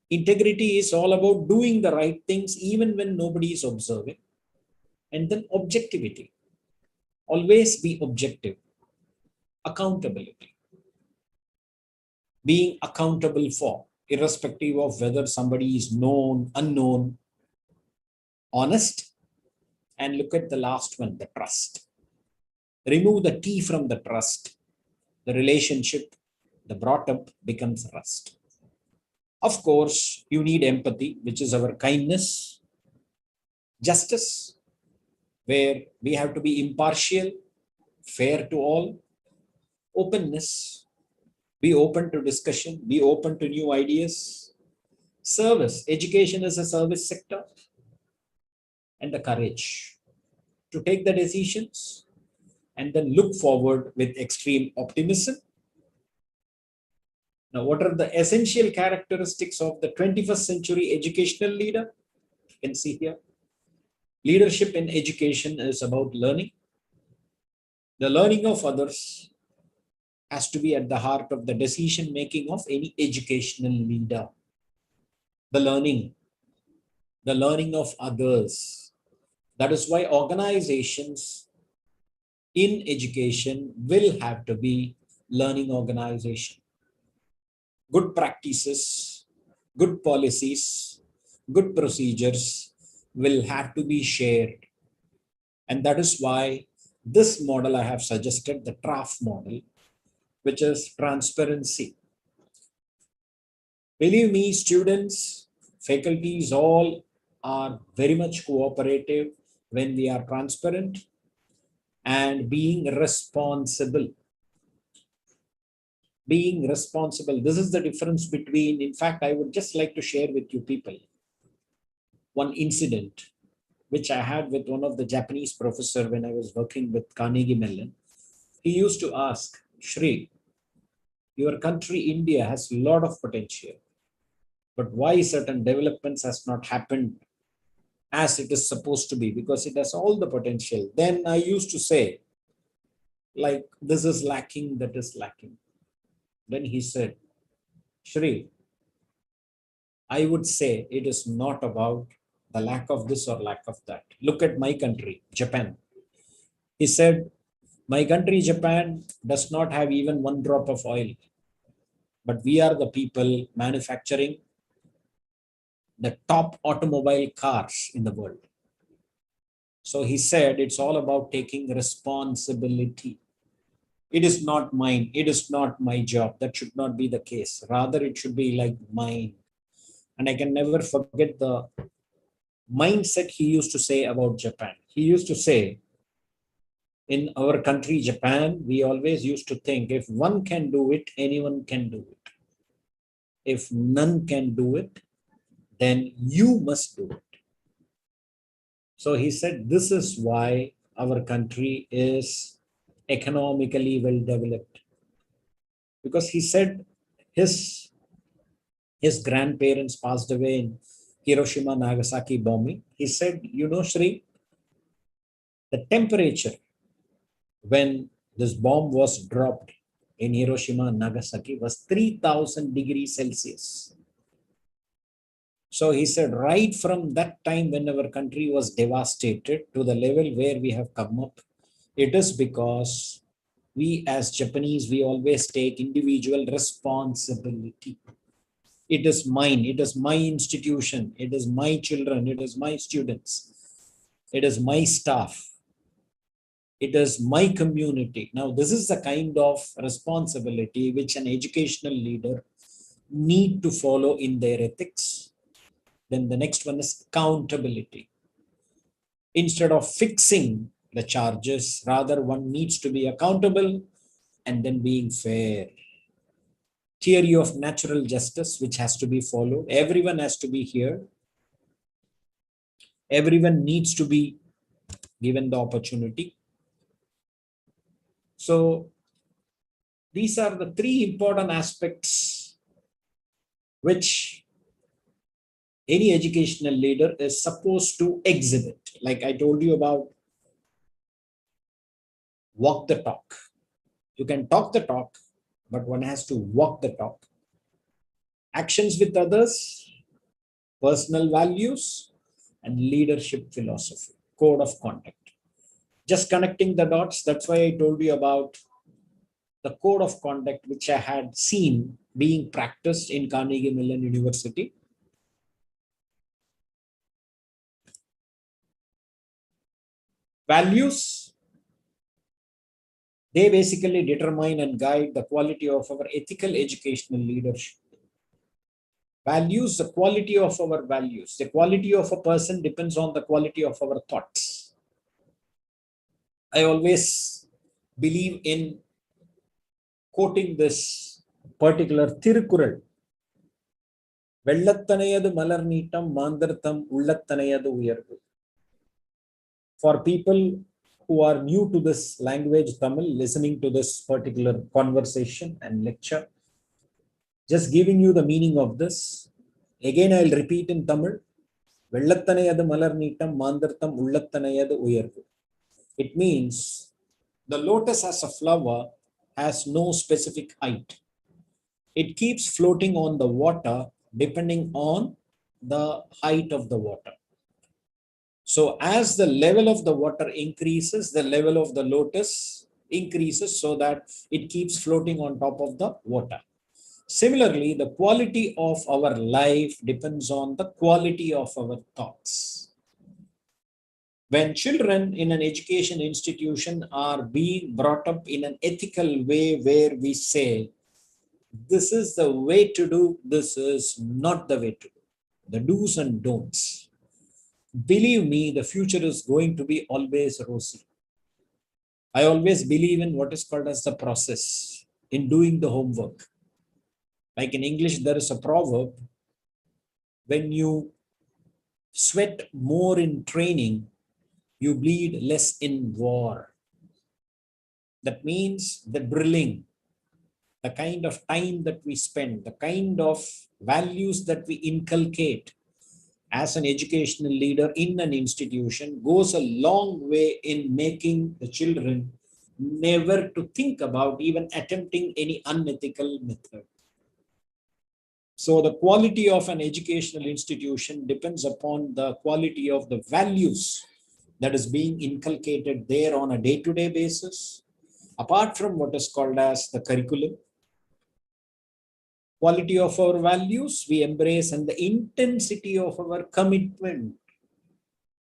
integrity is all about doing the right things even when nobody is observing. And then objectivity. Always be objective. Accountability. Being accountable for, irrespective of whether somebody is known, unknown. Honest. And look at the last one, the trust. Remove the T from the trust. The relationship, the brought up, becomes rust. Of course, you need empathy, which is our kindness. Justice, where we have to be impartial, fair to all. Openness, be open to discussion, be open to new ideas. Service, education is a service sector. And the courage to take the decisions and then look forward with extreme optimism. Now, what are the essential characteristics of the 21st century educational leader? You can see here. Leadership in education is about learning. The learning of others has to be at the heart of the decision making of any educational leader. The learning of others. That is why organizations in education will have to be learning organization. Good practices, good policies, good procedures will have to be shared. And that is why this model I have suggested, the TRAF model, which is transparency. Believe me, students, faculties, all are very much cooperative when we are transparent and being responsible. Being responsible. This is the difference between, in fact, I would just like to share with you people one incident which I had with one of the Japanese professor when I was working with Carnegie Mellon. He used to ask, Shri, your country, India, has a lot of potential, but why certain developments has not happened as it is supposed to be? Because it has all the potential. Then I used to say, like, this is lacking, that is lacking. Then he said, Shri, I would say it is not about the lack of this or lack of that. Look at my country, Japan. He said, my country, Japan, does not have even one drop of oil, but we are the people manufacturing the top automobile cars in the world. So he said, it's all about taking responsibility. It is not mine. It is not my job. That should not be the case. Rather, it should be like mine. And I can never forget the mindset he used to say about Japan. He used to say, In our country, Japan, we always used to think if one can do it, anyone can do it. If none can do it, then you must do it. So he said, this is why our country is economically well developed. Because he said his grandparents passed away in Hiroshima, Nagasaki bombing. He said, you know, Shri, the temperature when this bomb was dropped in Hiroshima and Nagasaki was 3000 degrees Celsius. So he said, right from that time when our country was devastated to the level where we have come up, it is because we as Japanese, we always take individual responsibility. It is mine, it is my institution, it is my children, it is my students, it is my staff, it is my community. Now, this is the kind of responsibility which an educational leader need to follow in their ethics. Then the next one is accountability. Instead of fixing the charges, rather one needs to be accountable and then being fair. Theory of natural justice, which has to be followed. Everyone has to be here. Everyone needs to be given the opportunity. So these are the three important aspects which any educational leader is supposed to exhibit. Like I told you about, walk the talk. You can talk the talk, but one has to walk the talk. Actions with others, personal values, and leadership philosophy, code of conduct. Just connecting the dots, that's why I told you about the code of conduct which I had seen being practiced in Carnegie Mellon University. Values, they basically determine and guide the quality of our ethical educational leadership. Values, the quality of our values. The quality of a person depends on the quality of our thoughts. I always believe in quoting this particular Thirukural. Vellattanayadu malar neetam mandartham ullattanayadu uyarvu. For people who are new to this language, Tamil, listening to this particular conversation and lecture, just giving you the meaning of this. Again, I'll repeat in Tamil. Vellattanayadu malar neetam mandartham ullattanayadu uyarvu. It means the lotus as a flower has no specific height. It keeps floating on the water depending on the height of the water. So as the level of the water increases, the level of the lotus increases so that it keeps floating on top of the water. Similarly, the quality of our life depends on the quality of our thoughts. When children in an education institution are being brought up in an ethical way where we say, this is the way to do, this is not the way to do, the do's and don'ts. Believe me, the future is going to be always rosy. I always believe in what is called as the process in doing the homework. Like in English, there is a proverb, when you sweat more in training, you bleed less in war. That means the drilling, the kind of time that we spend, the kind of values that we inculcate as an educational leader in an institution goes a long way in making the children never to think about even attempting any unethical method. So the quality of an educational institution depends upon the quality of the values that is being inculcated there on a day-to-day basis, apart from what is called as the curriculum. Quality of our values we embrace, and the intensity of our commitment.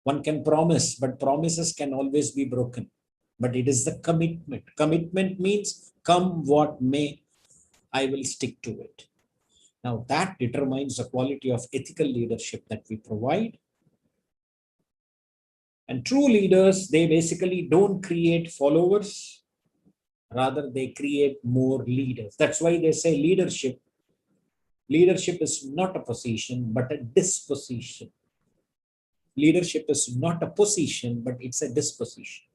One can promise, but promises can always be broken. But it is the commitment. Commitment means come what may, I will stick to it. Now that determines the quality of ethical leadership that we provide. And true leaders, they basically don't create followers, rather they create more leaders. That's why they say leadership is not a position, but a disposition. Leadership is not a position, but it's a disposition.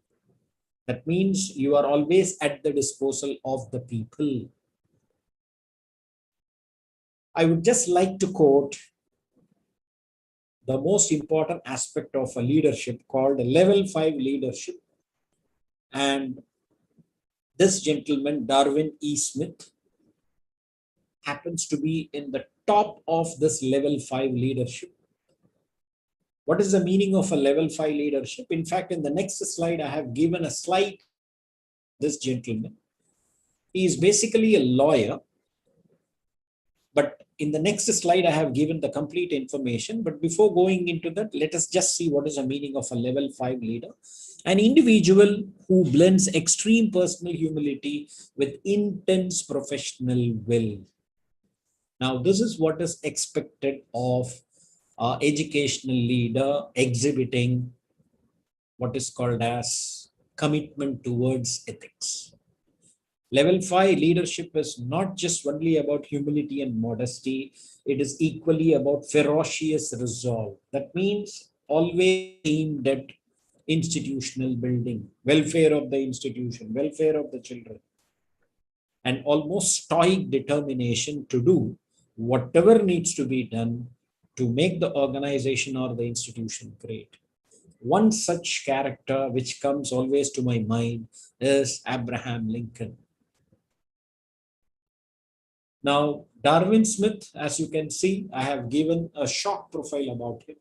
That means you are always at the disposal of the people. I would just like to quote the most important aspect of a leadership called level 5 leadership. And this gentleman, Darwin E. Smith, happens to be in the top of this level 5 leadership. What is the meaning of a level 5 leadership? In fact, in the next slide, I have given a slide. This gentleman, he is basically a lawyer, but in the next slide, I have given the complete information. But before going into that, let us just see what is the meaning of a level 5 leader. An individual who blends extreme personal humility with intense professional will. Now, this is what is expected of an educational leader exhibiting what is called as commitment towards ethics. Level 5 leadership is not just only about humility and modesty, it is equally about ferocious resolve. That means always aimed at institutional building, welfare of the institution, welfare of the children, and almost stoic determination to do whatever needs to be done to make the organization or the institution great. One such character which comes always to my mind is Abraham Lincoln. Now, Darwin Smith, as you can see, I have given a short profile about him.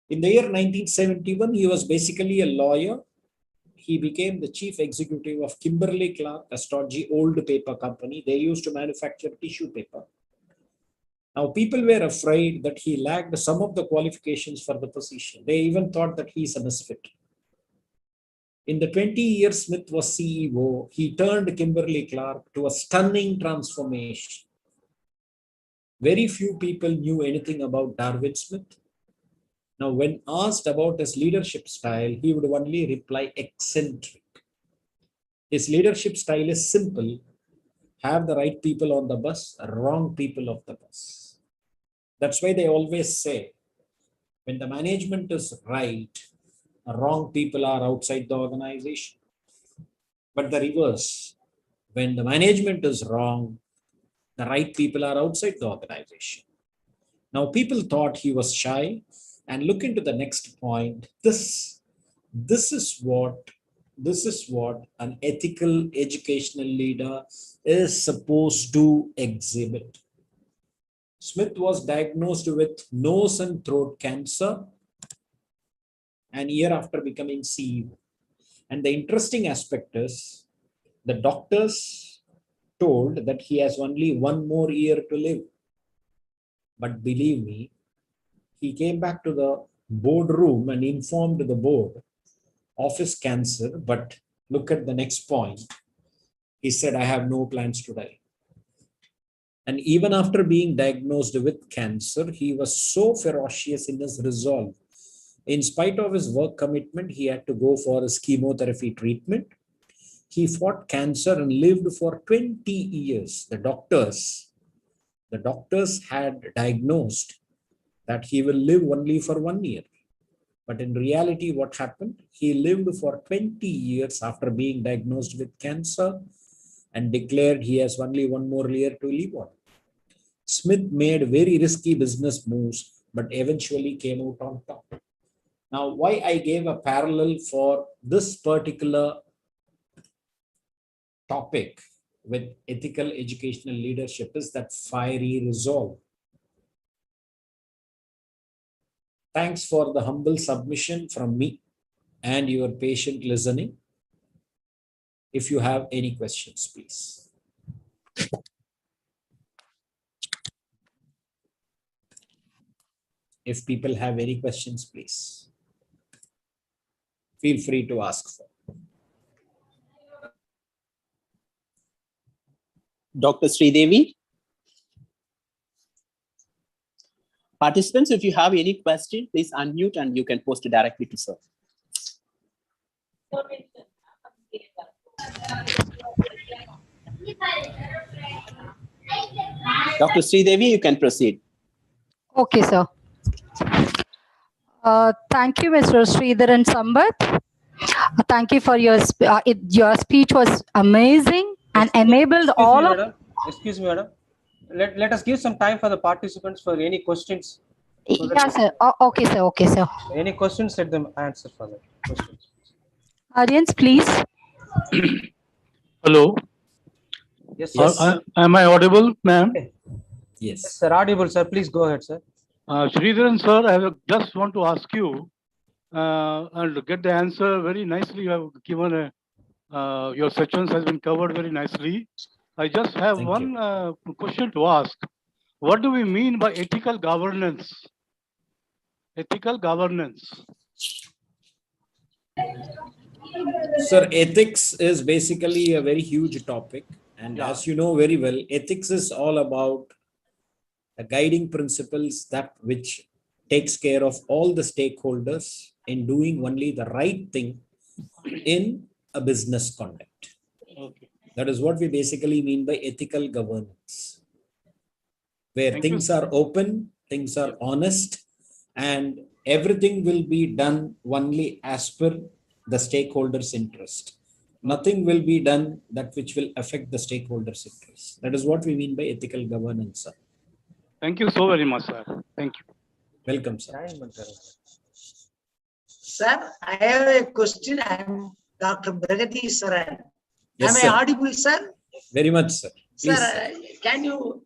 In the year 1971, he was basically a lawyer. He became the chief executive of Kimberly Clark, a stodgy old paper company. They used to manufacture tissue paper. Now, people were afraid that he lacked some of the qualifications for the position. They even thought that he's a misfit. In the 20 years Smith was CEO, he turned Kimberly Clark to a stunning transformation. Very few people knew anything about Darwin Smith. Now, when asked about his leadership style, he would only reply eccentric. His leadership style is simple: have the right people on the bus, wrong people off the bus. That's why they always say, when the management is right, wrong people are outside the organization. But the reverse, when the management is wrong, the right people are outside the organization. Now, people thought he was shy, and look into the next point. This is what an ethical educational leader is supposed to exhibit. Smith was diagnosed with nose and throat cancer an year after becoming CEO. And the interesting aspect is the doctors told that he has only 1 more year to live. But believe me, he came back to the boardroom and informed the board of his cancer. But look at the next point. He said, I have no plans to die. And even after being diagnosed with cancer, he was so ferocious in his resolve. In spite of his work commitment, he had to go for his chemotherapy treatment. He fought cancer and lived for 20 years. The doctors had diagnosed that he will live only for 1 year. But in reality, what happened? He lived for 20 years after being diagnosed with cancer and declared he has only 1 more year to live on. Smith made very risky business moves, but eventually came out on top. Now, why I gave a parallel for this particular topic with ethical educational leadership is that fiery resolve. Thanks for the humble submission from me and your patient listening. If you have any questions, please. If people have any questions, please feel free to ask for. Dr. Sridevi? Participants, if you have any question, please unmute and you can post it directly to sir. Dr. Sridevi, you can proceed. Okay, sir. Thank you, Mr. Sridharan Sambath. Thank you for your your speech was amazing and enabled all of. Excuse me, madam. Let us give some time for the participants for any questions. Yes, sir. Okay, sir. Okay, sir. Any questions, let them answer for that. Questions. Audience, please. Hello. Yes, yes. Am I audible, ma'am? Yes, sir. Audible, sir. Please go ahead, sir. Sridharan, sir, I just want to ask you and get the answer very nicely. You have given your sections has been covered very nicely. I just have one question to ask. What do we mean by ethical governance? Ethical governance. Sir, ethics is basically a very huge topic. And as you know very well, ethics is all about the guiding principles that which takes care of all the stakeholders in doing only the right thing in a business conduct. Okay. That is what we basically mean by ethical governance, where Thank things you. are open, things are honest, and everything will be done only as per the stakeholders' interest. Nothing will be done that which will affect the stakeholders' interest. That is what we mean by ethical governance, sir. Thank you so very much, sir. Thank you. Welcome, sir. Sir, I have a question. I am Dr. Bragati Saran. Yes, Am sir. I audible, sir? Very much, sir. Please, Sir, can you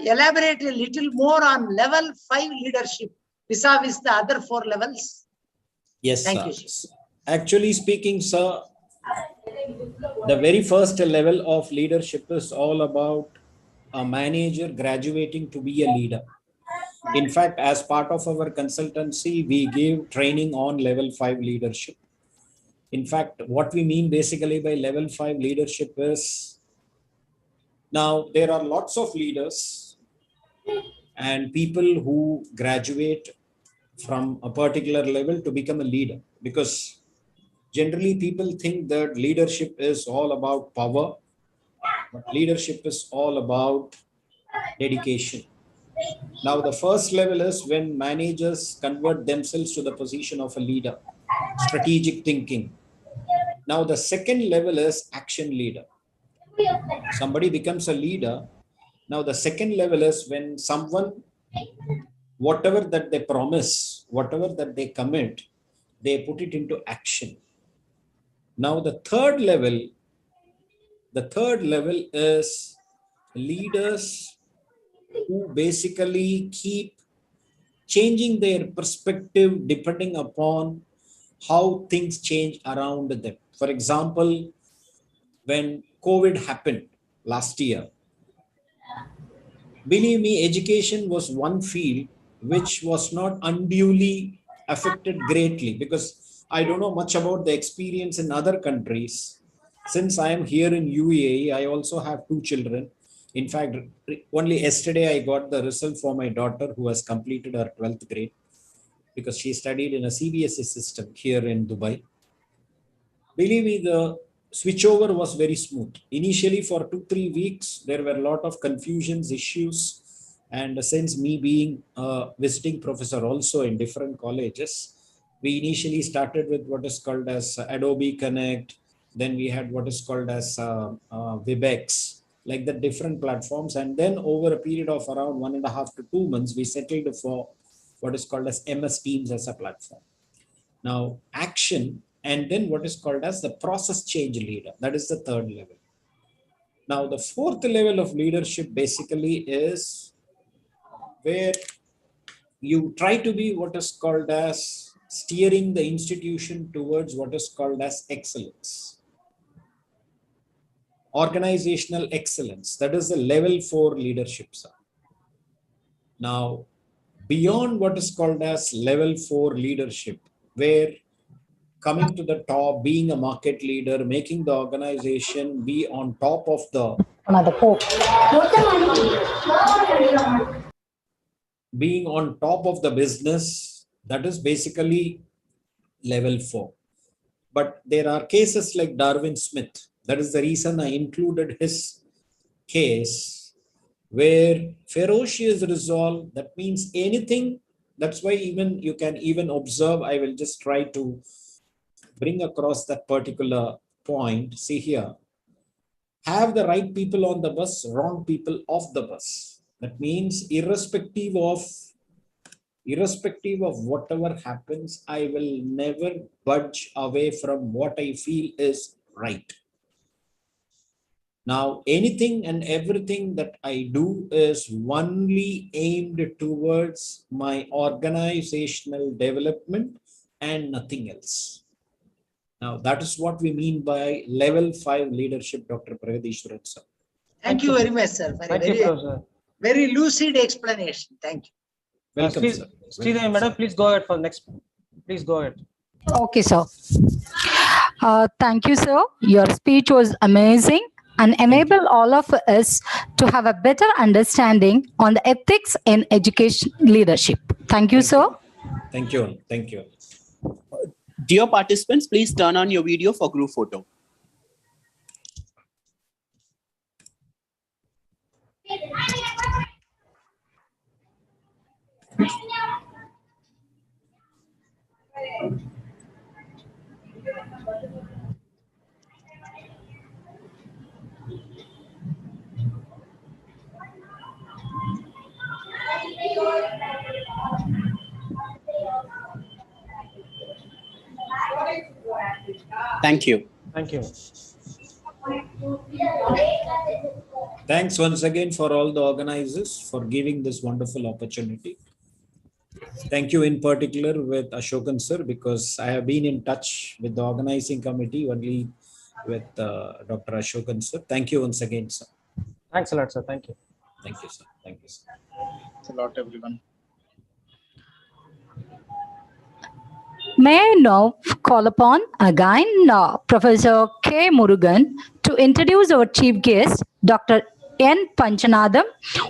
elaborate a little more on level 5 leadership vis-a-vis the other 4 levels? Yes, Thank sir. you, sir. Actually speaking, sir, the very first level of leadership is all about a manager graduating to be a leader. In fact, as part of our consultancy, we give training on level 5 leadership. In fact, what we mean basically by level 5 leadership is, now there are lots of leaders and people who graduate from a particular level to become a leader, because generally people think that leadership is all about power, but leadership is all about dedication. Now, the first level is when managers convert themselves to the position of a leader, strategic thinking. Now, the second level is action leader. Somebody becomes a leader. Now, the second level is when someone, whatever that they promise, whatever that they commit, they put it into action. Now, the third level is leaders who basically keep changing their perspective depending upon how things change around them. For example, when COVID happened last year, believe me, education was one field which was not unduly affected greatly, because I don't know much about the experience in other countries. Since I am here in UAE, I also have 2 children. In fact, only yesterday I got the result for my daughter who has completed her 12th grade, because she studied in a CBSE system here in Dubai. Believe me, the switchover was very smooth. Initially for 2-3 weeks, there were a lot of confusions, issues. And since me being a visiting professor also in different colleges, we initially started with what is called as Adobe Connect. Then we had what is called as Webex, like the different platforms. And then over a period of around 1.5 to 2 months, we settled for what is called as MS Teams as a platform. Now, action, and then what is called as the process change leader. That is the third level. Now, the fourth level of leadership basically is where you try to be what is called as steering the institution towards what is called as excellence. Organizational excellence. That is the level 4 leadership, sir. Now, beyond what is called as level 4 leadership, where coming to the top, being a market leader, making the organization be on top of the being on top of the business, that is basically level 4. But there are cases like Darwin Smith. That is the reason I included his case, where ferocious resolve, that means anything. That's why even you can even observe, I will just try to bring across that particular point. See here, have the right people on the bus, wrong people off the bus. That means irrespective of whatever happens, I will never budge away from what I feel is right. Now, anything and everything that I do is only aimed towards my organizational development and nothing else. Now, that is what we mean by level 5 leadership, Dr. Pragadishwaran sir. Thank you very much, sir. Very lucid explanation. Thank you. Welcome, sir. Sridevi, madam, please go ahead for next. Please go ahead. Okay, sir. Thank you, sir. Your speech was amazing and enable all of us to have a better understanding on the ethics in education leadership. Thank you, sir. Thank you. Thank you. Dear participants, please turn on your video for group photo. Thank you. Thank you. Thanks once again for all the organizers for giving this wonderful opportunity. Thank you in particular with Ashokan sir, because I have been in touch with the organizing committee only with Dr. Ashokan sir. Thank you once again, sir. Thanks a lot, sir. Thank you. Thank you, sir. Thank you, sir. Thanks a lot, everyone. May I now call upon again Professor K. Murugan to introduce our chief guest, Dr. N. Panchanadam,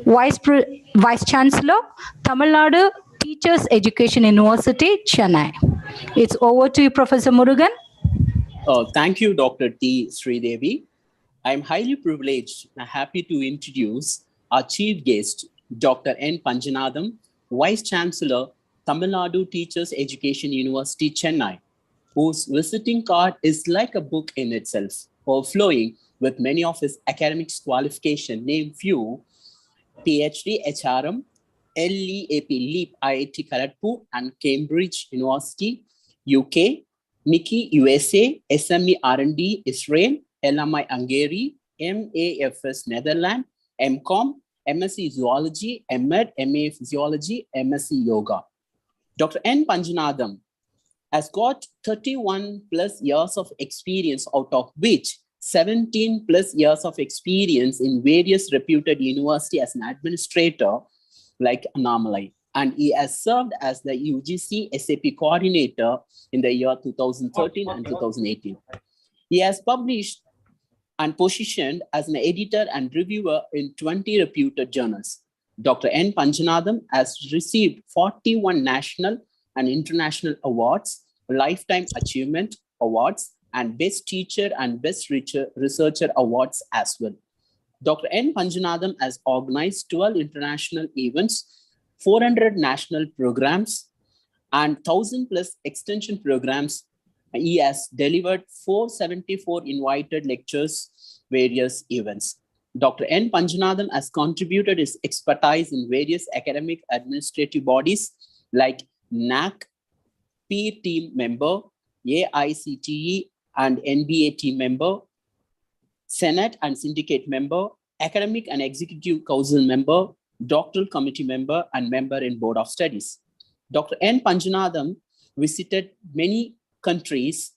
Vice Chancellor, Tamil Nadu Teachers Education University, Chennai. It's over to you, Professor Murugan. Thank you, Dr. T. Sridevi. I am highly privileged and happy to introduce our chief guest, Dr. N. Panchanadam, Vice Chancellor, Tamil Nadu Teachers Education University, Chennai, whose visiting card is like a book in itself, overflowing with many of his academics qualification, name few: PhD HRM, LEAP LEAP IIT Kharagpur and Cambridge University, UK, MIKI USA, SME R&D Israel, LMI Hungary, MAFS Netherlands, MCOM, MSc Zoology, MEd, MA Physiology, MSc Yoga. Dr. N. Panchanadam has got 31 plus years of experience, out of which 17 plus years of experience in various reputed universities as an administrator like Annamalai. And he has served as the UGC SAP coordinator in the year 2013 and 2018. He has published and positioned as an editor and reviewer in 20 reputed journals. Dr. N. Panchanadam has received 41 national and international awards, Lifetime Achievement Awards, and Best Teacher and Best Researcher Awards as well. Dr. N. Panchanadam has organized 12 international events, 400 national programs, and 1,000 plus extension programs. He has delivered 474 invited lectures, various events. Dr. N. Panchanadam has contributed his expertise in various academic administrative bodies like NAC, peer team member, AICTE and NBA team member, Senate and syndicate member, academic and executive council member, doctoral committee member, and member in board of studies. Dr. N. Panchanadam visited many countries,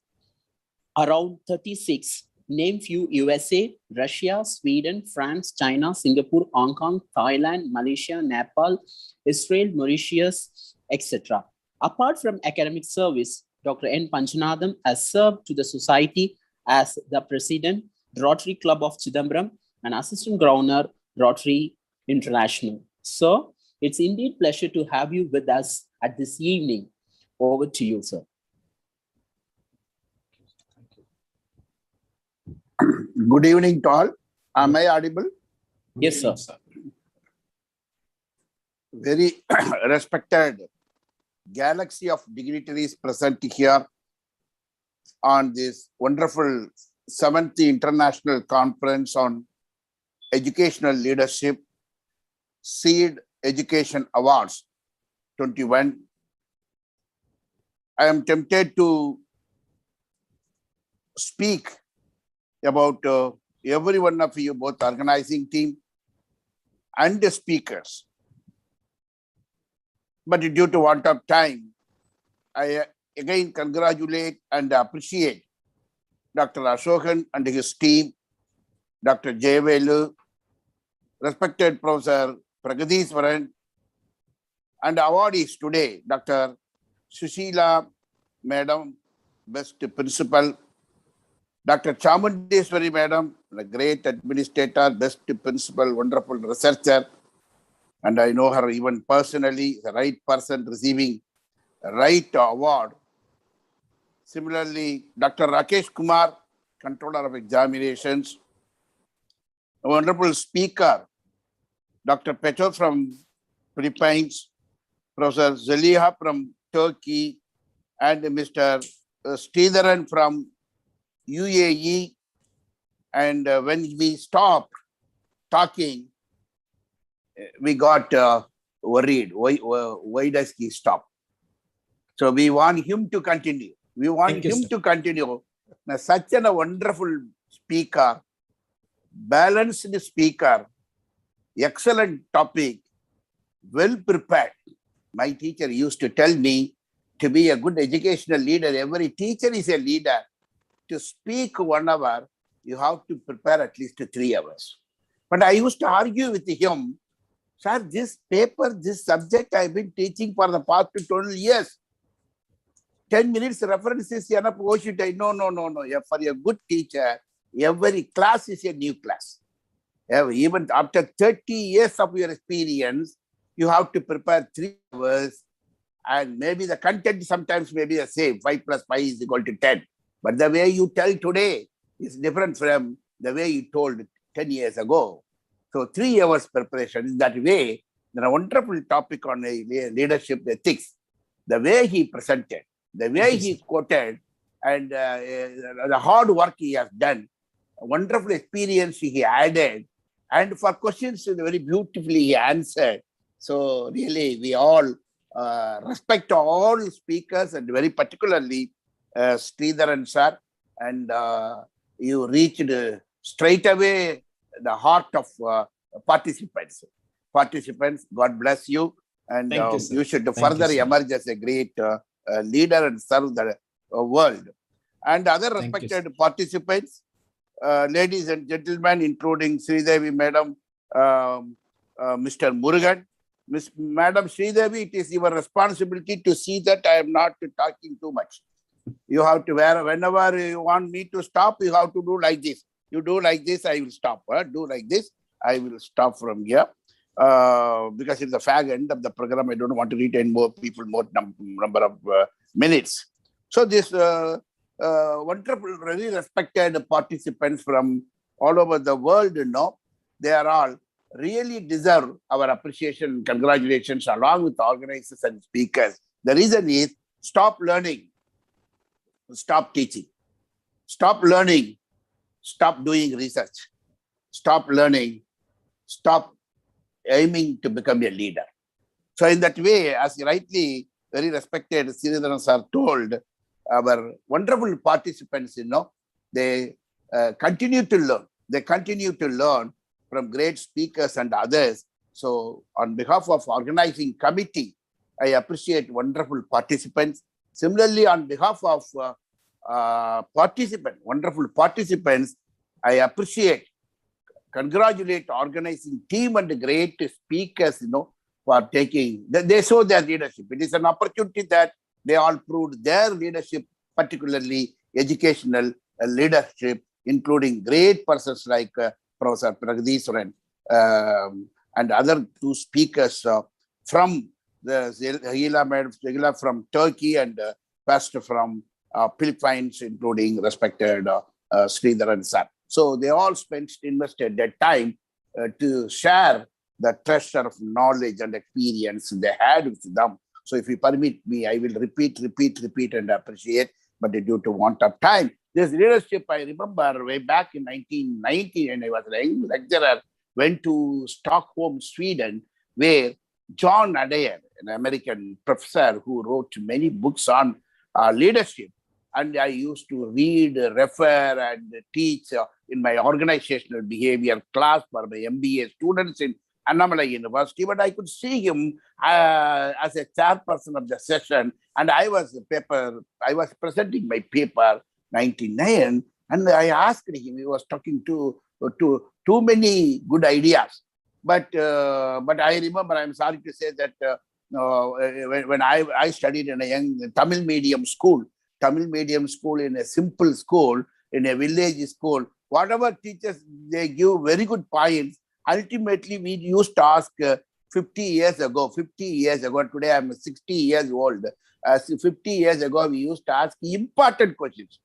around 36, name few: USA, Russia, Sweden, France, China, Singapore, Hong Kong, Thailand, Malaysia, Nepal, Israel, Mauritius, etc. Apart from academic service, Dr. N. Panchanadam has served to the society as the president, Rotary Club of Chidambaram, and assistant governor, Rotary International. So, It's indeed pleasure to have you with us at this evening. Over to you, sir. Good evening to all. Am I audible? Yes, sir. Very respected galaxy of dignitaries present here on this wonderful 7th International Conference on Educational Leadership, SEED Education Awards 21. I am tempted to speak about every one of you, both organizing team and the speakers. But due to want of time, I again congratulate and appreciate Dr. Ashokan and his team, Dr. Jayavelu, respected Professor Pragadiswaran, and awardees today, Dr. Sushila, Madam, Best Principal, Dr. Chamundeswari, Madam, a great administrator, Best Principal, wonderful researcher, and I know her even personally, the right person receiving the right award. Similarly, Dr. Rakesh Kumar, Controller of Examinations, a wonderful speaker, Dr. Petro from Philippines, Professor Zaliha from Turkey, and Mr. Sridharan from UAE. And when we stopped talking, we got worried. Why does he stop? So we want him to continue. We want him to continue. Now, such a wonderful speaker, balanced speaker, excellent topic, well prepared. My teacher used to tell me, to be a good educational leader, every teacher is a leader. To speak 1 hour, you have to prepare at least 3 hours. But I used to argue with him, sir, this paper, this subject I've been teaching for the past 12 years. 10 minutes reference is enough. No. For a good teacher, every class is a new class. Even after 30 years of your experience, you have to prepare 3 hours, and maybe the content sometimes may be the same. 5 plus 5 is equal to 10. But the way you tell today is different from the way you told 10 years ago. So 3 hours preparation in that way. There's a wonderful topic on leadership ethics. The way he presented, the way he quoted, and the hard work he has done, a wonderful experience he added, and for questions very beautifully he answered. So really, we all respect all speakers, and very particularly Sridharan sir, and you reached straight away the heart of participants. God bless you, and you should further emerge as a great leader and serve the world. And other respected participants, ladies and gentlemen, including Sridevi Madam, Mr. Murugan, Madam Sridevi, it is your responsibility to see that I am not talking too much. You have to, whenever you want me to stop, you have to do like this. You do like this, I will stop. Do like this, I will stop from here. Because it's the fag end of the program, I don't want to retain more people, more number of minutes. So this wonderful, really respected participants from all over the world, they are all really deserve our appreciation and congratulations along with the organizers and speakers. The reason is stop learning, stop teaching, stop learning, stop doing research, stop learning, stop aiming to become a leader. So in that way, as rightly very respected Sridharan sir told, our wonderful participants, they continue to learn. They continue to learn from great speakers and others. So on behalf of organizing committee, I appreciate wonderful participants. Similarly, on behalf of wonderful participants, I appreciate, congratulate organizing team and great speakers, for taking, they show their leadership. It is an opportunity that they all proved their leadership, particularly educational leadership, including great persons like Professor Pragadiswaran and other 2 speakers from the Hila from Turkey and pastor from Philippines, including respected Sridharan sir. So they all invested their time to share the treasure of knowledge and experience they had with them. So if you permit me, I will repeat and appreciate, but due to want of time, this leadership, I remember way back in 1990, and I was a young lecturer, went to Stockholm, Sweden, where John Adair, an American professor who wrote many books on leadership, and I used to read, refer, and teach in my organizational behavior class for my MBA students in Annamalai University. But I could see him as a chairperson of the session, and I was presenting my paper 99, and I asked him. He was talking to too many good ideas. But I remember, I'm sorry to say that when I studied in a young Tamil medium school in a simple school, in a village school, whatever teachers, they give very good points. Ultimately, we used to ask 50 years ago, today I'm 60 years old. 50 years ago, we used to ask important questions.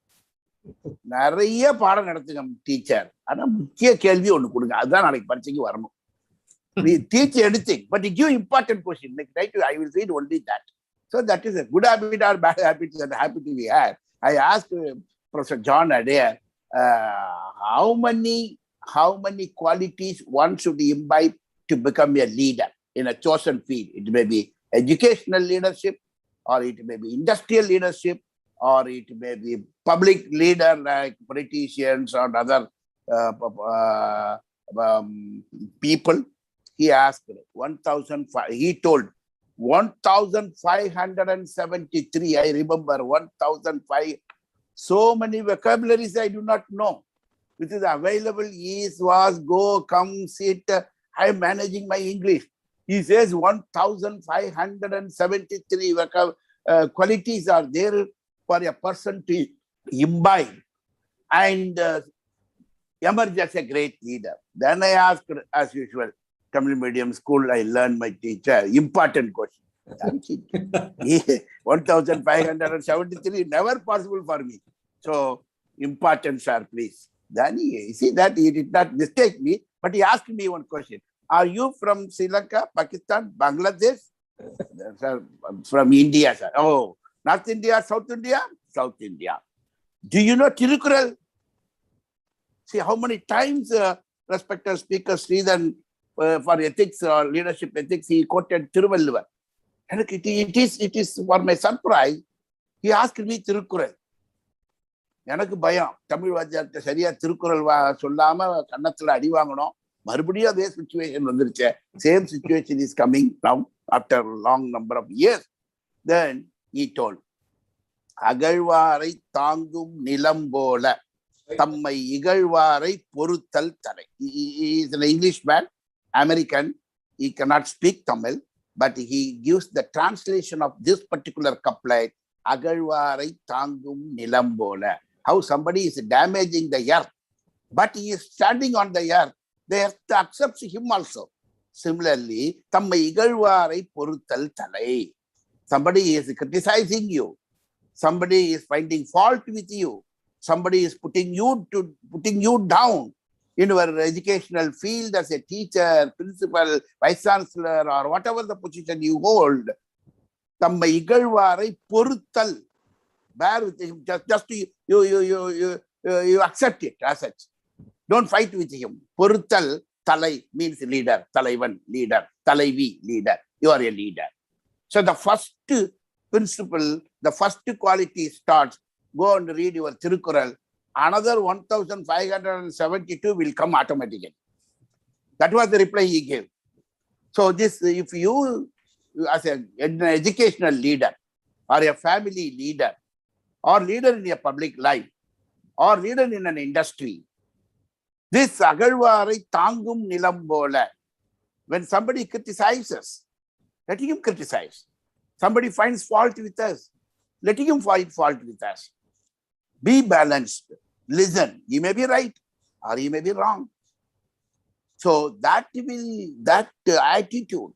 நிறைய பாடம் நடத்துங்க teacher, ஆனா முக்கிய கேள்வி ஒண்ணு கொடுங்க, அதுதான் நாளைக்கு பரீட்சைக்கு வரணும். We teach anything, but you give important question. Like, right, I will read only that. So that is a good habit or bad habit that habit we had. I asked Professor John Adair, how many qualities one should imbibe to become a leader in a chosen field? It may be educational leadership, or it may be industrial leadership, or it may be public leader like politicians or other people. He asked 1,005. He told 1,573. I remember 1,005. So many vocabularies I do not know. Which is available is, was, go, come, sit. I am managing my English. He says 1,573 qualities are there for a person to imbibe and emerge as a great leader. Then I asked, as usual, Tamil medium school, I learned my teacher, important question. 1,573, never possible for me. So, important, sir, please. Then you see that he did not mistake me, but he asked me one question. Are you from Sri Lanka, Pakistan, Bangladesh? Sir, from India, sir. Oh, North India, South India? South India. Do you know Tirukural? See how many times respected speaker Sridhan for ethics or leadership ethics, he quoted Tiruvalluvar. And it is for my surprise, he asked me Tirukural. எனக்கு பயம் தமிழ் வாத்தியார்கிட்ட சரியா திருக்குறள் சொல்லாம கன்னத்துல அடி வாங்கணும், மறுபடியும் அதே situation வந்துருச்சு. Same situation is coming now after long number of years. Then he told, அகழ்வாரை தாங்கும் நிலம் போல தம்மை இகழ்வாரை பொறுத்தல் தலை. He is an Englishman, American. He cannot speak Tamil, but he gives the translation of this particular couplet, அகழ்வாரை தாங்கும் நிலம் போல. How somebody is damaging the earth, but he is standing on the earth. The earth accepts him also. Similarly, தம்மை இகழ்வாரை பொறுத்தல் தலை. Somebody is criticizing you. Somebody is finding fault with you. Somebody is putting you down in your educational field as a teacher, principal, vice chancellor, or whatever the position you hold. தம்மை இகழ்வாரை பொறுத்தல். Bear with him. Just you accept it as such. Don't fight with him. பொறுத்தல் தலை means leader. தலைவன் leader. தலைவி leader. You are a leader. So the first principle, the first quality starts. Go and read your Tirukural. Another 1,572 will come automatically. That was the reply he gave. So this, if you as an educational leader or a family leader or leader in a public life or leader in an industry, this agalvarai tangum nilam bola, when somebody criticizes, let him criticize. Somebody finds fault with us, let him find fault with us. Be balanced. Listen. He may be right or he may be wrong. So that attitude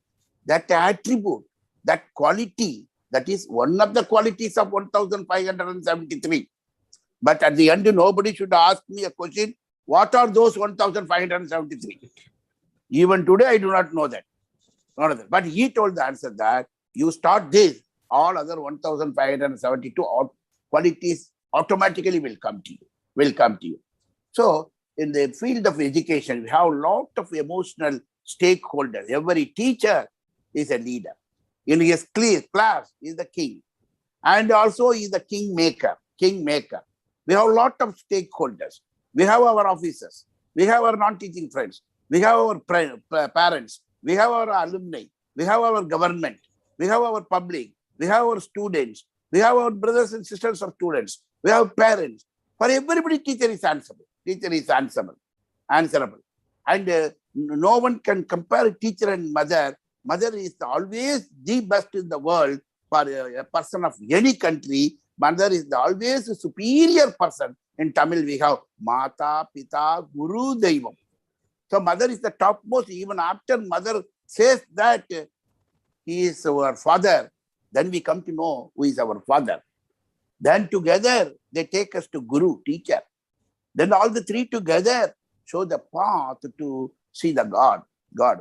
that attribute, that quality, that is one of the qualities of 1573. But at the end, nobody should ask me a question, what are those 1573? Even today, I do not know that. But he told the answer that you start this, all other 1572 qualities automatically will come to you. So in the field of education, we have a lot of emotional stakeholders. Every teacher is a leader. In his class, he is the king. And also he is the kingmaker. We have a lot of stakeholders. We have our officers. We have our non-teaching friends. We have our parents. We have our alumni. We have our government. We have our public. We have our students. We have our brothers and sisters of students. We have parents. For everybody, teacher is answerable. Answerable. And no one can compare teacher and mother. Mother is always the best in the world for a person of any country. Mother is always a superior person. In Tamil, we have Mata, Pita, Guru, Deivam. So mother is the topmost. Even after mother says that he is our father, then we come to know who is our father. Then together, they take us to Guru, teacher. Then all the three together show the path to see the God.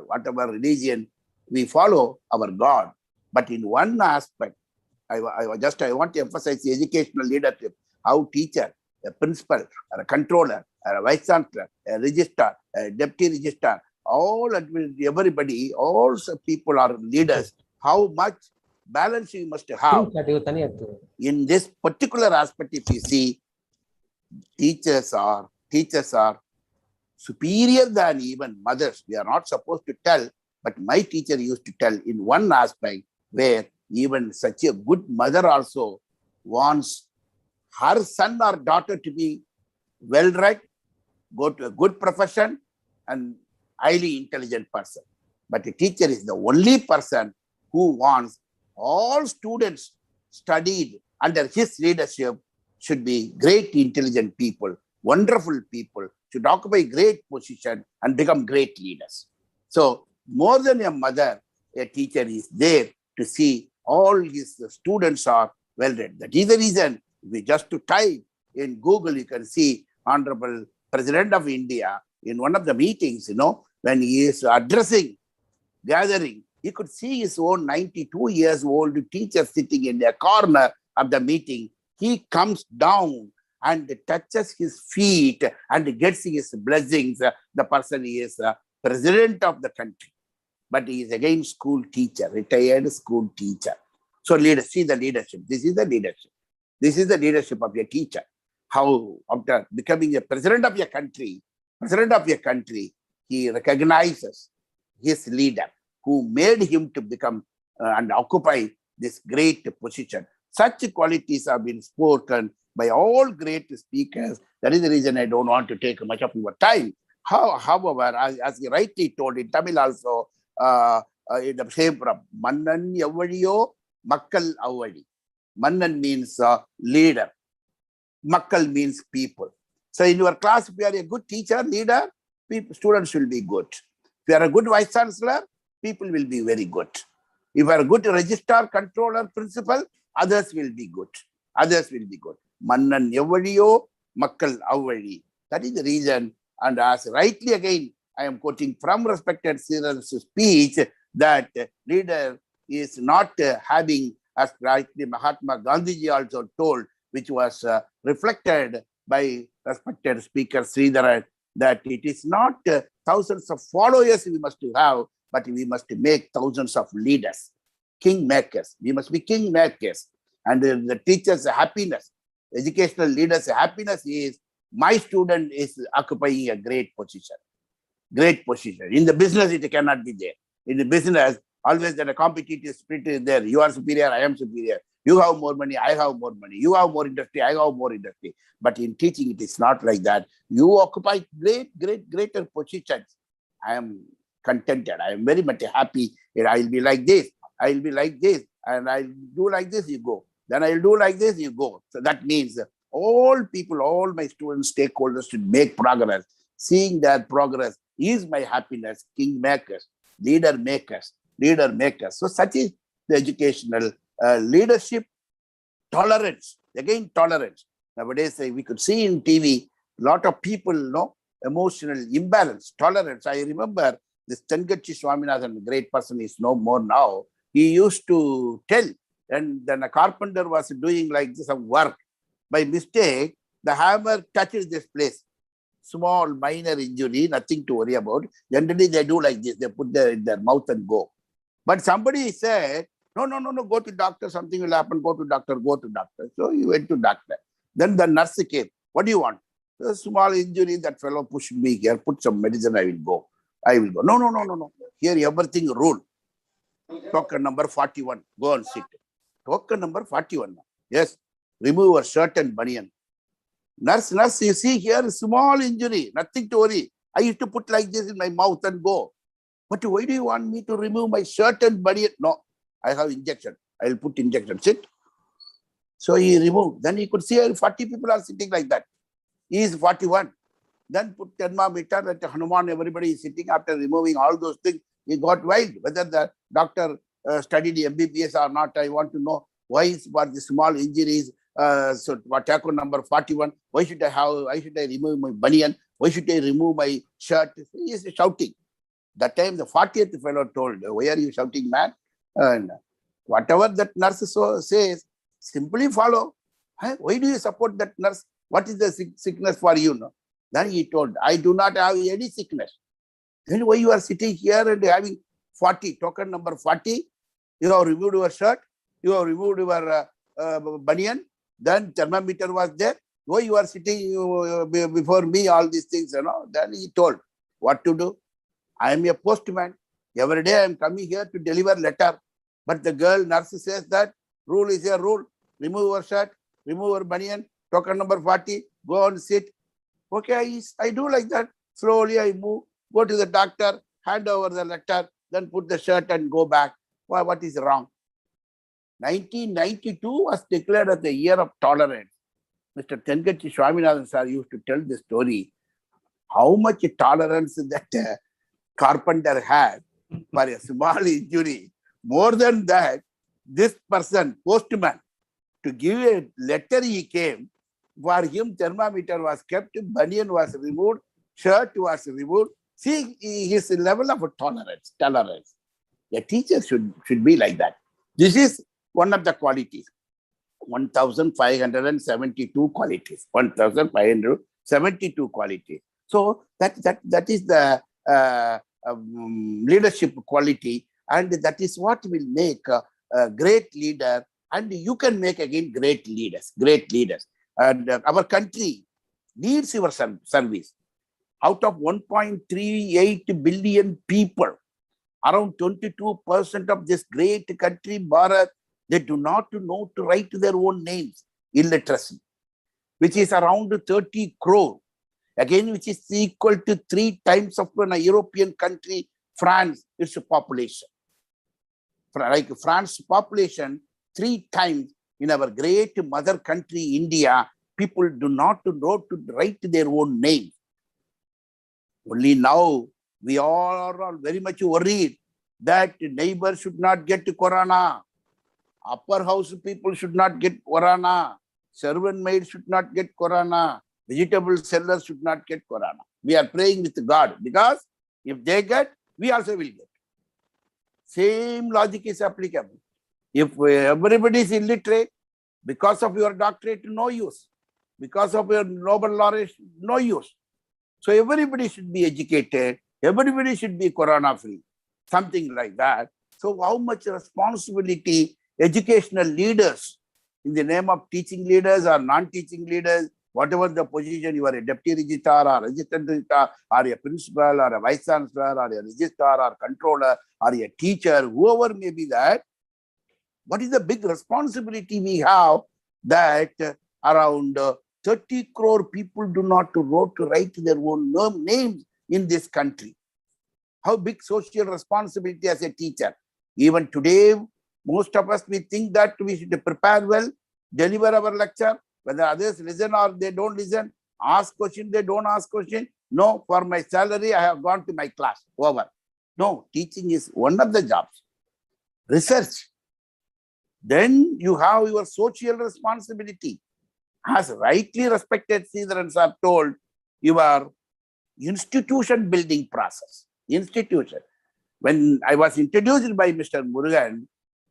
Whatever religion we follow, our God. But in one aspect, I want to emphasize the educational leadership, how teacher, a principal, or a controller, or a vice chancellor, a registrar, a deputy registrar, everybody, all people are leaders. How much balance you must have. In this particular aspect, if you see, teachers are superior than even mothers. We are not supposed to tell, but my teacher used to tell in one aspect where even such a good mother also wants her son or daughter to be well-read, go to a good profession, and highly intelligent person. But a teacher is the only person who wants all students studied under his leadership should be great intelligent people, wonderful people, should occupy great position and become great leaders. So more than a mother, a teacher is there to see all his students are well-read. That is the reason we just to type in Google, you can see Honorable President of India in one of the meetings, when he is addressing, gathering, he could see his own 92 years old teacher sitting in a corner of the meeting. He comes down and touches his feet and gets his blessings. The person is president of the country, but he is again school teacher, retired school teacher. So see the leadership. This is the leadership. This is the leadership of a teacher. How after becoming a president of your country, he recognizes his leader who made him to become and occupy this great position. Such qualities have been spoken by all great speakers. That is the reason I don't want to take much of your time. However, as you rightly told in Tamil also, in the same Mannan Yavadiyo, Makkal Avadi. Mannan means leader. Makkal means people. So in your class, if you are a good teacher, leader, students will be good. If you are a good vice chancellor, people will be very good. If you are a good registrar, controller, principal, others will be good. Mannan Yavadiyo, Makkal Avadi. That is the reason. And as rightly again, I am quoting from respected Cyril's speech that leader is not having, as rightly Mahatma Gandhiji also told, which was reflected by respected speaker Sridharan, that it is not thousands of followers we must have, but we must make thousands of leaders, kingmakers. We must be kingmakers. And the teacher's happiness, educational leaders' happiness is my student is occupying a great position. In the business, it cannot be there. In the business, always that a competitive spirit is there. You are superior, I am superior. You have more money, I have more money. You have more industry, I have more industry. But in teaching, it is not like that. You occupy greater positions. I am contented. I am very much happy. I will be like this. I will be like this. And I will do like this, you go. Then I will do like this, you go. So that means all people, all my students, stakeholders should make progress. Seeing that progress is my happiness. Kingmakers, leader makers. leader makers. So such is the educational leadership. Tolerance, again tolerance. Nowadays we could see in TV, a lot of people, emotional imbalance, tolerance. I remember this Tengachi Swaminathan, a great person, is no more now. He used to tell, and then a carpenter was doing like this some work. By mistake, the hammer touches this place. Small, minor injury, nothing to worry about. Generally, they do like this. They put in their mouth and go. But somebody said, no, go to doctor. Something will happen. Go to doctor. So he went to doctor. Then the nurse came. What do you want? A small injury. That fellow pushed me here. Put some medicine. I will go. No. Here everything rule. Token number 41. Go and sit. Token number 41. Yes. Remove a shirt and banian. Nurse, you see here, small injury, nothing to worry. I used to put like this in my mouth and go. But why do you want me to remove my shirt and banian? No, I have injection. I will put injection. Sit. So he removed. Then he could see 40 people are sitting like that. He is 41. Then put thermometer at Hanuman, everybody is sitting. After removing all those things, he got wild. Whether the doctor studied MBBS or not, I want to know why is for the small injuries. So Watako number 41, why should I remove my banian? Why should I remove my shirt? He is shouting. That time the 40th fellow told, why are you shouting, man? And whatever that nurse says, simply follow. Why do you support that nurse? What is the sickness for you? No? Then he told, I do not have any sickness. Then why you are sitting here and having 40, token number 40, you have removed your shirt, you have removed your banian, then thermometer was there. Why you are sitting before me, all these things, Then he told, what to do? I am a postman. Every day I am coming here to deliver letter. But the girl nurse says that rule is a rule. Remove your shirt, remove your banian, token number 40, go and sit. Okay, I do like that. Slowly I move, go to the doctor, hand over the letter, then put the shirt and go back. What is wrong? 1992 was declared as the year of tolerance. Mr. Tengachi Swaminathan sir used to tell the story, how much tolerance that carpenter had for a small injury. More than that, this person, postman, to give a letter he came, for him thermometer was kept, banian was removed, shirt was removed. See his level of tolerance. A teacher should be like that. This is one of the qualities. 1,572 qualities. 1,572 qualities. So that is the leadership quality, and that is what will make a great leader. And you can make again great leaders. And our country needs your service. Out of 1.38 billion people, around 22% of this great country, Bharat, they do not know to write their own names. Illiteracy, which is around 30 crore. Again, which is equal to 3 times of a European country, France, its population. Like France population, 3 times in our great mother country, India, people do not know to write their own name. Only now, we all are very much worried that neighbors should not get corona. Upper house people should not get corona. Servant maids should not get corona. Vegetable sellers should not get corona. We are praying with God, because if they get, we also will get. Same logic is applicable. If everybody is illiterate, because of your doctorate, no use. Because of your Nobel laureate, no use. So everybody should be educated. Everybody should be corona-free. Something like that. So how much responsibility educational leaders, in the name of teaching leaders or non-teaching leaders, whatever the position, you are a deputy registrar or assistant registrar or a principal or a vice chancellor or a registrar or controller or a teacher, whoever may be that, what is the big responsibility we have that around 30 crore people do not know to write their own names in this country? How big social responsibility as a teacher? Even today, most of us, we think that we should prepare well, deliver our lecture, whether others listen or they don't listen, ask question, they don't ask question. No, for my salary, I have gone to my class, over. No, teaching is one of the jobs. Research. Then you have your social responsibility. As rightly respected Sridharan sir told, your institution building process. Institution. When I was introduced by Mr. Murugan,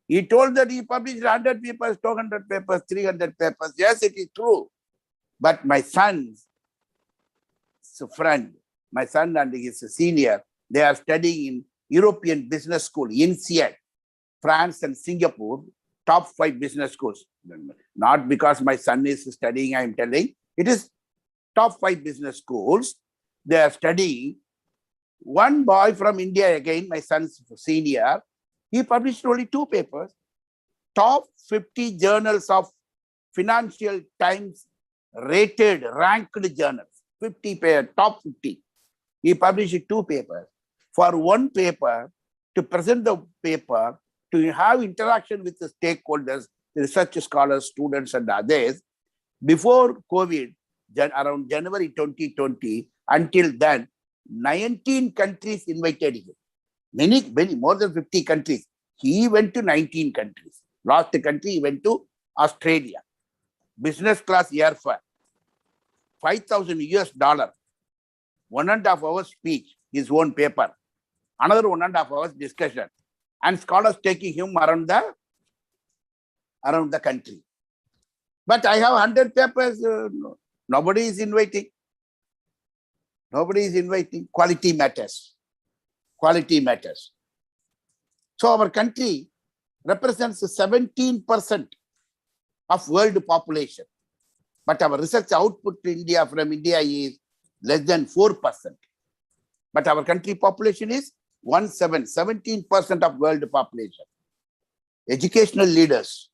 he told that he published 100 papers, 200 papers, 300 papers. Yes, it is true. But my son's friend, my son and his senior, they are studying in European Business School, INSEAD, France and Singapore, top 5 business schools. Not because my son is studying, I am telling. It is top 5 business schools. They are studying. One boy from India, again, my son's senior, he published only 2 papers. Top 50 journals of Financial Times rated, ranked journals. 50 pair, top 50. He published 2 papers. For 1 paper, to present the paper, to have interaction with the stakeholders, the research scholars, students, and others, before COVID, around January 2020, until then, 19 countries invited him. Many, more than 50 countries. He went to 19 countries. Last country, he went to Australia. Business class airfare. $5,000 US, 1.5 hours speech, his own paper. Another 1.5 hours discussion. And scholars taking him around the country. But I have 100 papers. Nobody is inviting. Nobody is inviting. Quality matters. Quality matters. So our country represents 17% of world population. But our research output to India from India is less than 4%. But our country population is 17% of world population. Educational leaders,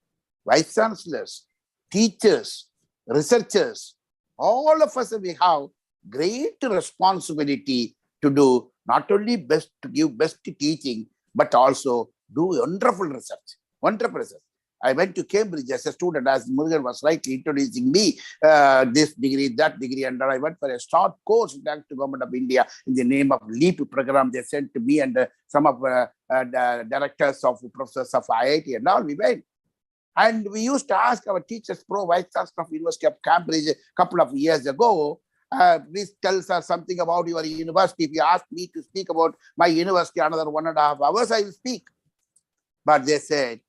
vice chancellors, teachers, researchers, all of us, we have great responsibility to do not only best, to give best teaching, but also do wonderful research. Wonderful research. I went to Cambridge as a student, as Murugan was rightly introducing me, this degree, that degree, and I went for a short course back to Government of India in the name of LEAP program. They sent to me and some of the directors of professors of IIT and all, we went. And we used to ask our teachers, Vice Chancellor of University of Cambridge a couple of years ago, please tell us something about your university. If you ask me to speak about my university another 1.5 hours, I will speak. But they said,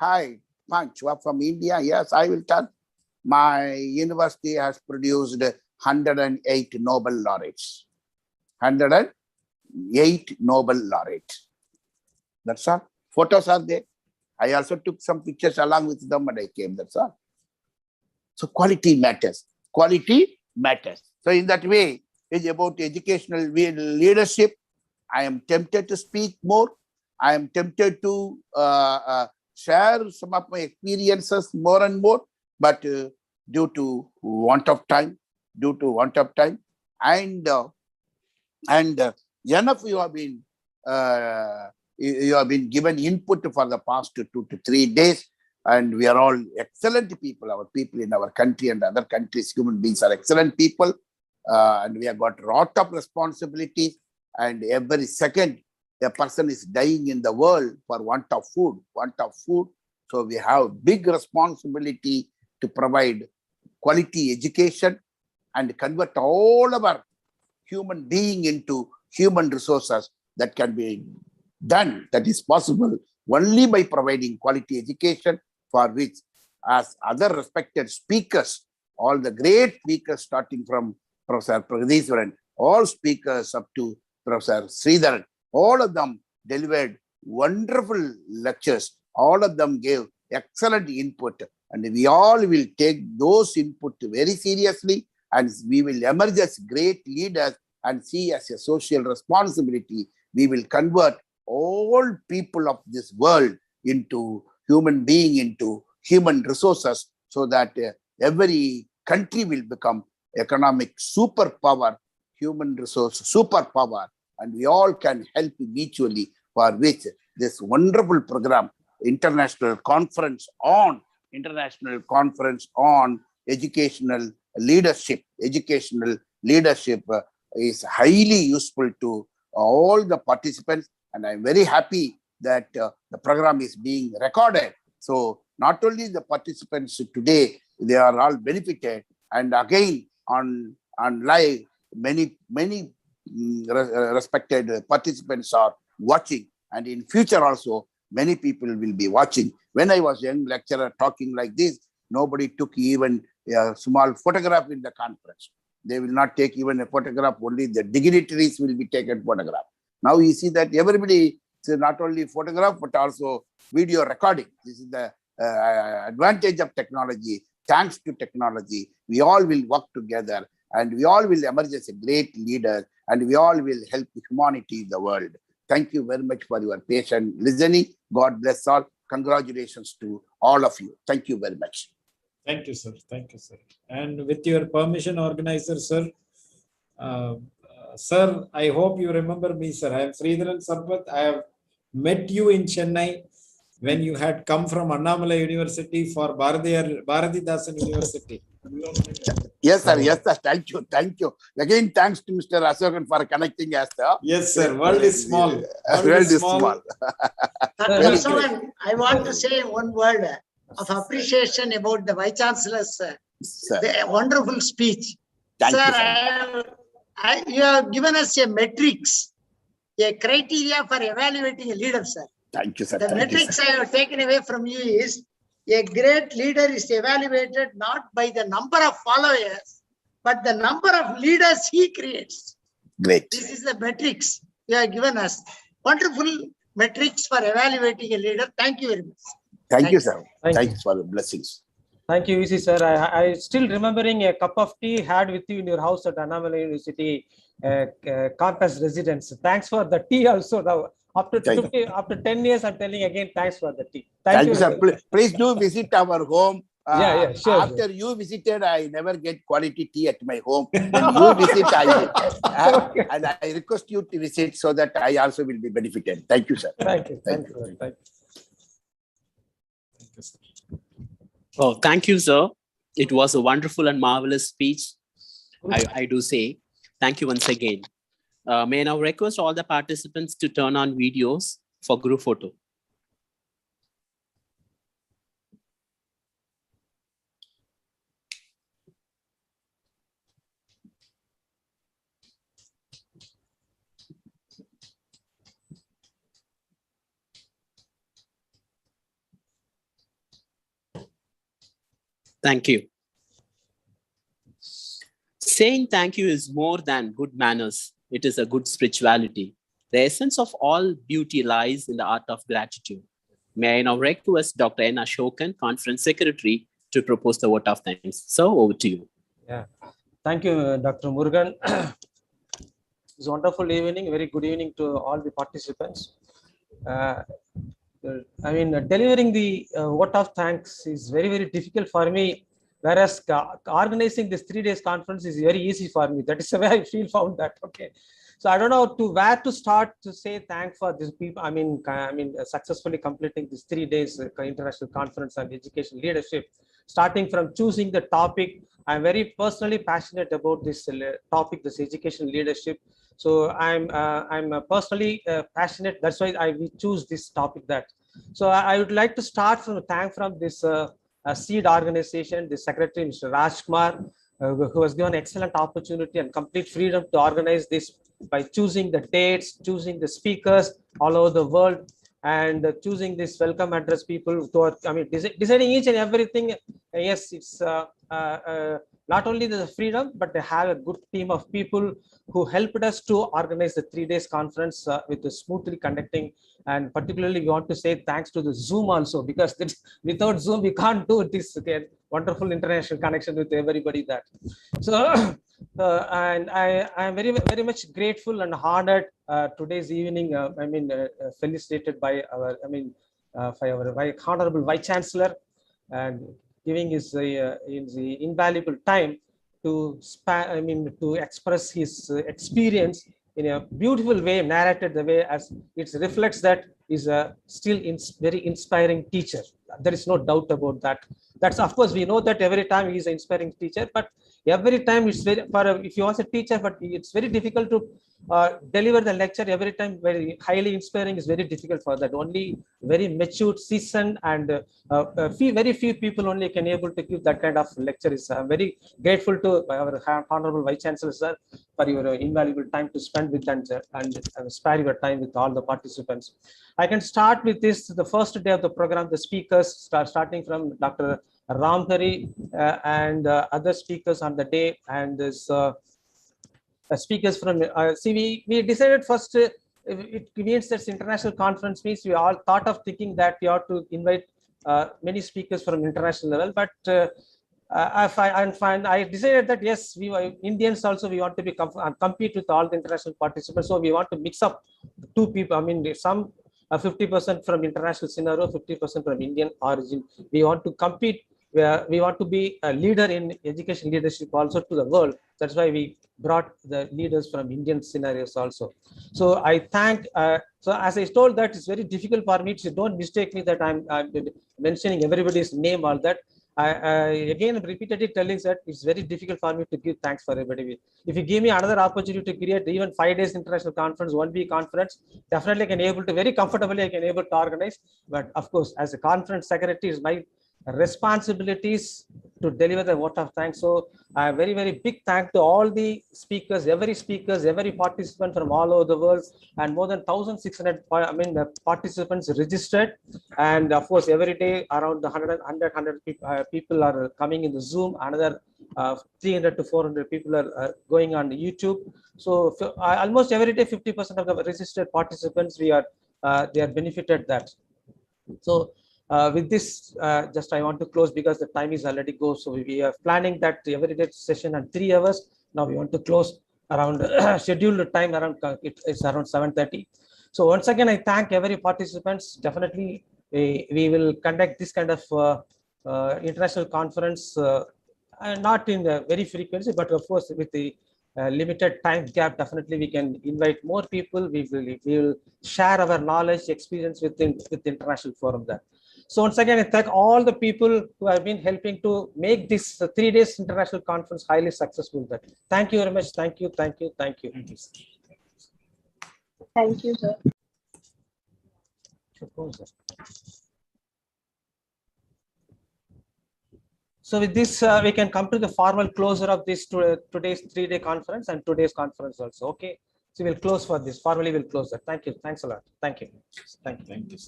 hi, Panch, you are from India? Yes, I will tell. My university has produced 108 Nobel laureates. 108 Nobel laureates. That's all. Photos are there. I also took some pictures along with them when I came. That's all. So quality matters. Quality matters. So in that way, it's about educational leadership. I am tempted to speak more. I am tempted to share some of my experiences more and more, but due to want of time, and enough you have been given input for the past 2 to 3 days, and we are all excellent people. Our people in our country and other countries, human beings are excellent people, and we have got a lot of responsibilities, and every second a person is dying in the world for want of food. So we have big responsibility to provide quality education and convert all of our human being into human resources. That can be done. That is possible only by providing quality education, for which, as other respected speakers, all the great speakers starting from Professor Pragadiswaran, all speakers up to Professor Sridharan, all of them delivered wonderful lectures. All of them gave excellent input, and we all will take those input very seriously, and we will emerge as great leaders and see as a social responsibility. We will convert all people of this world into human being, into human resources, so that every country will become economic superpower, human resource superpower, and we all can help mutually, for which this wonderful program, International Conference on Educational Leadership, is highly useful to all the participants, And I'm very happy that the program is being recorded. So not only the participants today, they are all benefited. And again, on live, many respected participants are watching. And in future also, many people will be watching. When I was a young lecturer talking like this, nobody took even a small photograph in the conference. They will not take even a photograph, only the dignitaries will be taken photograph. Now you see that everybody, it's not only photograph, but also video recording. This is the advantage of technology. Thanks to technology, we all will work together and we all will emerge as a great leader and we all will help humanity in the world. Thank you very much for your patient listening. God bless all. Congratulations to all of you. Thank you very much. Thank you, sir. Thank you, sir. And with your permission, organizer, sir, sir, I hope you remember me, sir. I am Sridharan Sampath. I have met you in Chennai when you had come from Annamalai University for Bharatidasan University. Yes, sir. Yes, sir. Thank you. Thank you. Again, thanks to Mr. Ashokan for connecting us. Yes, sir. World is small. World is small. Dr. Ashokan, I want to say one word of appreciation about the Vice Chancellor's the wonderful speech. Thank sir, you have given us a metrics, a criteria for evaluating a leader, sir. Thank you, sir. The metrics I have taken away from you is a great leader is evaluated not by the number of followers, but the number of leaders he creates. Great. This is the metrics you have given us. Wonderful metrics for evaluating a leader. Thank you very much. Thank you, sir. Thank Thanks for the blessings. Thank you, VC sir. I still remembering a cup of tea had with you in your house at Annamalai University campus residence. Thanks for the tea also. Now, after 10 years, I'm telling again, thanks for the tea. Thank you, sir. Please do visit our home. Sure. After you visited, I never get quality tea at my home. When you visit, I will. Okay. And I request you to visit so that I also will be benefited. Thank you, sir. Thank you. Thank you. Thank you, sir. Oh, thank you, sir. It was a wonderful and marvelous speech. I do say thank you once again. May I now request all the participants to turn on videos for group photo. Thank you. Saying thank you is more than good manners. It is a good spirituality. The essence of all beauty lies in the art of gratitude. May I now request Dr. N. Ashokan, Conference Secretary, to propose the vote of thanks. So, over to you. Yeah. Thank you, Dr. Murugan. It's a wonderful evening. Very good evening to all the participants. Delivering the vote of thanks is very, very difficult for me. Whereas organizing this 3 days conference is very easy for me. That is the way I found that. Okay. So I don't know where to start to say thanks for these people. Successfully completing this 3 days international conference on education leadership, starting from choosing the topic. I'm very personally passionate about this topic, this education leadership. So I'm personally passionate. That's why we choose this topic. So I would like to start from this seed organization, the secretary, Mr. Rajkumar, who has given excellent opportunity and complete freedom to organize this by choosing the dates, choosing the speakers all over the world, and choosing this welcome address people. Deciding each and everything. Yes, it's not only the freedom, but they have a good team of people who helped us to organize the 3 days conference with the smoothly conducting. And particularly, we want to say thanks to the Zoom also, because without Zoom, we can't do this. Again, wonderful international connection with everybody that. So, and I am very, very much grateful and honored today's evening. Felicitated by our, Honorable Vice Chancellor, and giving his invaluable time to express his experience in a beautiful way, narrated the way as it reflects that is a still very inspiring teacher. there is no doubt about that. That's, of course, we know that every time he is an inspiring teacher, but every time it's very, if you are a teacher, but it's very difficult to deliver the lecture every time. Very highly inspiring is very difficult for that. Only very matured, seasoned, and very few people only can able to give that kind of lecture. I'm very grateful to our Honorable Vice Chancellor, sir, for your invaluable time to spend with and spare your time with all the participants. I can start with this, the first day of the program, the speakers starting from Dr. Ramhari and other speakers on the day, and this speakers from, we decided first, it means that international conference means we all thought of thinking that we ought to invite many speakers from international level, but I decided that yes, we Indians also, we want to be compete with all the international participants, so we want to mix up two people. I mean, some 50% from international scenario, 50% from Indian origin. We want to compete. We want to be a leader in education leadership also to the world. That's why we brought the leaders from Indian scenarios also. So I thank. So as I told, that it's very difficult for me. So don't mistake me that I'm mentioning everybody's name. All that. I again repeatedly telling that it's very difficult for me to give thanks for everybody. If you give me another opportunity to create even 5 days international conference, 1 week conference, definitely I can able to very comfortably I can able to organize. But of course, as a conference secretary, is my responsibilities to deliver the vote of thanks. So a very, very big thank to all the speakers, every participant from all over the world, and more than 1,600 participants registered. And of course, every day around 100 people are coming in the Zoom. Another 300 to 400 people are going on YouTube. So almost every day, 50% of the registered participants, they are benefited that. So with this, just I want to close because the time is already go. So we are planning that every day session at 3 hours. Now we want to close around scheduled time around it's around 7:30. So once again, I thank every participants. Definitely, we will conduct this kind of international conference, not in the very frequency, but of course with the limited time gap. Definitely, we can invite more people. We will share our knowledge, experience with the international forum there. So once again, I thank all the people who have been helping to make this 3 days international conference highly successful. Thank you very much. Thank you. Thank you. Thank you. Thank you, sir. So with this, we can come to the formal closure of this today's 3-day conference and today's conference also. Okay. So we'll close for this. Formally, we'll close that. Thank you. Thanks a lot. Thank you. Thank you. Thank you.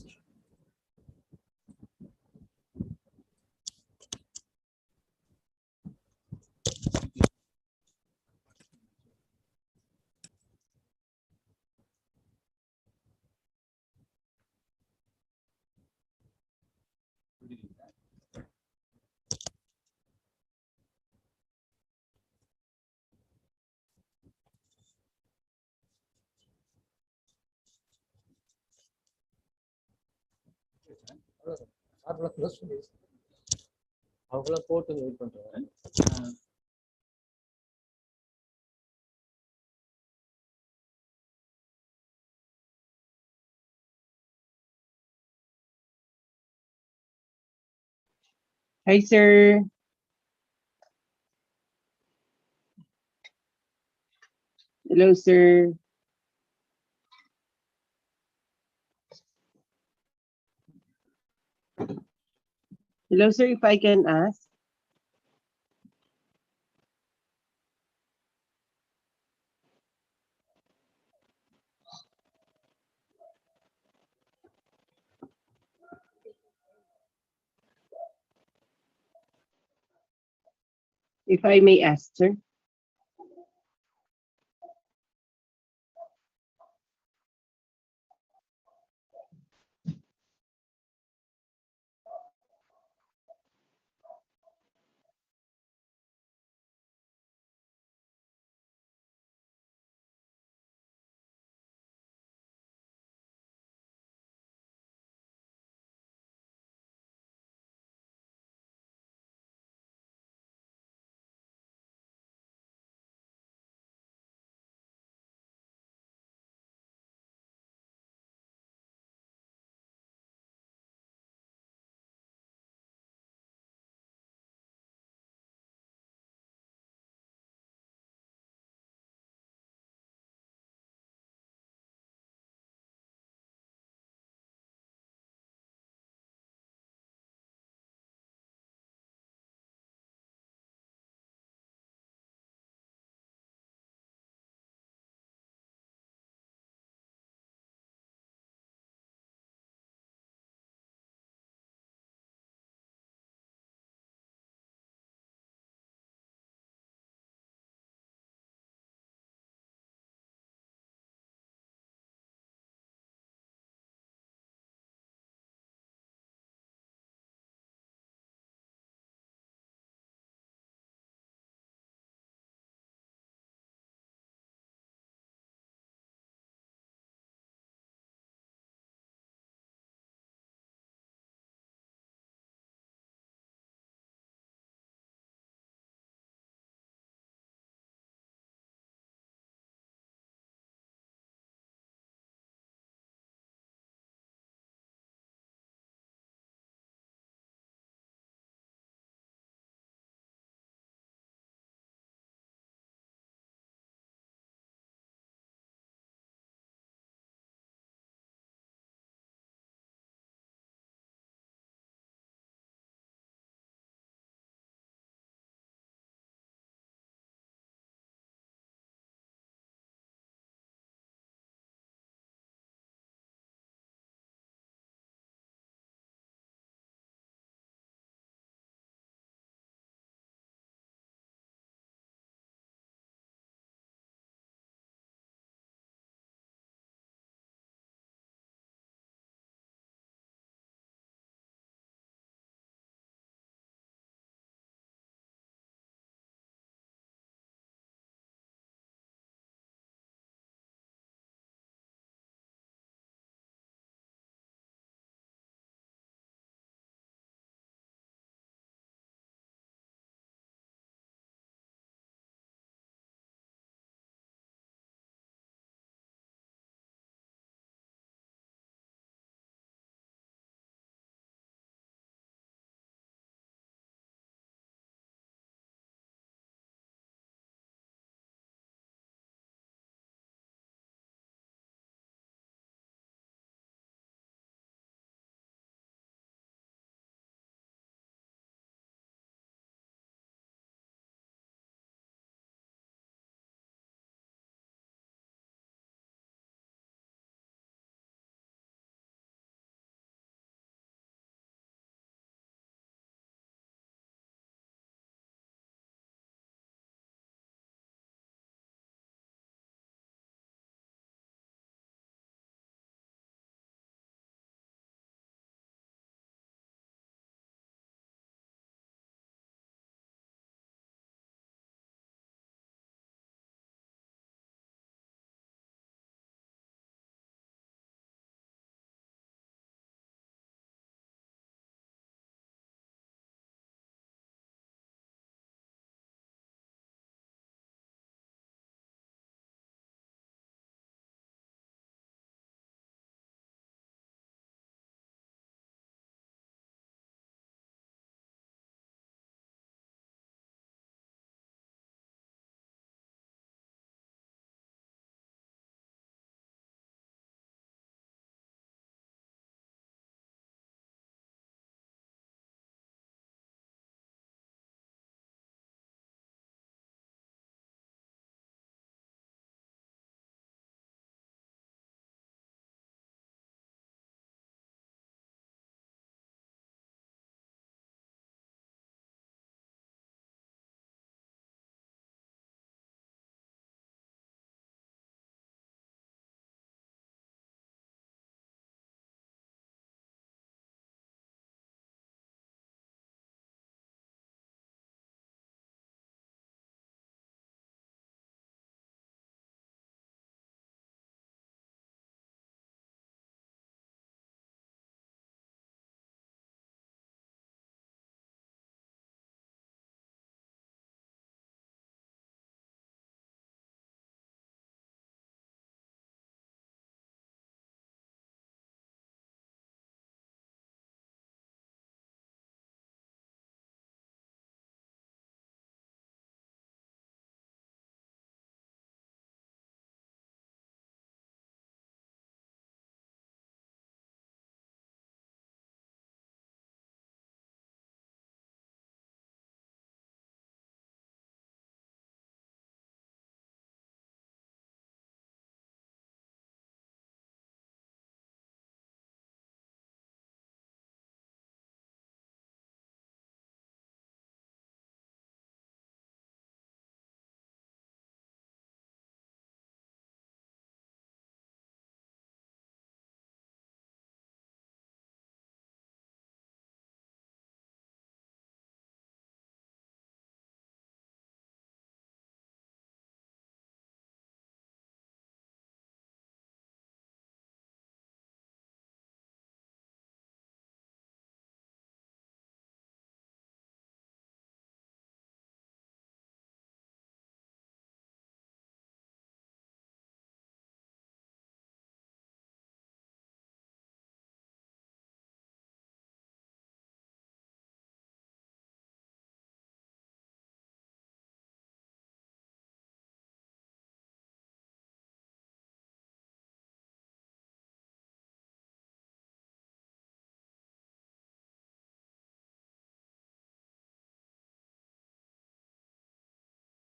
அவங்கள போட்டு wait பண்றேன். Hi, sir. Hello, sir. Hello, sir, if I can ask. If I may ask, sir.